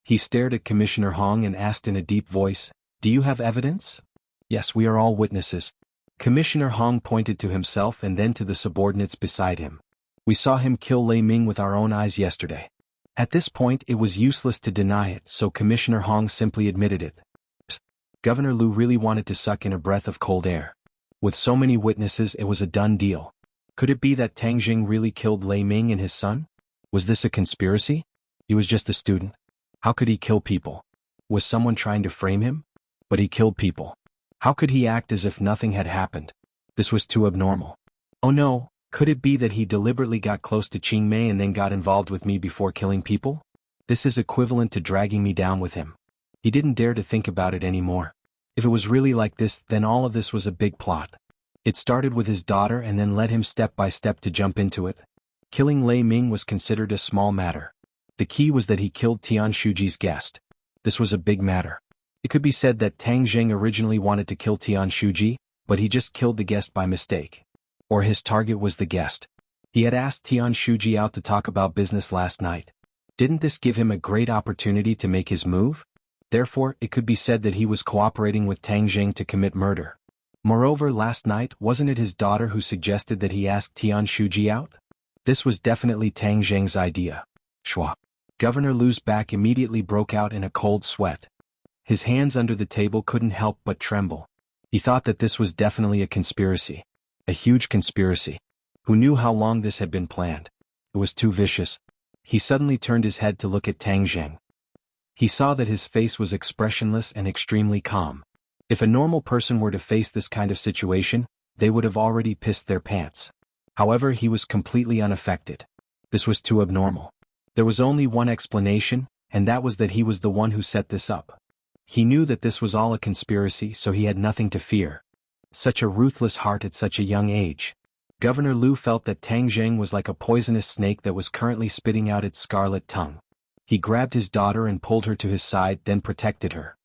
S1: He stared at Commissioner Hong and asked in a deep voice, "Do you have evidence?" "Yes, we are all witnesses." Commissioner Hong pointed to himself and then to the subordinates beside him. "We saw him kill Lei Ming with our own eyes yesterday." At this point it was useless to deny it, so Commissioner Hong simply admitted it. Governor Liu really wanted to suck in a breath of cold air. With so many witnesses, it was a done deal. Could it be that Tang Zheng really killed Lei Ming and his son? Was this a conspiracy? He was just a student. How could he kill people? Was someone trying to frame him? But he killed people. How could he act as if nothing had happened? This was too abnormal. Oh no, could it be that he deliberately got close to Qingmei and then got involved with me before killing people? This is equivalent to dragging me down with him. He didn't dare to think about it anymore. If it was really like this, then all of this was a big plot. It started with his daughter and then led him step by step to jump into it. Killing Lei Ming was considered a small matter. The key was that he killed Tian Shuji's guest. This was a big matter. It could be said that Tang Zheng originally wanted to kill Tian Shuji, but he just killed the guest by mistake. Or his target was the guest. He had asked Tian Shuji out to talk about business last night. Didn't this give him a great opportunity to make his move? Therefore, it could be said that he was cooperating with Tang Zheng to commit murder. Moreover, last night, wasn't it his daughter who suggested that he ask Tian Shuji out? This was definitely Tang Zheng's idea. Schwa. Governor Liu's back immediately broke out in a cold sweat. His hands under the table couldn't help but tremble. He thought that this was definitely a conspiracy. A huge conspiracy. Who knew how long this had been planned? It was too vicious. He suddenly turned his head to look at Tang Zheng. He saw that his face was expressionless and extremely calm. If a normal person were to face this kind of situation, they would have already pissed their pants. However, he was completely unaffected. This was too abnormal. There was only one explanation, and that was that he was the one who set this up. He knew that this was all a conspiracy, so he had nothing to fear. Such a ruthless heart at such a young age. Governor Lu felt that Tang Zheng was like a poisonous snake that was currently spitting out its scarlet tongue. He grabbed his daughter and pulled her to his side, then protected her.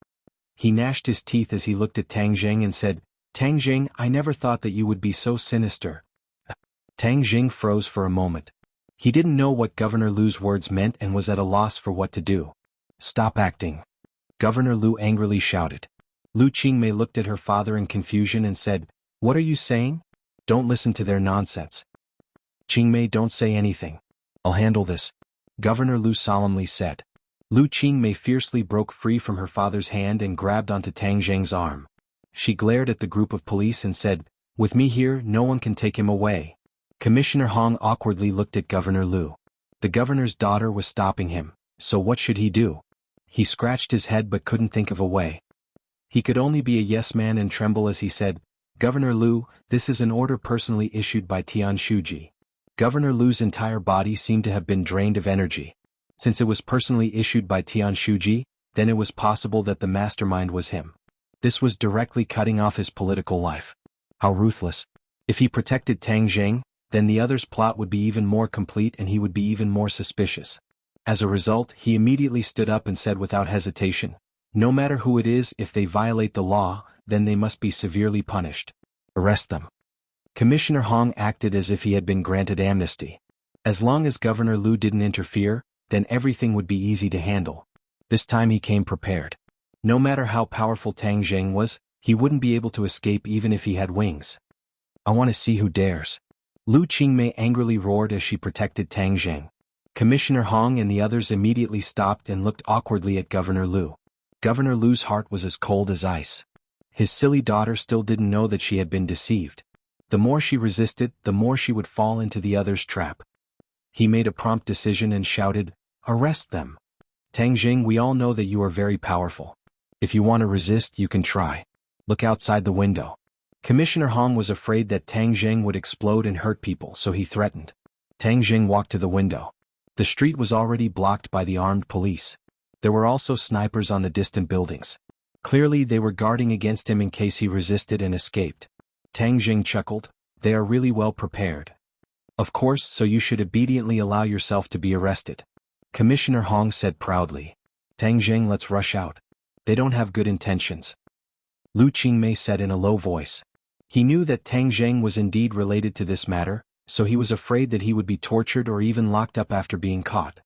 S1: He gnashed his teeth as he looked at Tang Zheng and said, "Tang Zheng, I never thought that you would be so sinister." Tang Zheng froze for a moment. He didn't know what Governor Lu's words meant and was at a loss for what to do. "Stop acting," Governor Lu angrily shouted. Lu Qingmei looked at her father in confusion and said, "What are you saying? Don't listen to their nonsense." "Qingmei, don't say anything. I'll handle this," Governor Lu solemnly said. Lu Qingmei fiercely broke free from her father's hand and grabbed onto Tang Zheng's arm. She glared at the group of police and said, "With me here, no one can take him away." Commissioner Hong awkwardly looked at Governor Lu. The governor's daughter was stopping him, so what should he do? He scratched his head but couldn't think of a way. He could only be a yes man and tremble as he said, "Governor Lu, this is an order personally issued by Tian Shuji." Governor Lu's entire body seemed to have been drained of energy. Since it was personally issued by Tian Shuji, then it was possible that the mastermind was him. This was directly cutting off his political life. How ruthless. If he protected Tang Zheng, then the other's plot would be even more complete and he would be even more suspicious. As a result, he immediately stood up and said without hesitation, "No matter who it is, if they violate the law, then they must be severely punished. Arrest them." Commissioner Hong acted as if he had been granted amnesty. As long as Governor Lu didn't interfere, then everything would be easy to handle. This time he came prepared. No matter how powerful Tang Zheng was, he wouldn't be able to escape even if he had wings. "I want to see who dares." Lu Qingmei angrily roared as she protected Tang Zheng. Commissioner Hong and the others immediately stopped and looked awkwardly at Governor Lu. Governor Lu's heart was as cold as ice. His silly daughter still didn't know that she had been deceived. The more she resisted, the more she would fall into the other's trap. He made a prompt decision and shouted, "Arrest them. Tang Zheng, we all know that you are very powerful. If you want to resist, you can try. Look outside the window." Commissioner Hong was afraid that Tang Zheng would explode and hurt people, so he threatened. Tang Zheng walked to the window. The street was already blocked by the armed police. There were also snipers on the distant buildings. Clearly they were guarding against him in case he resisted and escaped. Tang Zheng chuckled, "They are really well prepared." "Of course, so you should obediently allow yourself to be arrested," Commissioner Hong said proudly. "Tang Zheng, let's rush out. They don't have good intentions," Lu Qingmei said in a low voice. He knew that Tang Zheng was indeed related to this matter, so he was afraid that he would be tortured or even locked up after being caught.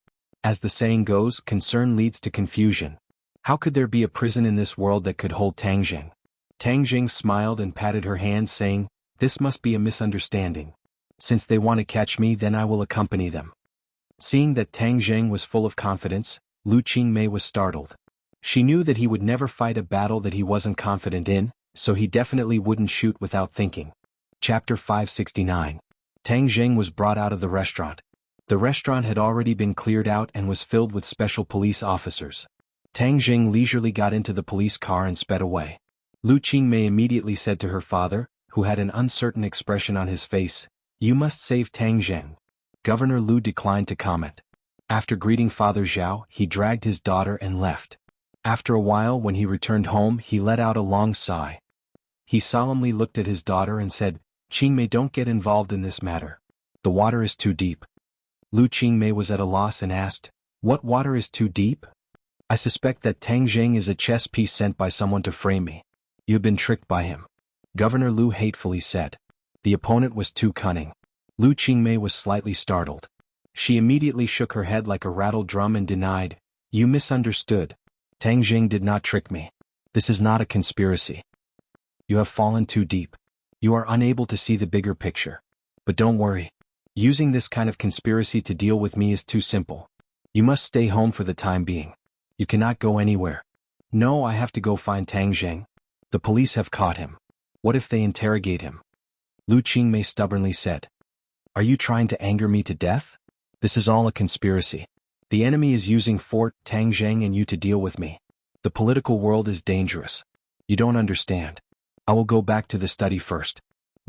S1: As the saying goes, concern leads to confusion. How could there be a prison in this world that could hold Tang Zheng? Tang Zheng smiled and patted her hand, saying, "This must be a misunderstanding. Since they want to catch me, then I will accompany them." Seeing that Tang Zheng was full of confidence, Lu Qingmei was startled. She knew that he would never fight a battle that he wasn't confident in, so he definitely wouldn't shoot without thinking. Chapter 569. Tang Zheng was brought out of the restaurant. The restaurant had already been cleared out and was filled with special police officers. Tang Zheng leisurely got into the police car and sped away. Lu Qingmei immediately said to her father, who had an uncertain expression on his face, "You must save Tang Zheng." Governor Lu declined to comment. After greeting Father Zhao, he dragged his daughter and left. After a while, when he returned home, he let out a long sigh. He solemnly looked at his daughter and said, "Qingmei, don't get involved in this matter. The water is too deep." Lu Qingmei was at a loss and asked, "What water is too deep?" "I suspect that Tang Zheng is a chess piece sent by someone to frame me. You've been tricked by him," Governor Lu hatefully said. The opponent was too cunning. Lu Qingmei was slightly startled. She immediately shook her head like a rattled drum and denied, "You misunderstood. Tang Zheng did not trick me. This is not a conspiracy. You have fallen too deep. You are unable to see the bigger picture. But don't worry. Using this kind of conspiracy to deal with me is too simple. You must stay home for the time being. You cannot go anywhere." "No, I have to go find Tang Zheng. The police have caught him. What if they interrogate him?" Lu Qingmei stubbornly said. "Are you trying to anger me to death? This is all a conspiracy. The enemy is using Fort Tang Zheng and you to deal with me. The political world is dangerous. You don't understand. I will go back to the study first."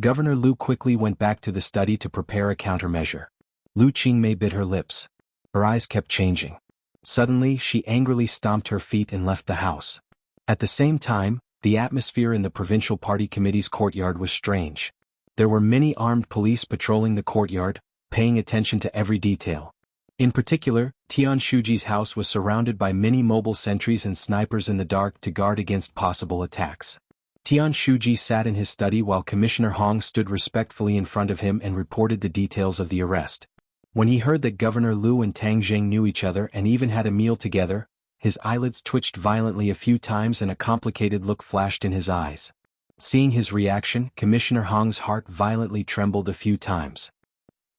S1: Governor Lu quickly went back to the study to prepare a countermeasure. Lu Qingmei bit her lips. Her eyes kept changing. Suddenly, she angrily stomped her feet and left the house. At the same time, the atmosphere in the provincial party committee's courtyard was strange. There were many armed police patrolling the courtyard, paying attention to every detail. In particular, Tian Shuji's house was surrounded by many mobile sentries and snipers in the dark to guard against possible attacks. Tian Shuji sat in his study while Commissioner Hong stood respectfully in front of him and reported the details of the arrest. When he heard that Governor Lu and Tang Zheng knew each other and even had a meal together, his eyelids twitched violently a few times and a complicated look flashed in his eyes. Seeing his reaction, Commissioner Hong's heart violently trembled a few times.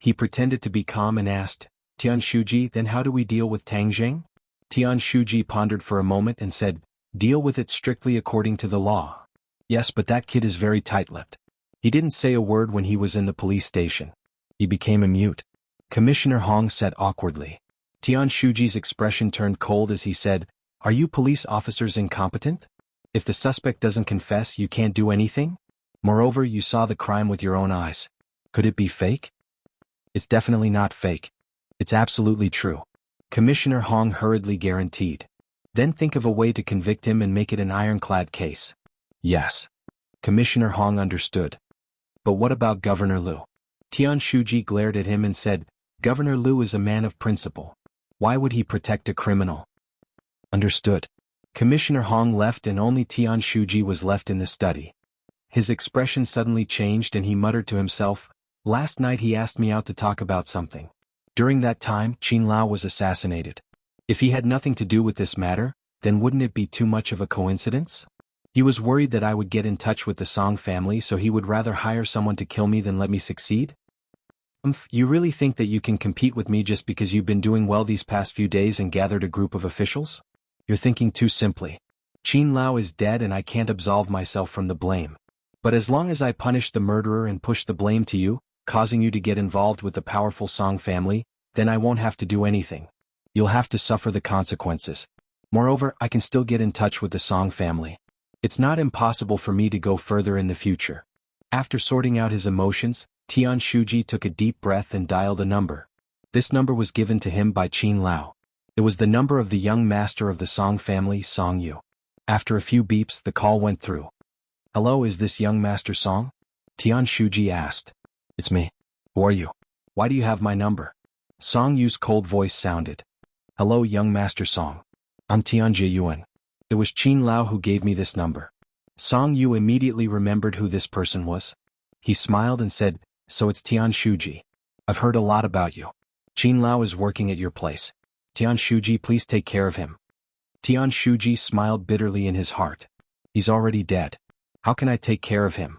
S1: He pretended to be calm and asked, Tian Shuji, then how do we deal with Tang Zheng? Tian Shuji pondered for a moment and said, deal with it strictly according to the law. Yes, but that kid is very tight-lipped. He didn't say a word when he was in the police station. He became a mute. Commissioner Hong said awkwardly. Tian Shuji's expression turned cold as he said, are you police officers incompetent? If the suspect doesn't confess, you can't do anything? Moreover, you saw the crime with your own eyes. Could it be fake? It's definitely not fake. It's absolutely true. Commissioner Hong hurriedly guaranteed. Then think of a way to convict him and make it an ironclad case. Yes. Commissioner Hong understood. But what about Governor Lu? Tian Shuji glared at him and said, Governor Lu is a man of principle. Why would he protect a criminal? Understood. Commissioner Hong left and only Tian Shuji was left in the study. His expression suddenly changed and he muttered to himself, last night he asked me out to talk about something. During that time, Qin Lao was assassinated. If he had nothing to do with this matter, then wouldn't it be too much of a coincidence? He was worried that I would get in touch with the Song family, so he would rather hire someone to kill me than let me succeed? You really think that you can compete with me just because you've been doing well these past few days and gathered a group of officials? You're thinking too simply. Qin Lao is dead and I can't absolve myself from the blame. But as long as I punish the murderer and push the blame to you, causing you to get involved with the powerful Song family, then I won't have to do anything. You'll have to suffer the consequences. Moreover, I can still get in touch with the Song family. It's not impossible for me to go further in the future. After sorting out his emotions, Tian Shuji took a deep breath and dialed a number. This number was given to him by Qin Lao. It was the number of the young master of the Song family, Song Yu. After a few beeps, the call went through. Hello, is this young master Song? Tian Shuji asked. It's me. Who are you? Why do you have my number? Song Yu's cold voice sounded. Hello, young master Song. I'm Tian Jiyuan. It was Qin Lao who gave me this number. Song Yu immediately remembered who this person was. He smiled and said, so it's Tian Shuji. I've heard a lot about you. Qin Lao is working at your place. Tian Shuji, please take care of him. Tian Shuji smiled bitterly in his heart. He's already dead. How can I take care of him?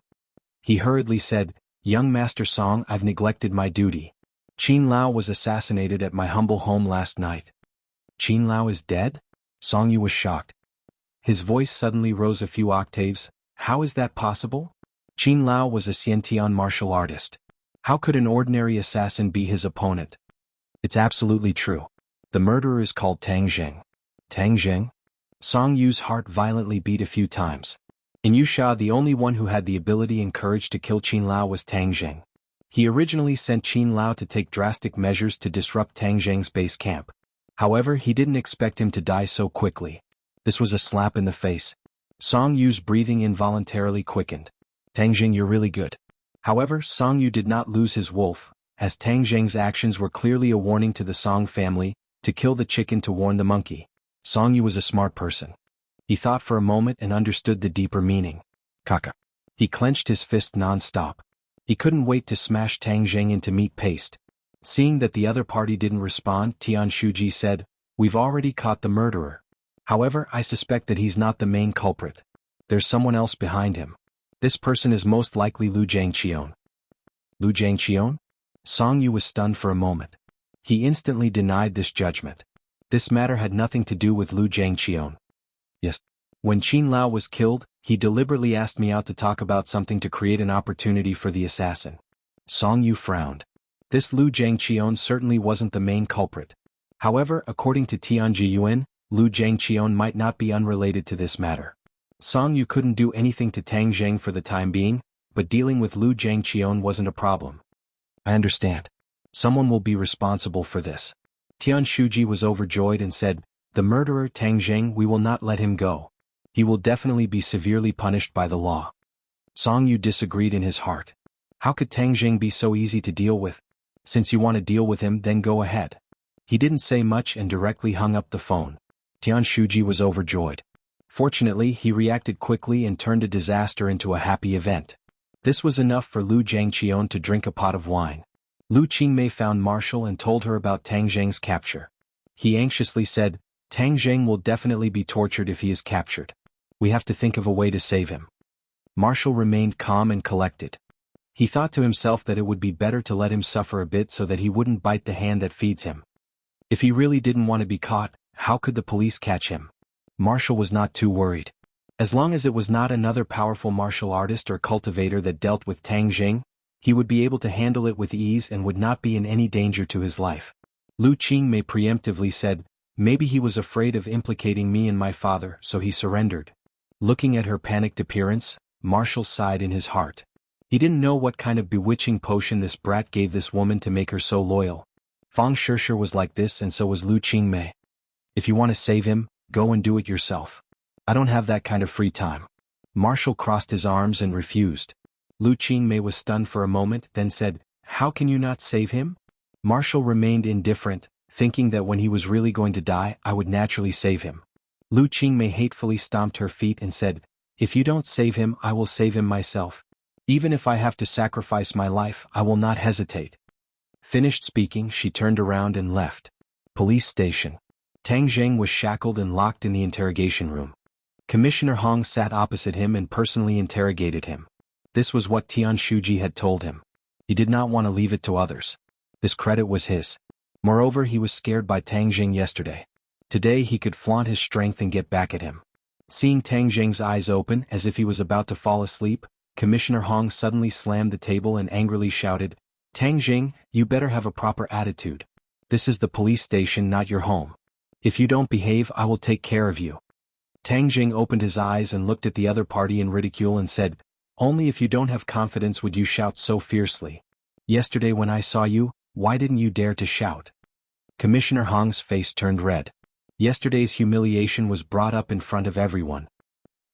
S1: He hurriedly said, young master Song, I've neglected my duty. Qin Lao was assassinated at my humble home last night. Qin Lao is dead? Song Yu was shocked. His voice suddenly rose a few octaves. How is that possible? Qin Lao was a xianxia martial artist. How could an ordinary assassin be his opponent? It's absolutely true. The murderer is called Tang Zheng. Tang Zheng? Song Yu's heart violently beat a few times. In wuxia, the only one who had the ability and courage to kill Qin Lao was Tang Zheng. He originally sent Qin Lao to take drastic measures to disrupt Tang Zheng's base camp. However, he didn't expect him to die so quickly. This was a slap in the face. Song Yu's breathing involuntarily quickened. Tang Zheng, you're really good. However, Song Yu did not lose his wolf, as Tang Zheng's actions were clearly a warning to the Song family, to kill the chicken to warn the monkey. Song Yu was a smart person. He thought for a moment and understood the deeper meaning. Kaka. He clenched his fist non-stop. He couldn't wait to smash Tang Zheng into meat paste. Seeing that the other party didn't respond, Tian Shuji said, we've already caught the murderer. However, I suspect that he's not the main culprit. There's someone else behind him. This person is most likely Lu Jiangqion. Lu Jiangqion? Song Yu was stunned for a moment. He instantly denied this judgment. This matter had nothing to do with Lu Jiangqion. Yes. When Qin Lao was killed, he deliberately asked me out to talk about something to create an opportunity for the assassin. Song Yu frowned. This Lu Jiangqion certainly wasn't the main culprit. However, according to Tian Jiyuan, Lu Jiangqion might not be unrelated to this matter. Song Yu couldn't do anything to Tang Zheng for the time being, but dealing with Lu Jiangqion wasn't a problem. I understand. Someone will be responsible for this. Tian Shuji was overjoyed and said, the murderer Tang Zheng, we will not let him go. He will definitely be severely punished by the law. Song Yu disagreed in his heart. How could Tang Zheng be so easy to deal with? Since you want to deal with him, then go ahead. He didn't say much and directly hung up the phone. Tian Shuji was overjoyed. Fortunately, he reacted quickly and turned a disaster into a happy event. This was enough for Lu Jiangqion to drink a pot of wine. Lu Qingmei found Martial and told her about Tang Zheng's capture. He anxiously said, Tang Zheng will definitely be tortured if he is captured. We have to think of a way to save him. Martial remained calm and collected. He thought to himself that it would be better to let him suffer a bit so that he wouldn't bite the hand that feeds him. If he really didn't want to be caught, how could the police catch him? Martial was not too worried. As long as it was not another powerful martial artist or cultivator that dealt with Tang Zheng, he would be able to handle it with ease and would not be in any danger to his life. Lu Qingmei preemptively said, maybe he was afraid of implicating me and my father, so he surrendered. Looking at her panicked appearance, Martial sighed in his heart. He didn't know what kind of bewitching potion this brat gave this woman to make her so loyal. Fang Shishir was like this and so was Lu Qingmei. If you want to save him, go and do it yourself. I don't have that kind of free time. Martial crossed his arms and refused. Lu Qingmei was stunned for a moment, then said, how can you not save him? Martial remained indifferent, thinking that when he was really going to die, I would naturally save him. Lu Qingmei hatefully stomped her feet and said, if you don't save him, I will save him myself. Even if I have to sacrifice my life, I will not hesitate. Finished speaking, she turned around and left. Police station. Tang Zheng was shackled and locked in the interrogation room. Commissioner Hong sat opposite him and personally interrogated him. This was what Tian Shuji had told him. He did not want to leave it to others. This credit was his. Moreover, he was scared by Tang Zheng yesterday. Today he could flaunt his strength and get back at him. Seeing Tang Zheng's eyes open as if he was about to fall asleep, Commissioner Hong suddenly slammed the table and angrily shouted, Tang Zheng, you better have a proper attitude. This is the police station, not your home. If you don't behave, I will take care of you. Tang Zheng opened his eyes and looked at the other party in ridicule and said, only if you don't have confidence would you shout so fiercely. Yesterday when I saw you, why didn't you dare to shout? Commissioner Hong's face turned red. Yesterday's humiliation was brought up in front of everyone.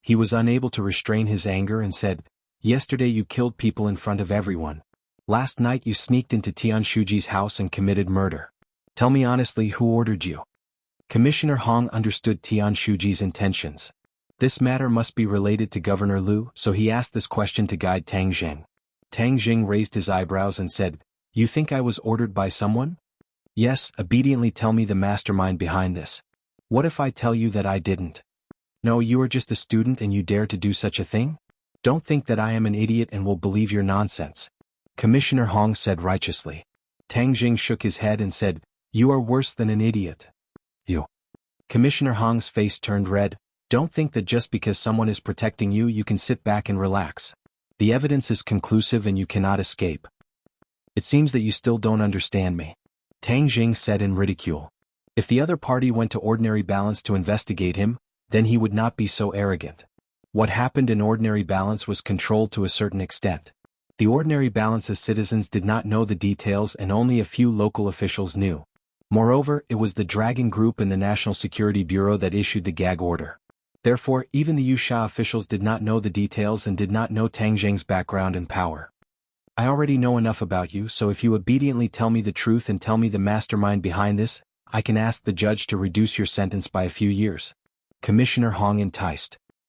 S1: He was unable to restrain his anger and said, yesterday you killed people in front of everyone. Last night you sneaked into Tian Shuji's house and committed murder. Tell me honestly, who ordered you? Commissioner Hong understood Tian Shuji's intentions. This matter must be related to Governor Lu, so he asked this question to guide Tang Zheng. Tang Zheng raised his eyebrows and said, you think I was ordered by someone? Yes, obediently tell me the mastermind behind this. What if I tell you that I didn't? No, you are just a student and you dare to do such a thing? Don't think that I am an idiot and will believe your nonsense. Commissioner Hong said righteously. Tang Zheng shook his head and said, you are worse than an idiot. You. Commissioner Hong's face turned red. Don't think that just because someone is protecting you, you can sit back and relax. The evidence is conclusive and you cannot escape. It seems that you still don't understand me. Tang Zheng said in ridicule. If the other party went to Ordinary Balance to investigate him, then he would not be so arrogant. What happened in Ordinary Balance was controlled to a certain extent. The Ordinary Balance's citizens did not know the details and only a few local officials knew. Moreover, it was the Dragon Group and the National Security Bureau that issued the gag order. Therefore, even the Wuxia officials did not know the details and did not know Tang Zheng's background and power. I already know enough about you, so if you obediently tell me the truth and tell me the mastermind behind this, I can ask the judge to reduce your sentence by a few years. Commissioner Hong enticed.